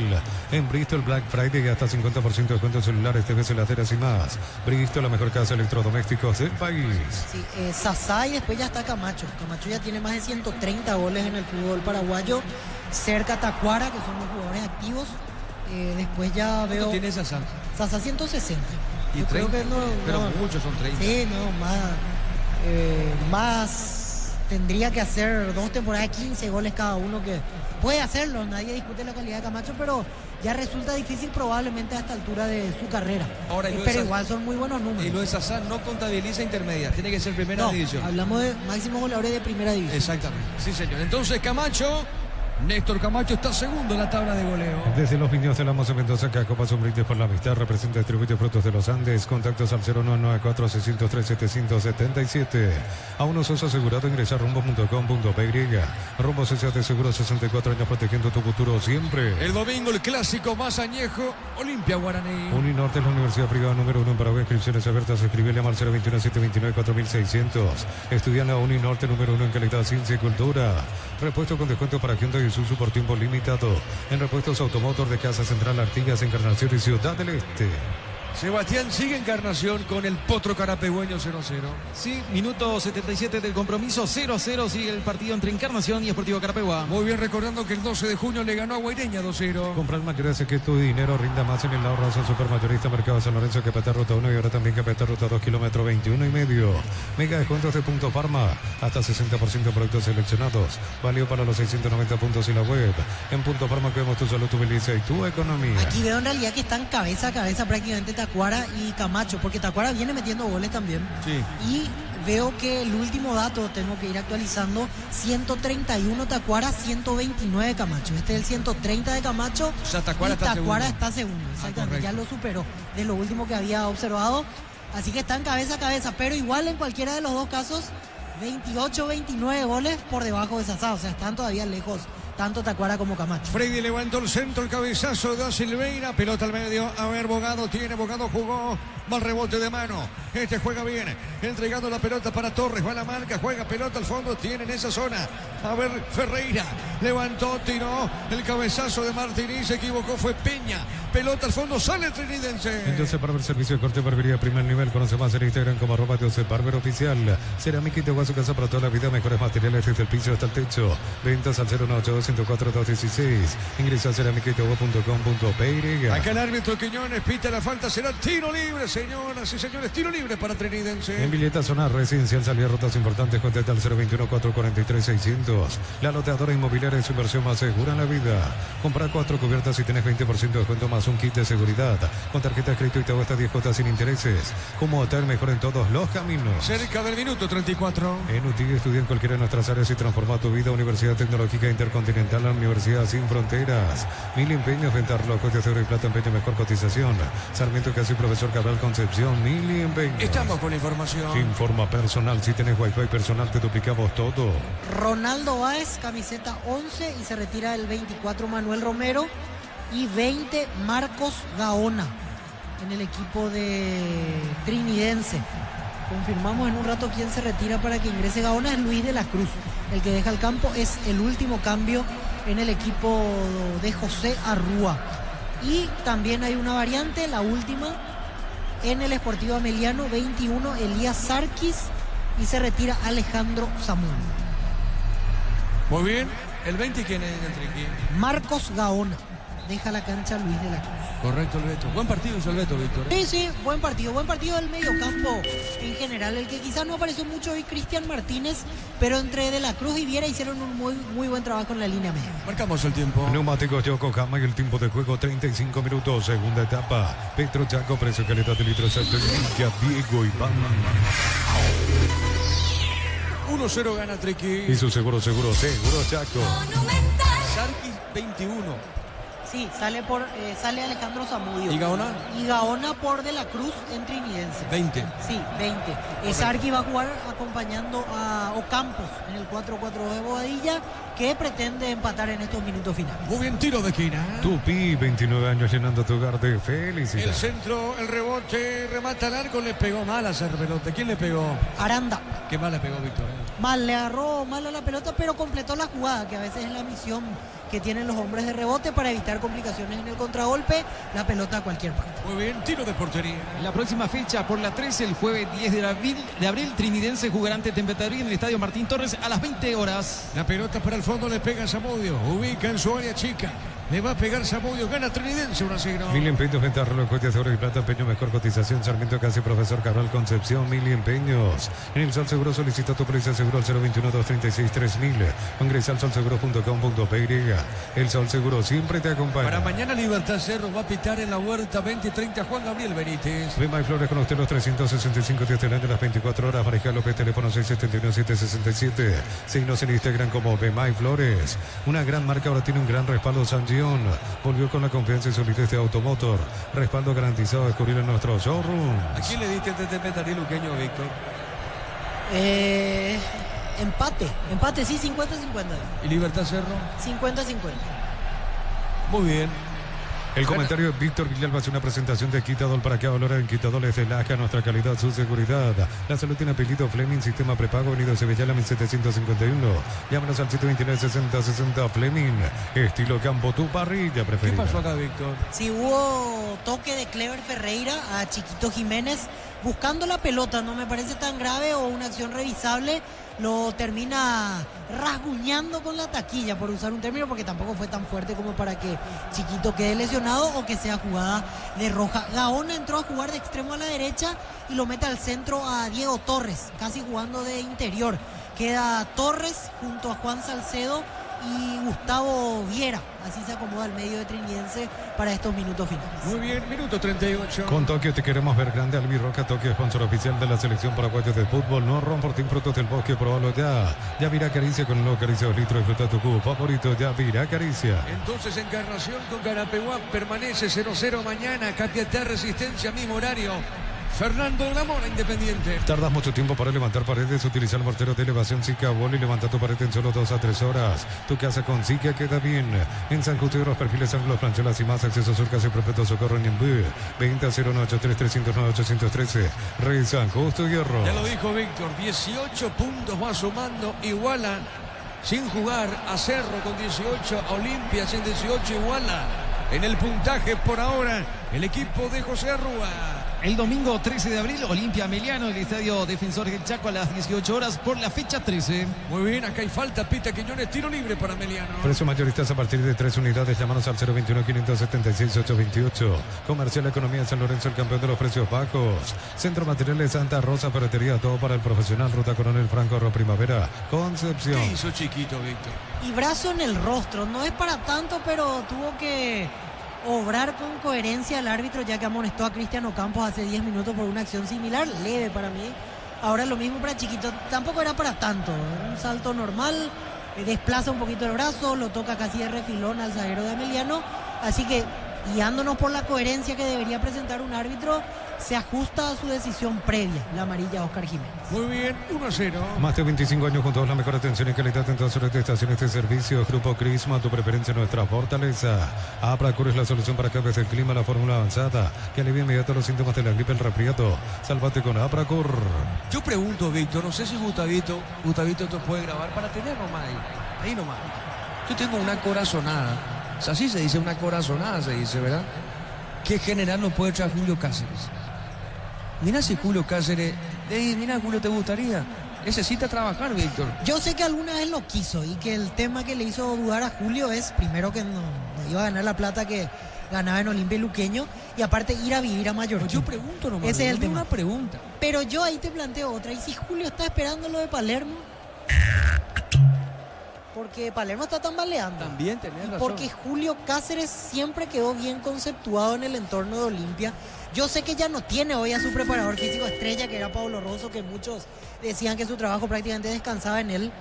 En Bristol Black Friday hasta 50% de descuento en celulares, TVs, heladeras y más. Bristol, la mejor casa de electrodomésticos del país. Sí, Sasá y después ya está Camacho. Camacho ya tiene más de 130 goles en el fútbol paraguayo. Cerca Tacuara, que son los jugadores activos. Después ya veo... ¿Cuánto tiene Sasá? Sasá 160. Y Yo 30, creo que no, pero no. muchos son 30. Sí, no, más tendría que hacer 2 temporadas de 15 goles cada uno, que puede hacerlo, nadie discute la calidad de Camacho, pero ya resulta difícil probablemente a esta altura de su carrera. Ahora, y lo de pero Sasá- igual son muy buenos números. Y lo de Sasá no contabiliza intermedia, tiene que ser primera No, división. hablamos de máximos goleadores de primera división. Exactamente, sí señor. Entonces Camacho, Néstor Camacho está segundo en la tabla de goleo. Desde los Viños de la Moza Mendoza, que Copa un brindis por la amistad, representa y distribuye frutos de los Andes. Contactos al 0994-603-777. A unos sos asegurado, ingresa a rumbo.com.py. Rumbo Social de Seguro, 64 años protegiendo tu futuro siempre. El domingo el clásico más añejo, Olimpia Guaraní. Uninorte es la universidad privada número 1 en Paraguay. Inscripciones abiertas. Escribile a Marcelo 21-729-4600. Estudia en la Uninorte número 1 en calidad, ciencia y cultura. Repuesto con descuento para Hyundai y Isuzu por tiempo limitado. En repuestos Automotor de Casa Central, Artigas, Encarnación y Ciudad del Este. Sebastián sigue Encarnación con el Potro Carapegüeño 0-0. Sí, minuto 77 del compromiso, 0-0 sigue el partido entre Encarnación y Sportivo Carapeguá. Muy bien, recordando que el 12 de junio le ganó a Guaireña 2-0. Comprar mayor hace que tu dinero rinda más en el ahorro. Supermayorista Mercado San Lorenzo, Capetá Ruta 1 y ahora también Capetá Ruta 2, kilómetro 21,5. Mega descuentos de Punto Farma, hasta 60% en productos seleccionados. Válido para los 690 puntos y la web. En Punto Farma cuidamos tu salud, tu belleza y tu economía. Aquí veo en realidad que están cabeza a cabeza prácticamente Tacuara y Camacho, porque Tacuara viene metiendo goles también. Sí. Y veo que el último dato, tengo que ir actualizando, 131 Tacuara, 129 Camacho. Este es el 130 de Camacho. O sea, Tacuara y está Tacuara segundo. está segundo, exactamente, correcto. ya lo superó de lo último que había observado. Así que están cabeza a cabeza, pero igual en cualquiera de los dos casos, 28, 29 goles por debajo de Sassá. O sea, están todavía lejos, tanto Tacuara como Camacho. Freddy levantó el centro, el cabezazo de Silveira, pelota al medio. A ver, Bogado jugó, mal rebote de mano. Este juega bien, entregando la pelota para Torres, va a la marca, juega pelota al fondo, tiene en esa zona. A ver, Ferreira levantó, tiró el cabezazo de Martínez, se equivocó, fue Peña. Pelota al fondo, sale el trinidense. Entonces, Barber, servicio de corte, barbería primer nivel. Conoce más en Instagram como @Barber Oficial. Cerámica y te va a su casa para toda la vida. Mejores materiales desde el piso hasta el techo. Ventas al 018-104-216. Ingresa a cerámicaitagua.com.py. Acá el árbitro Quiñones pita la falta, será tiro libre, señoras y señores, tiro libre para Trinidense. En Villeta Zona Residencial, salía rutas importantes, contacta al 021-443-600. La loteadora inmobiliaria es su inversión más segura en la vida. Compra 4 cubiertas y tenés 20% de descuento más un kit de seguridad. Con tarjeta de crédito y te hasta 10 cuotas sin intereses. Como hotel mejor en todos los caminos. Cerca del minuto 34. En UTI estudia en cualquiera de nuestras áreas y transforma tu vida. Universidad Tecnológica Intercontinental, la Universidad Sin Fronteras. Mil empeños, venta relojes de oro y plata, empeño mejor cotización. Sarmiento Casi, Profesor Cabral Concepción, Mil empeños. Estamos con la información. Informa personal, si tenés wifi personal te duplicamos todo. Ronaldo Báez, camiseta 11 y se retira el 24 Manuel Romero y 20 Marcos Gaona en el equipo de Trinidense. Confirmamos en un rato quién se retira para que ingrese Gaona, es Luis de la Cruz. El que deja el campo es el último cambio en el equipo de José Arrúa. Y también hay una variante, la última, en el Sportivo Ameliano, 21 Elías Sarkis y se retira Alejandro Samuel. Muy bien. ¿El 20 quién es, Enrique? Marcos Gaona. Deja la cancha Luis de la Cruz. Correcto, el Beto. Buen partido hizo el Beto, Víctor. Sí, buen partido del mediocampo en general. El que quizás no apareció mucho hoy, Cristian Martínez, pero entre De la Cruz y Viera hicieron un muy buen trabajo en la línea media. Marcamos el tiempo. Neumáticos Yokohama y el tiempo de juego 35 minutos, segunda etapa. Petro Chaco, precio calidad de litros alto, Villa Diego Iván. 1-0 gana Triqui. Y su seguro Chaco. Sarkis 21. Sí, sale Alejandro Zamudio. ¿Y Gaona? Y Gaona por De la Cruz en Trinidense. 20. Sí, 20. Sarki va a jugar acompañando a Ocampos en el 4-4 de Bobadilla, que pretende empatar en estos minutos finales. Muy bien, tiro de esquina. Tupi, 29 años llenando tu hogar de felicidad. El centro, el rebote, remata al arco, le pegó mal a hacer pelota. ¿Quién le pegó? Aranda. Qué mal le pegó Víctor. Mal, le agarró mal a la pelota, pero completó la jugada, que a veces es la misión que tienen los hombres de rebote para evitar complicaciones en el contragolpe, la pelota a cualquier parte. Muy bien, tiro de portería. La próxima fecha, por la 13, el jueves 10 de abril, Trinidense jugará ante Tempetarí en el Estadio Martín Torres a las 20 horas. La pelota para el fondo, le pega a Zamudio, ubica en su área chica. Le va a pegar Zamudio, gana Trinidense 1-0. Mil empeños, venta relojes de oro y plata, empeño mejor cotización. Sarmiento Casi, Profesor Cabral Concepción, Mil empeños. En el Sol Seguro solicita tu precio seguro al 021-236-3000. Ingresa al solseguro.com.py. El Sol Seguro siempre te acompaña. Para mañana Libertad Cerro va a pitar en la Huerta 20-30 Juan Gabriel Benítez. Ve My Flores con usted los 365 días del año, las 24 horas. María López, teléfono 671-767. Síguenos en Instagram como Ve My Flores. Una gran marca ahora tiene un gran respaldo. Sanjión volvió con la confianza y solidez de Automotor. Respaldo garantizado, descubrir en nuestro showroom. ¿A quién le diste este Tempetarí luqueño, Víctor? Empate, sí, 50-50. ¿Y Libertad Cerro? 50-50. Muy bien. El comentario de Víctor Villalba es una presentación de Quitadol. Para que valora en Quitadol es de Laja, nuestra calidad, su seguridad. La salud tiene apellido Fleming, sistema prepago, Unido Sevillala 1751. Llámanos al 729-6060 Fleming. Estilo campo, tu parrilla preferida. ¿Qué pasó acá, Víctor? Sí, hubo toque de Clever Ferreira a Chiquito Jiménez buscando la pelota, no me parece tan grave o una acción revisable. Lo termina rasguñando con la taquilla, por usar un término, porque tampoco fue tan fuerte como para que Chiquito quede lesionado o que sea jugada de roja. Gaona entró a jugar de extremo a la derecha y lo mete al centro a Diego Torres, casi jugando de interior. Queda Torres junto a Juan Salcedo y Gustavo Viera. Así se acomoda el medio de Trinidense para estos minutos finales. Muy bien, minuto 38. Con Tokio te queremos ver grande. Albirroca Tokio, sponsor oficial de la selección paraguaya de fútbol. No Romportín, frutos del bosque, probalo ya. Ya Vira Caricia con el nuevo Caricia 2 litros. Disfruta tu cubo favorito, ya Vira Caricia. Entonces Encarnación con Carapeguá permanece 0-0 mañana. Capiatá Resistencia, mismo horario. Fernando de la Mora, Independiente. Tardas mucho tiempo para levantar paredes. Utiliza el mortero de elevación Zika Wall y levanta tu pared en solo 2 a 3 horas. Tu casa con Zika queda bien. En San Justo de los Perfiles, ángulos, plancholas y más. Acceso sur, casi perpetuo socorro en Ñemby. 20 083 309 813. Rey San Justo Hierro. Ya lo dijo Víctor, 18 puntos va sumando, iguala sin jugar a Cerro con 18, a Olimpia sin 18, iguala en el puntaje por ahora el equipo de José Arrúa. El domingo 13 de abril, Olimpia Ameliano, el Estadio Defensores del Chaco a las 18 horas por la fecha 13. Muy bien, acá hay falta, pita Quiñones, tiro libre para Ameliano. Precio mayoristas a partir de 3 unidades. Llámanos al 021-576-828. Comercial Economía San Lorenzo, el campeón de los precios bajos. Centro Materiales Santa Rosa, ferretería, todo para el profesional. Ruta Coronel Franco, Primavera, Concepción. ¿Qué hizo Chiquito, Víctor? Y brazo en el rostro, no es para tanto, pero tuvo que obrar con coherencia el árbitro, ya que amonestó a Cristiano Campos hace 10 minutos por una acción similar, leve para mí. Ahora lo mismo para Chiquito, tampoco era para tanto, un salto normal, desplaza un poquito el brazo, lo toca casi de refilón al zaguero de Ameliano, así que guiándonos por la coherencia que debería presentar un árbitro, se ajusta a su decisión previa, la amarilla a Oscar Jiménez. Muy bien, 1-0. Más de 25 años juntos, la mejor atención y calidad en todas las estaciones de servicio. Grupo Crisma, tu preferencia, nuestra fortaleza. Apracur es la solución para cambios del clima, la fórmula avanzada que alivia inmediato los síntomas de la gripe, el resfriado. Sálvate con Apracur. Yo pregunto, Víctor, no sé si Gustavito esto puede grabar para tener nomás ahí nomás. Yo tengo una corazonada, o sea, así se dice, una corazonada se dice, ¿verdad? ¿Qué general no puede traer Julio Cáceres? Mira si Julio Cáceres, mira Julio, ¿te gustaría? Necesita trabajar, Víctor. Yo sé que alguna vez lo quiso y que el tema que le hizo dudar a Julio es, primero, que no iba a ganar la plata que ganaba en Olimpia y Luqueño, y aparte ir a vivir a Mallorca. Yo pregunto nomás. Ese es el tema. Una pregunta. Pero yo ahí te planteo otra. ¿Y si Julio está esperando lo de Palermo? Porque Palermo está tambaleando. También tenés razón. Porque Julio Cáceres siempre quedó bien conceptuado en el entorno de Olimpia. Yo sé que ya no tiene hoy a su preparador físico estrella, que era Pablo Rosso, que muchos decían que su trabajo prácticamente descansaba en él.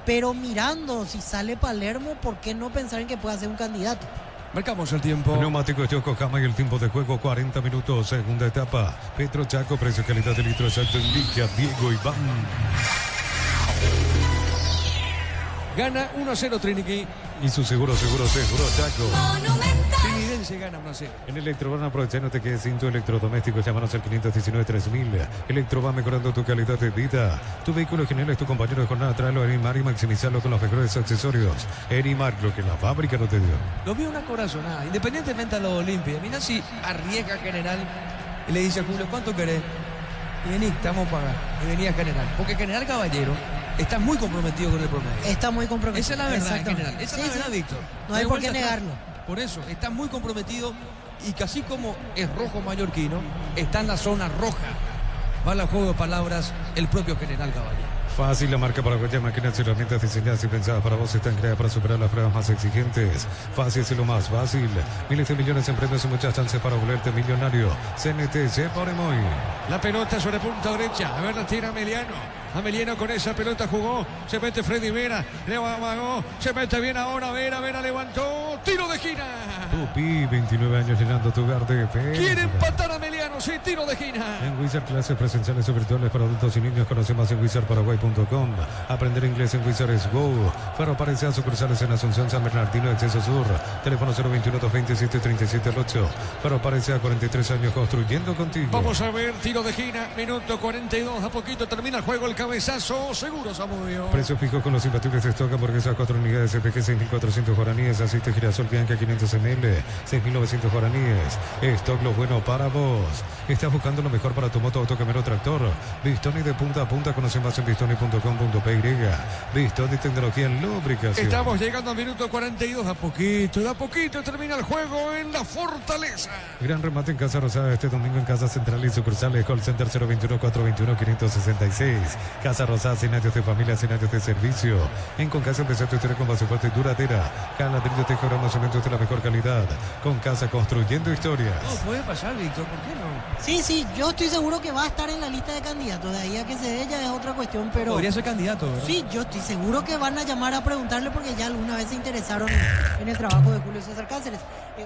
Pero mirando si sale Palermo, ¿por qué no pensar en que pueda ser un candidato? Marcamos el tiempo. Neumáticos Yokohama y el tiempo de juego 40 minutos, segunda etapa. Petro Chaco, precio y calidad de litro exacto, indica Diego Iván. Gana 1-0 Trinity. Y su seguro Chaco. Trinidense gana 1-0. En Electroban aprovecha, no te quedes sin tu electrodoméstico. Llámanos al 519-3000. Electroban, mejorando tu calidad de vida. Tu vehículo genial es tu compañero de jornada. Tráelo a Erimar y maximizarlo con los mejores accesorios. Erimar, lo que la fábrica no te dio. Lo vio una corazonada, independientemente a lo Olimpia. Mira si arriesga General y le dice a Julio, ¿cuánto querés? Y vení, te vamos a pagar. Y venía General. Porque General Caballero está muy comprometido con el promedio. Está muy comprometido. Esa es la verdad, General. Esa es la verdad, Víctor. No hay por qué negarlo. Por eso, está muy comprometido y que así como es rojo mallorquino, está en la zona roja. Va al juego de palabras el propio General Caballero. Fácil, la marca paraguaya, máquinas y herramientas diseñadas y pensadas para vos están creadas para superar las pruebas más exigentes. Fácil es lo más fácil. Miles de millones en premios y muchas chances para volverte millonario. CNT, se pone muy. La pelota sobre punta derecha. A ver, la tira Ameliano. Ameliano con esa pelota jugó. Se mete Freddy Vera. Le amagó. Se mete bien ahora. Vera levantó. Tiro de esquina. Tupi, 29 años llenando tu hogar de fe. Quiere empatar a Ameliano. Sí, tiro de esquina. En Wizard, clases presenciales o virtuales para adultos y niños. Conoce más en wizardparaguay.com. Aprender inglés en Wizard es Go. Ferro Parecia, sucursales en Asunción, San Bernardino, Exceso Sur. Teléfono 021-227-3708. Ferro Parecia, 43 años construyendo contigo. Vamos a ver, tiro de esquina. Minuto 42. A poquito termina el juego. El cabezazo. Seguro, Samudio. Precio fijo con los imbatibles de stock. Hamburguesa 4 unidades CPG, 6.400 guaraníes. Aceite girasol Bianca, 500 ml, 6.900 guaraníes. Stock, lo bueno para vos. ¿Estás buscando lo mejor para tu moto, auto, camioneta o tractor? Bistoni de punta a punta. Conoce más en bistoni.com.py. Bistoni, tecnología en lubricación. Estamos llegando al minuto 42. De a poquito termina el juego en la Fortaleza. Gran remate en Casa Rosada este domingo en Casa Central y sucursales. Call Center 021-421-566. Casa Rosada, sin años de familia, sin años de servicio. En Concasa empezó tu historia con base fuerte y duradera. Cada ladrillo teja gran cemento de la mejor calidad. Con Casa, construyendo historias. No puede pasar, Víctor, ¿por qué no? Sí, yo estoy seguro que va a estar en la lista de candidatos. De ahí a que se dé ya es otra cuestión, pero... Podría ser candidato, ¿verdad? Sí, yo estoy seguro que van a llamar a preguntarle porque ya alguna vez se interesaron en el trabajo de Julio César Cáceres.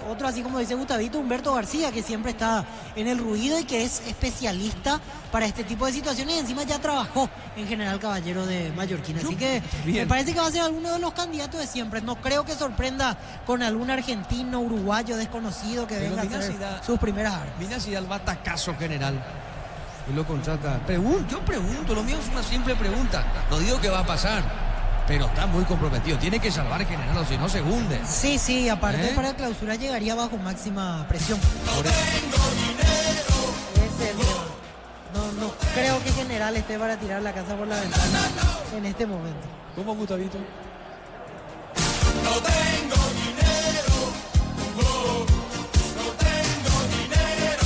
Otro, así como dice Gustavito, Humberto García, que siempre está en el ruido y que es especialista para este tipo de situaciones. Y encima ya trabajó en General Caballero de Mallorquín. Así que me parece que va a ser alguno de los candidatos de siempre. No creo que sorprenda con algún argentino, uruguayo, desconocido que venga a hacer sus primeras armas. Minasi da el batacazo general y lo contrata. Yo pregunto, lo mío es una simple pregunta. No digo que va a pasar, pero está muy comprometido. Tiene que salvar General o si no se hunde. Sí, aparte para clausura llegaría bajo máxima presión. No creo que General esté para tirar la casa por la ventana en este momento. ¿Cómo, Gustavito? No tengo dinero, no tengo dinero.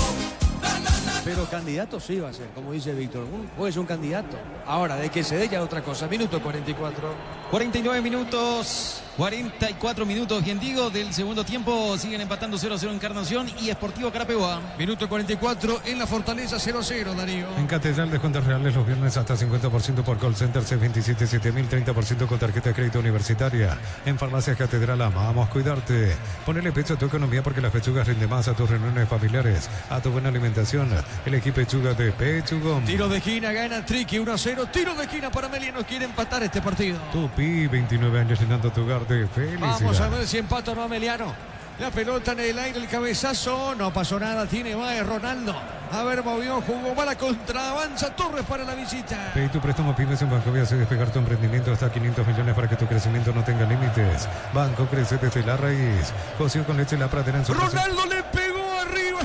Pero candidato sí va a ser, como dice Víctor. Puede ser un candidato. Ahora, de que se dé ya otra cosa. Minuto 44. 49 minutos, 44 minutos, bien digo, del segundo tiempo. Siguen empatando 0-0 Encarnación y Sportivo Carapeguá. Minuto 44 en la Fortaleza 0-0, Darío. En Catedral descuentos reales los viernes hasta 50% por call center C27 7000, 30% con tarjeta de crédito universitaria. En Farmacias Catedral amamos cuidarte. Ponele pecho a tu economía porque las pechugas rinden más a tus reuniones familiares, a tu buena alimentación. El equipo Pechuga de Pechugón. Tiro de esquina, gana Triqui 1-0. Tiro de esquina para Meliano, quiere empatar este partido. Tupi, 29 años llenando tu hogar de felicidad. Vamos a ver si empata o no Meliano. La pelota en el aire, el cabezazo, no pasó nada, tiene más Ronaldo. A ver, movió, jugó mala contra, avanza Torres para la visita. Pedí tu préstamo Pymes en Bancovia, hace despegar tu emprendimiento hasta 500 millones para que tu crecimiento no tenga límites. Banco crece desde la raíz. Cocido con leche La Pradera en su Ronaldo le pegó arriba.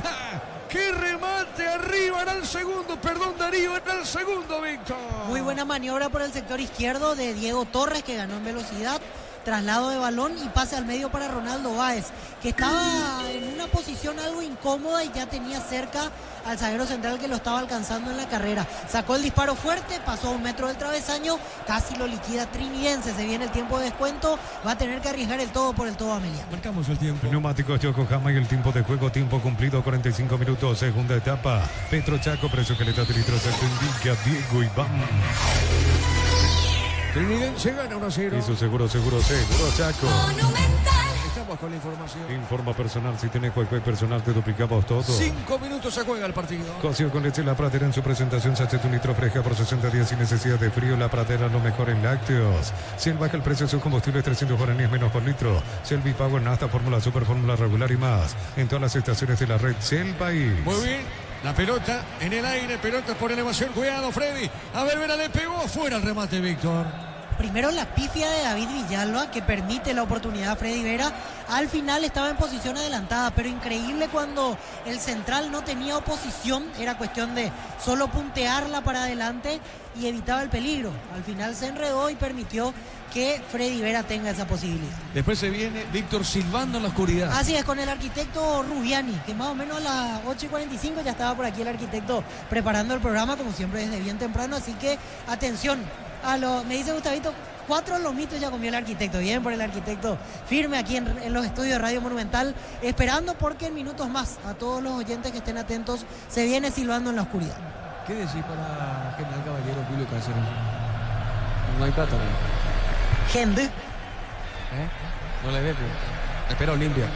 ¡Qué remate arriba! Era el segundo, perdón Darío, era el segundo, Víctor. Muy buena maniobra por el sector izquierdo de Diego Torres, que ganó en velocidad. Traslado de balón y pase al medio para Ronaldo Báez, que estaba en una posición algo incómoda y ya tenía cerca al zaguero central que lo estaba alcanzando en la carrera. Sacó el disparo fuerte, pasó a 1 metro del travesaño, casi lo liquida Trinidense. Se viene el tiempo de descuento, va a tener que arriesgar el todo por el todo a Meliano. Marcamos el tiempo. Neumáticos Yokohama y el tiempo de juego, tiempo cumplido, 45 minutos, segunda etapa. Petro Chaco, precio calidad de litros, se indica Diego Iván. Trinidense gana 1-0. Y su seguro Chaco. Monumental. Estamos con la información. Informa personal, si tenés Wi-Fi personal te duplicamos todo. 5 minutos se juega el partido. Cocido con leche La Pradera en su presentación, sachet un litro fresca por 60 días sin necesidad de frío. La Pradera lo mejor en lácteos. Si él baja el precio de sus combustibles, 300 guaraníes menos por litro. Shell Bipower, Nafta, Fórmula Super, Fórmula Regular y más. En todas las estaciones de la red Shell País. Muy bien. La pelota en el aire, pelota por elevación. Cuidado, Freddy. A ver, Vera le pegó fuera el remate, Víctor. Primero la pifia de David Villalba, que permite la oportunidad a Freddy Vera. Al final estaba en posición adelantada, pero increíble cuando el central no tenía oposición. Era cuestión de solo puntearla para adelante y evitaba el peligro. Al final se enredó y permitió que Freddy Vera tenga esa posibilidad. Después se viene Víctor silbando en la oscuridad. Así es, con el arquitecto Rubiani, que más o menos a las 8:45 ya estaba por aquí el arquitecto preparando el programa, como siempre desde bien temprano. Así que atención. Me dice Gustavito, 4 lomitos ya comió el arquitecto. Bien por el arquitecto, firme aquí en los estudios de Radio Monumental, esperando porque en minutos más, a todos los oyentes que estén atentos, se viene silbando en la oscuridad. ¿Qué decís para General Caballero Julio Cáceres? No hay plata, ¿no? Gente. No le ve, espera Olimpia.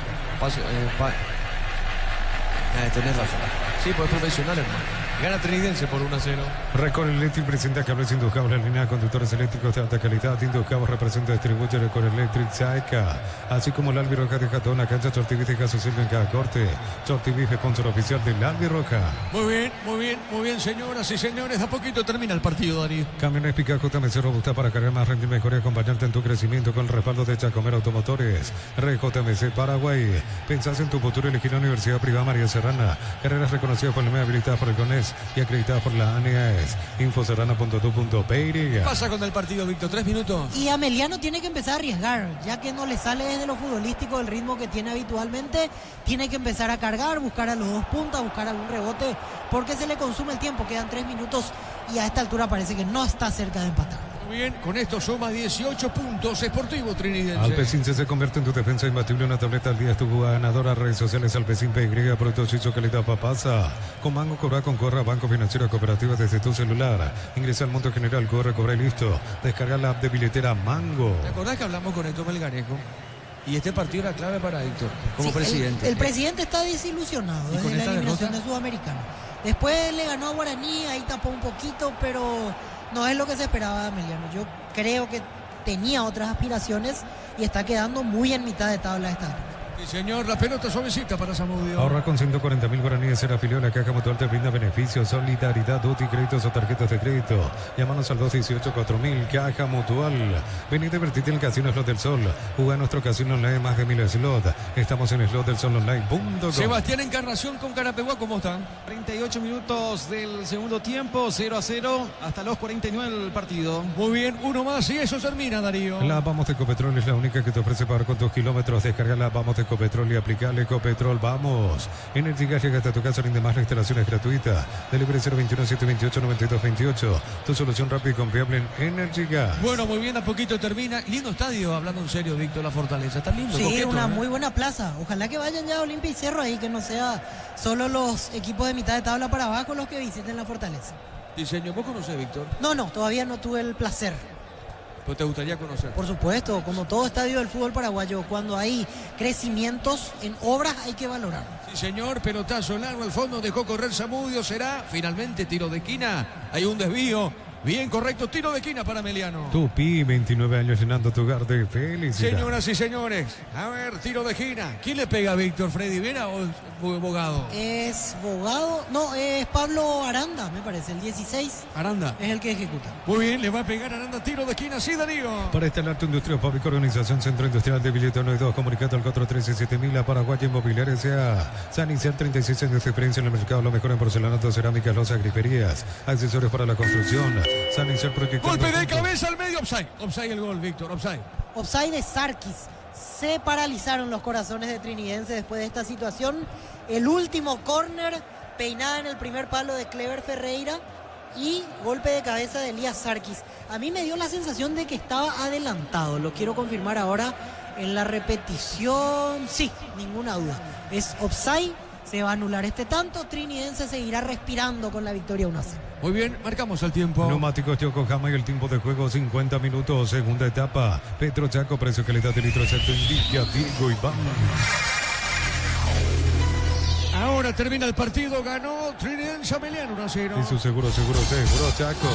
Tenés razón. Sí, pues es profesional, hermano. Gana Trinidense por 1-0. Record Electric presenta cables inducables, la línea de conductores eléctricos de alta calidad. Inducables representa distribuye Record Electric Saeca. Así como el Albiroca de Jatón, cancha Chortiví de Caso Silva en cada corte. Chortiví, sponsor oficial del Albiroca. Muy bien, señoras y señores. A poquito termina el partido, Darío. Camiones Pica JMC robusta para cargar más rendimiento mejor y acompañarte en tu crecimiento con el respaldo de Chacomer Automotores. JMC Paraguay. Pensás en tu futuro, elegir la Universidad Privada María Serrana. Carreras reconocidas por la MEA, habilitadas por el CONES y acreditada por la ANEAES. Infoserrana.tu.py. Pasa con el partido, Víctor, 3 minutos. Y a Meliano tiene que empezar a arriesgar, ya que no le sale desde lo futbolístico el ritmo que tiene habitualmente. Tiene que empezar a cargar, buscar a los dos puntas, buscar algún rebote, porque se le consume el tiempo. Quedan 3 minutos y a esta altura parece que no está cerca de empatar. Muy bien, con esto suma 18 puntos Sportivo Trinidense. Alpecin se convierte en tu defensa imbatible. Una tableta al día es tu ganadora. Redes sociales Alpecin PY, productos suizos calidad papasa. Con Mango cobra con Corra, Banco Financiero Cooperativa desde tu celular. Ingresa al monto general, corre, cobra y listo. Descarga la app de billetera Mango. ¿Te acordás que hablamos con Héctor Melgarejo? Y este partido era clave para Héctor, como Sí, presidente. El presidente está desilusionado ¿Y con desde la esta eliminación derrota? de Sudamericana. Después le ganó a Guaraní, ahí tapó un poquito, pero no es lo que se esperaba de Emiliano. Yo creo que tenía otras aspiraciones y está quedando muy en mitad de tabla esta altura. Sí, señor, la pelota suavecita para Zamudio. Ahorra con 140.000 guaraníes. Ser afiliado a la Caja Mutual te brinda beneficios, solidaridad, UTI, créditos o tarjetas de crédito. Llámanos al 218-4000, Caja Mutual. Vení, divertite en el Casino Slot del Sol. Juega nuestro casino online, más de 1000 slots. Estamos en slotdelsononline.com. Sebastián Encarnación con Carapeguá, ¿cómo están? 38 minutos del segundo tiempo, 0-0 hasta los 49 del partido. Muy bien, uno más y eso termina, Darío. La Vamos de Ecopetrol es la única que te ofrece pagar con tus kilómetros. Descarga la Vamos de Ecopetrol y aplicale Ecopetrol. Vamos. Energy Gas llega hasta tu casa, rinde más, la instalación es gratuita. Delivery 021-728-9228. Tu solución rápida y confiable en Energy Gas. Bueno, muy bien, a poquito termina. Lindo estadio, hablando en serio, Víctor, la Fortaleza. Está lindo, Sí, coqueto, una ¿eh? muy buena plaza. Ojalá que vayan ya a Olimpia y Cerro ahí, que no sea solo los equipos de mitad de tabla para abajo los que visiten la Fortaleza. Diseño, ¿vos conocés, Víctor? No, todavía no tuve el placer. Pues te gustaría conocer. Por supuesto, como todo estadio del fútbol paraguayo, cuando hay crecimientos en obras hay que valorar. Sí, señor, pelotazo largo al fondo, dejó correr Zamudio, será finalmente tiro de esquina. Hay un desvío. Bien, correcto, tiro de esquina para Emiliano. Tupi, 29 años llenando tu hogar de felicidad. Señoras y señores, a ver, tiro de esquina. ¿Quién le pega a Víctor? ¿Freddy Vera o es Bogado? Es Bogado, no, es Pablo Aranda, me parece, el 16. Aranda. Es el que ejecuta. Muy bien, le va a pegar Aranda, tiro de esquina, sí, Darío. Para instalar tu industria pública, organización Centro Industrial de Billete 1 y 2, comunicado al 413-7000, a Paraguay Inmobiliaria S.A. San Isidro, 36 años de experiencia en el mercado, lo mejor en porcelanato, cerámicas, losas, griferías, accesorios para la construcción. San Isidro proyectando. Golpe de juntos. cabeza al medio, offside. Offside el gol, Víctor, offside. Offside de Sarkis. Se paralizaron los corazones de Trinidense después de esta situación. El último córner, peinada en el primer palo de Clever Ferreira y golpe de cabeza de Elías Sarkis. A mí me dio la sensación de que estaba adelantado. Lo quiero confirmar ahora en la repetición. Sí, ninguna duda. Es offside. Se va a anular este tanto. Trinidense seguirá respirando con la victoria 1-0. Muy bien, marcamos el tiempo. Neumáticos Yokohama y el tiempo de juego 50 minutos, segunda etapa. Petro Chaco, precio calidad de litro exacto, indica Diego Iván. Ahora termina el partido, ganó Trinidense Emiliano 1-0. Y su seguro Chaco.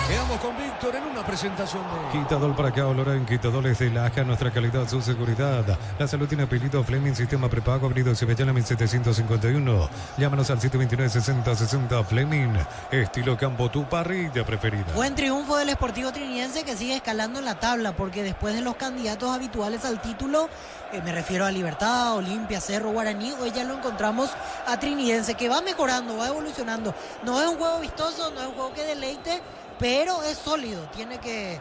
Quedamos con Víctor en una presentación de... Quitadol para acá, Olorán, Quitadol es de la AJA, nuestra calidad, su seguridad. La salud tiene apellido Fleming, sistema prepago, abrido Cebellana 1751. Llámanos al 729-6060 Fleming, estilo campo, tu parrilla preferida. Buen triunfo del Sportivo Trinidense que sigue escalando en la tabla, porque después de los candidatos habituales al título, me refiero a Libertad, Olimpia, Cerro, Guaraní, hoy ya lo encontramos a Trinidense, que va mejorando, va evolucionando. No es un juego vistoso, no es un juego que deleite, pero es sólido, tiene que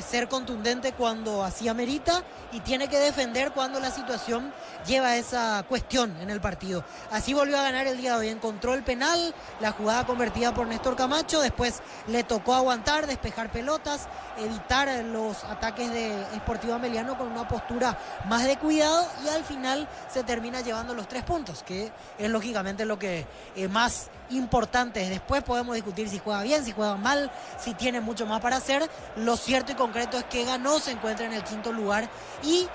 ser contundente cuando así amerita y tiene que defender cuando la situación lleva a esa cuestión en el partido. Así volvió a ganar el día de hoy, encontró el penal, la jugada convertida por Néstor Camacho, después le tocó aguantar, despejar pelotas, evitar los ataques de Sportivo Ameliano con una postura más de cuidado y al final se termina llevando los 3 puntos, que es lógicamente lo que más importante es. Después podemos discutir si juega bien, si juega mal, si tiene mucho más para hacer. Lo cierto y concreto es que ganó, se encuentra en el 5º lugar y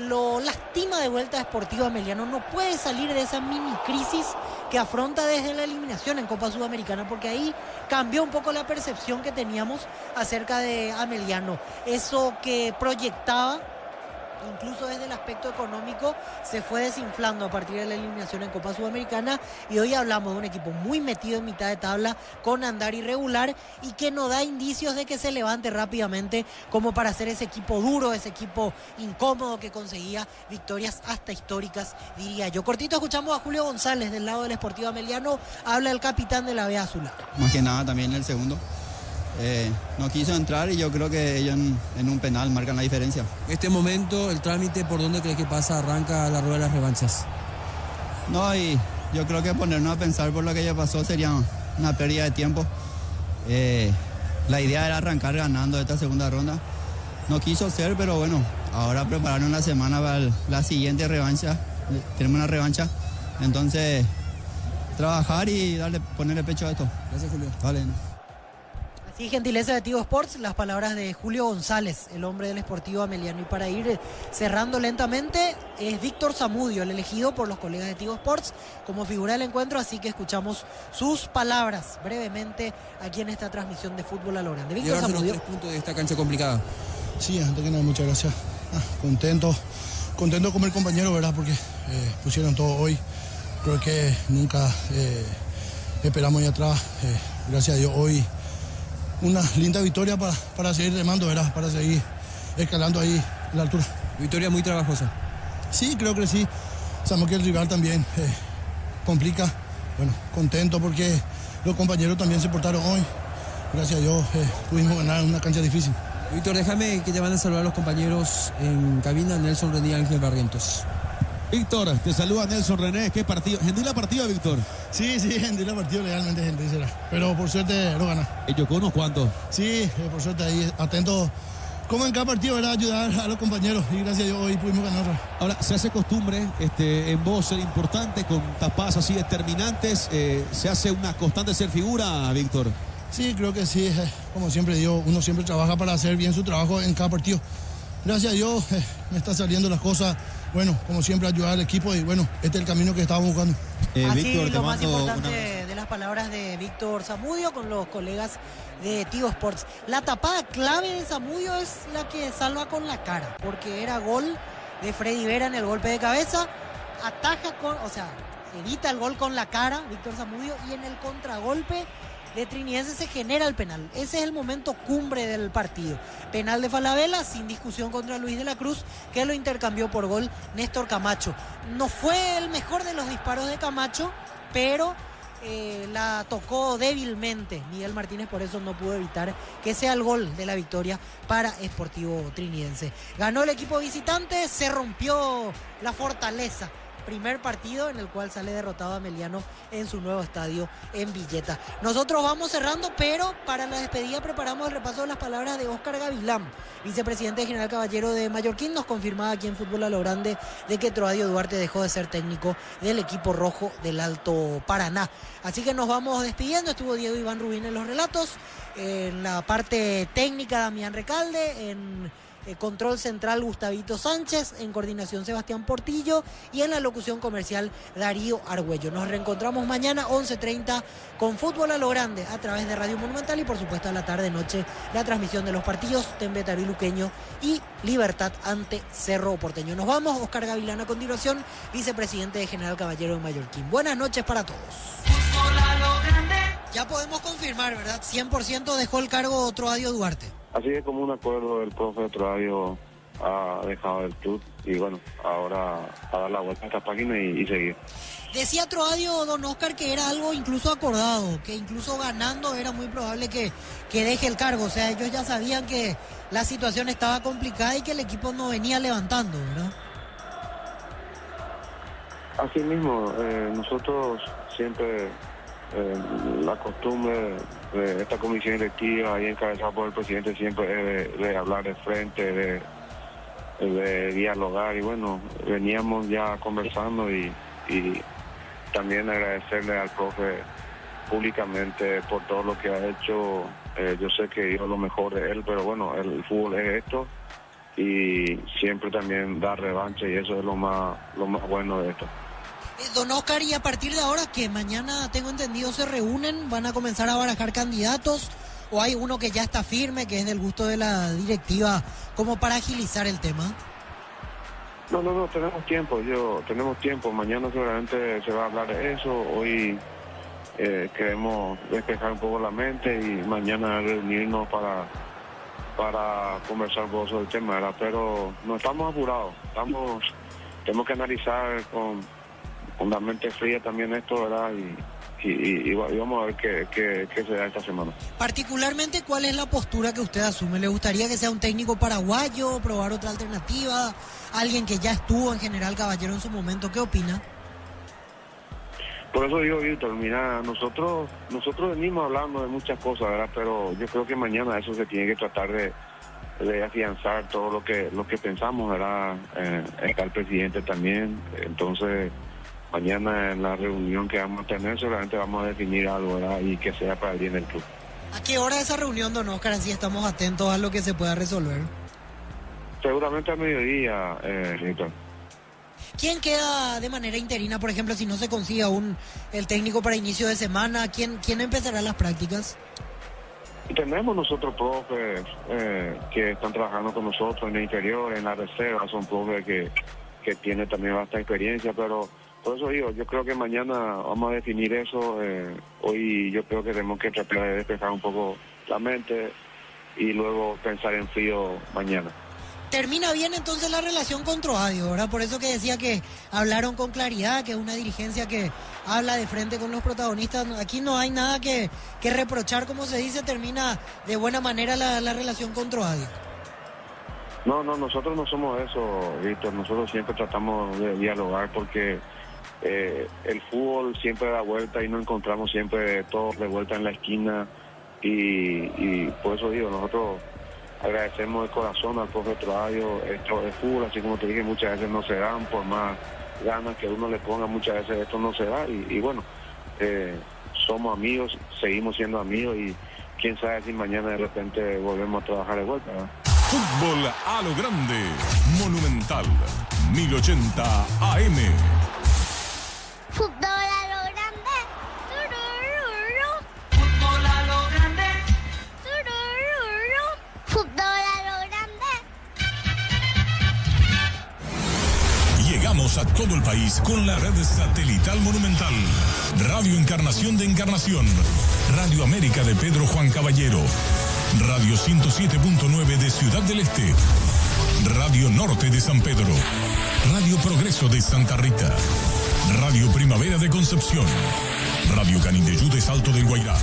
lo lastima de vuelta a Sportivo Ameliano. No puede salir de esa mini crisis que afronta desde la eliminación en Copa Sudamericana, porque ahí cambió un poco la percepción que teníamos acerca de Ameliano. Eso que proyectaba, incluso desde el aspecto económico, se fue desinflando a partir de la eliminación en Copa Sudamericana y hoy hablamos de un equipo muy metido en mitad de tabla, con andar irregular y que no da indicios de que se levante rápidamente como para ser ese equipo duro, ese equipo incómodo que conseguía victorias hasta históricas, diría yo. Cortito escuchamos a Julio González del lado del Sportivo Ameliano, habla el capitán de la B Azul. Más que nada también el segundo. No quiso entrar y yo creo que ellos en un penal marcan la diferencia. Este momento, el trámite, ¿por dónde crees que pasa? Arranca la rueda de las revanchas. No, y yo creo que ponernos a pensar por lo que ya pasó sería una pérdida de tiempo. la idea era arrancar ganando esta segunda ronda. No quiso ser, pero bueno, ahora prepararnos una semana para la siguiente revancha. Tenemos una revancha, entonces trabajar y ponerle pecho a esto. Gracias, Julio. Vale. Así, gentileza de Tigo Sports, las palabras de Julio González, el hombre del Sportivo Ameliano. Y para ir cerrando lentamente, es Víctor Zamudio, el elegido por los colegas de Tigo Sports como figura del encuentro, así que escuchamos sus palabras brevemente aquí en esta transmisión de Fútbol a lo Grande. Víctor Llevarse los Zamudio. 3 puntos de esta cancha complicada. Sí, antes que nada, muchas gracias. Contento con mi compañero, ¿verdad? Porque pusieron todo hoy. Creo que nunca esperamos ahí atrás. Gracias a Dios hoy una linda victoria para seguir remando, ¿verdad? Para seguir escalando ahí en la altura. Victoria muy trabajosa. Sí, creo que sí. Sabemos que el rival también complica. Bueno, contento porque los compañeros también se portaron hoy. Gracias a Dios pudimos ganar en una cancha difícil. Víctor, déjame que te van a saludar los compañeros en cabina, Nelson René y Ángel Barrientos. Víctor, te saluda Nelson René. ¿Qué partido? ¿Gendí la partida, Víctor? Sí, gendí la partida, legalmente gendí será. Pero por suerte lo gana. ¿El Yocó unos cuantos? Sí, por suerte ahí, atento. Como en cada partido, ¿verdad? Ayudar a los compañeros. Y gracias a Dios hoy pudimos ganar. Ahora, se hace costumbre en vos ser importante, con tapadas así determinantes. Se hace una constante ser figura, Víctor. Sí, creo que sí. Como siempre digo, uno siempre trabaja para hacer bien su trabajo en cada partido. Gracias a Dios me están saliendo las cosas. Bueno, como siempre, ayudar al equipo y bueno, este es el camino que estábamos buscando. Así Víctor, lo más importante de las palabras de Víctor Zamudio con los colegas de Tigo Sports. La tapada clave de Zamudio es la que salva con la cara, porque era gol de Freddy Vera en el golpe de cabeza, evita el gol con la cara, Víctor Zamudio, y en el contragolpe de Trinidense se genera el penal. Ese es el momento cumbre del partido. Penal de Falabella, sin discusión contra Luis de la Cruz, que lo intercambió por gol Néstor Camacho. No fue el mejor de los disparos de Camacho, pero la tocó débilmente Miguel Martínez, por eso no pudo evitar que sea el gol de la victoria para Sportivo Trinidense. Ganó el equipo visitante, se rompió la fortaleza. Primer partido en el cual sale derrotado Ameliano en su nuevo estadio en Villeta. Nosotros vamos cerrando, pero para la despedida preparamos el repaso de las palabras de Óscar Gavilán, vicepresidente de General Caballero de Mallorquín. Nos confirmaba aquí en Fútbol a lo Grande de que Troadio Duarte dejó de ser técnico del equipo rojo del Alto Paraná. Así que nos vamos despidiendo. Estuvo Diego Iván Rubín en los relatos, en la parte técnica Damián Recalde, en control central Gustavito Sánchez, en coordinación Sebastián Portillo y en la locución comercial Darío Argüello. Nos reencontramos mañana 11:30 con Fútbol a lo Grande a través de Radio Monumental y por supuesto a la tarde-noche la transmisión de los partidos Tembe Tarí Luqueño y Libertad ante Cerro Porteño. Nos vamos, Óscar Gavilán a continuación, vicepresidente de General Caballero de Mallorquín. Buenas noches para todos. Fútbol a lo Grande. Ya podemos confirmar, ¿verdad? 100% dejó el cargo Troadio Duarte. Así que como un acuerdo, el profe Troadio ha dejado el club y bueno, ahora a dar la vuelta a esta página y seguir. Decía Troadio, don Óscar, que era algo incluso acordado, que incluso ganando era muy probable que deje el cargo. O sea, ellos ya sabían que la situación estaba complicada y que el equipo no venía levantando, ¿verdad? Así mismo, nosotros siempre, la costumbre de esta comisión directiva ahí encabezada por el presidente siempre es de hablar de frente, de dialogar y bueno, veníamos ya conversando y también agradecerle al profe públicamente por todo lo que ha hecho. Yo sé que dio lo mejor de él, pero bueno, el fútbol es esto y siempre también dar revancha y eso es lo más bueno de esto. Don Óscar, y a partir de ahora, que mañana tengo entendido se reúnen, van a comenzar a barajar candidatos, o hay uno que ya está firme, que es del gusto de la directiva, como para agilizar el tema. No, tenemos tiempo, mañana seguramente se va a hablar de eso, hoy queremos despejar un poco la mente y mañana reunirnos para conversar un poco sobre el tema, ¿verdad? Pero no estamos apurados, tenemos que analizar con la mente fría también esto, ¿verdad? Y vamos a ver qué se da esta semana. Particularmente, ¿cuál es la postura que usted asume? ¿Le gustaría que sea un técnico paraguayo, probar otra alternativa? ¿Alguien que ya estuvo en General Caballero en su momento? ¿Qué opina? Por eso digo, Víctor, mira, nosotros venimos hablando de muchas cosas, ¿verdad? Pero yo creo que mañana eso se tiene que tratar de afianzar todo lo que pensamos, ¿verdad? Está el presidente también, entonces mañana en la reunión que vamos a tener seguramente vamos a definir algo, ¿verdad? Y que sea para el bien del club. ¿A qué hora esa reunión, don Oscar? Así estamos atentos a lo que se pueda resolver. Seguramente al mediodía, Víctor. ¿Quién queda de manera interina, por ejemplo, si no se consigue aún el técnico para inicio de semana? ¿Quién empezará las prácticas? Tenemos nosotros profes que están trabajando con nosotros en el interior, en la reserva, son profes que tienen también bastante experiencia, pero por eso digo, yo creo que mañana vamos a definir eso. Hoy yo creo que tenemos que tratar de despejar un poco la mente y luego pensar en frío mañana. Termina bien entonces la relación con Troadio, ¿verdad? Por eso que decía que hablaron con claridad, que es una dirigencia que habla de frente con los protagonistas. Aquí no hay nada que reprochar, como se dice, termina de buena manera la relación con Troadio. No, nosotros no somos eso, Víctor. Nosotros siempre tratamos de dialogar porque el fútbol siempre da vuelta y nos encontramos siempre todos de vuelta en la esquina y por eso digo, nosotros agradecemos de corazón al profe Troadio. Esto de fútbol, así como te dije, muchas veces no se dan, por más ganas que uno le ponga, muchas veces esto no se da y bueno, somos amigos, seguimos siendo amigos y quién sabe si mañana de repente volvemos a trabajar de vuelta, ¿no? Fútbol a lo grande, Monumental, 1080 AM. Fútbol a lo grande. Turururu. Fútbol a lo grande. Turururu. Fútbol a lo grande. Llegamos a todo el país con la red satelital Monumental. Radio Encarnación de Encarnación. Radio América de Pedro Juan Caballero. Radio 107.9 de Ciudad del Este. Radio Norte de San Pedro. Radio Progreso de Santa Rita. Radio Primavera de Concepción. Radio Canindeyú de Salto del Guairá.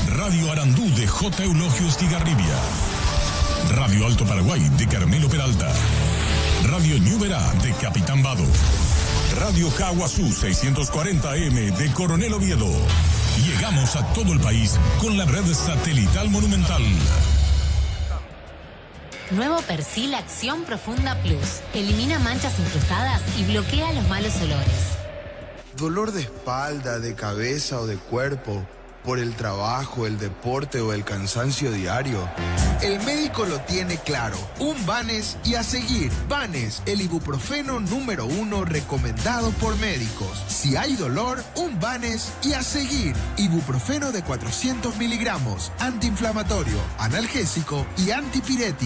Radio Arandú de J. Eulogio Estigarribia. Radio Alto Paraguay de Carmelo Peralta. Radio Ñuberá de Capitán Vado. Radio Caguazú 640 AM de Coronel Oviedo. Llegamos a todo el país con la red satelital Monumental. Nuevo Persil Acción Profunda Plus. Elimina manchas incrustadas y bloquea los malos olores. Dolor de espalda, de cabeza o de cuerpo, por el trabajo, el deporte o el cansancio diario. El médico lo tiene claro. Un Banes y a seguir. Banes, el ibuprofeno número 1 recomendado por médicos. Si hay dolor, un Banes y a seguir. Ibuprofeno de 400 miligramos, antiinflamatorio, analgésico y antipirético.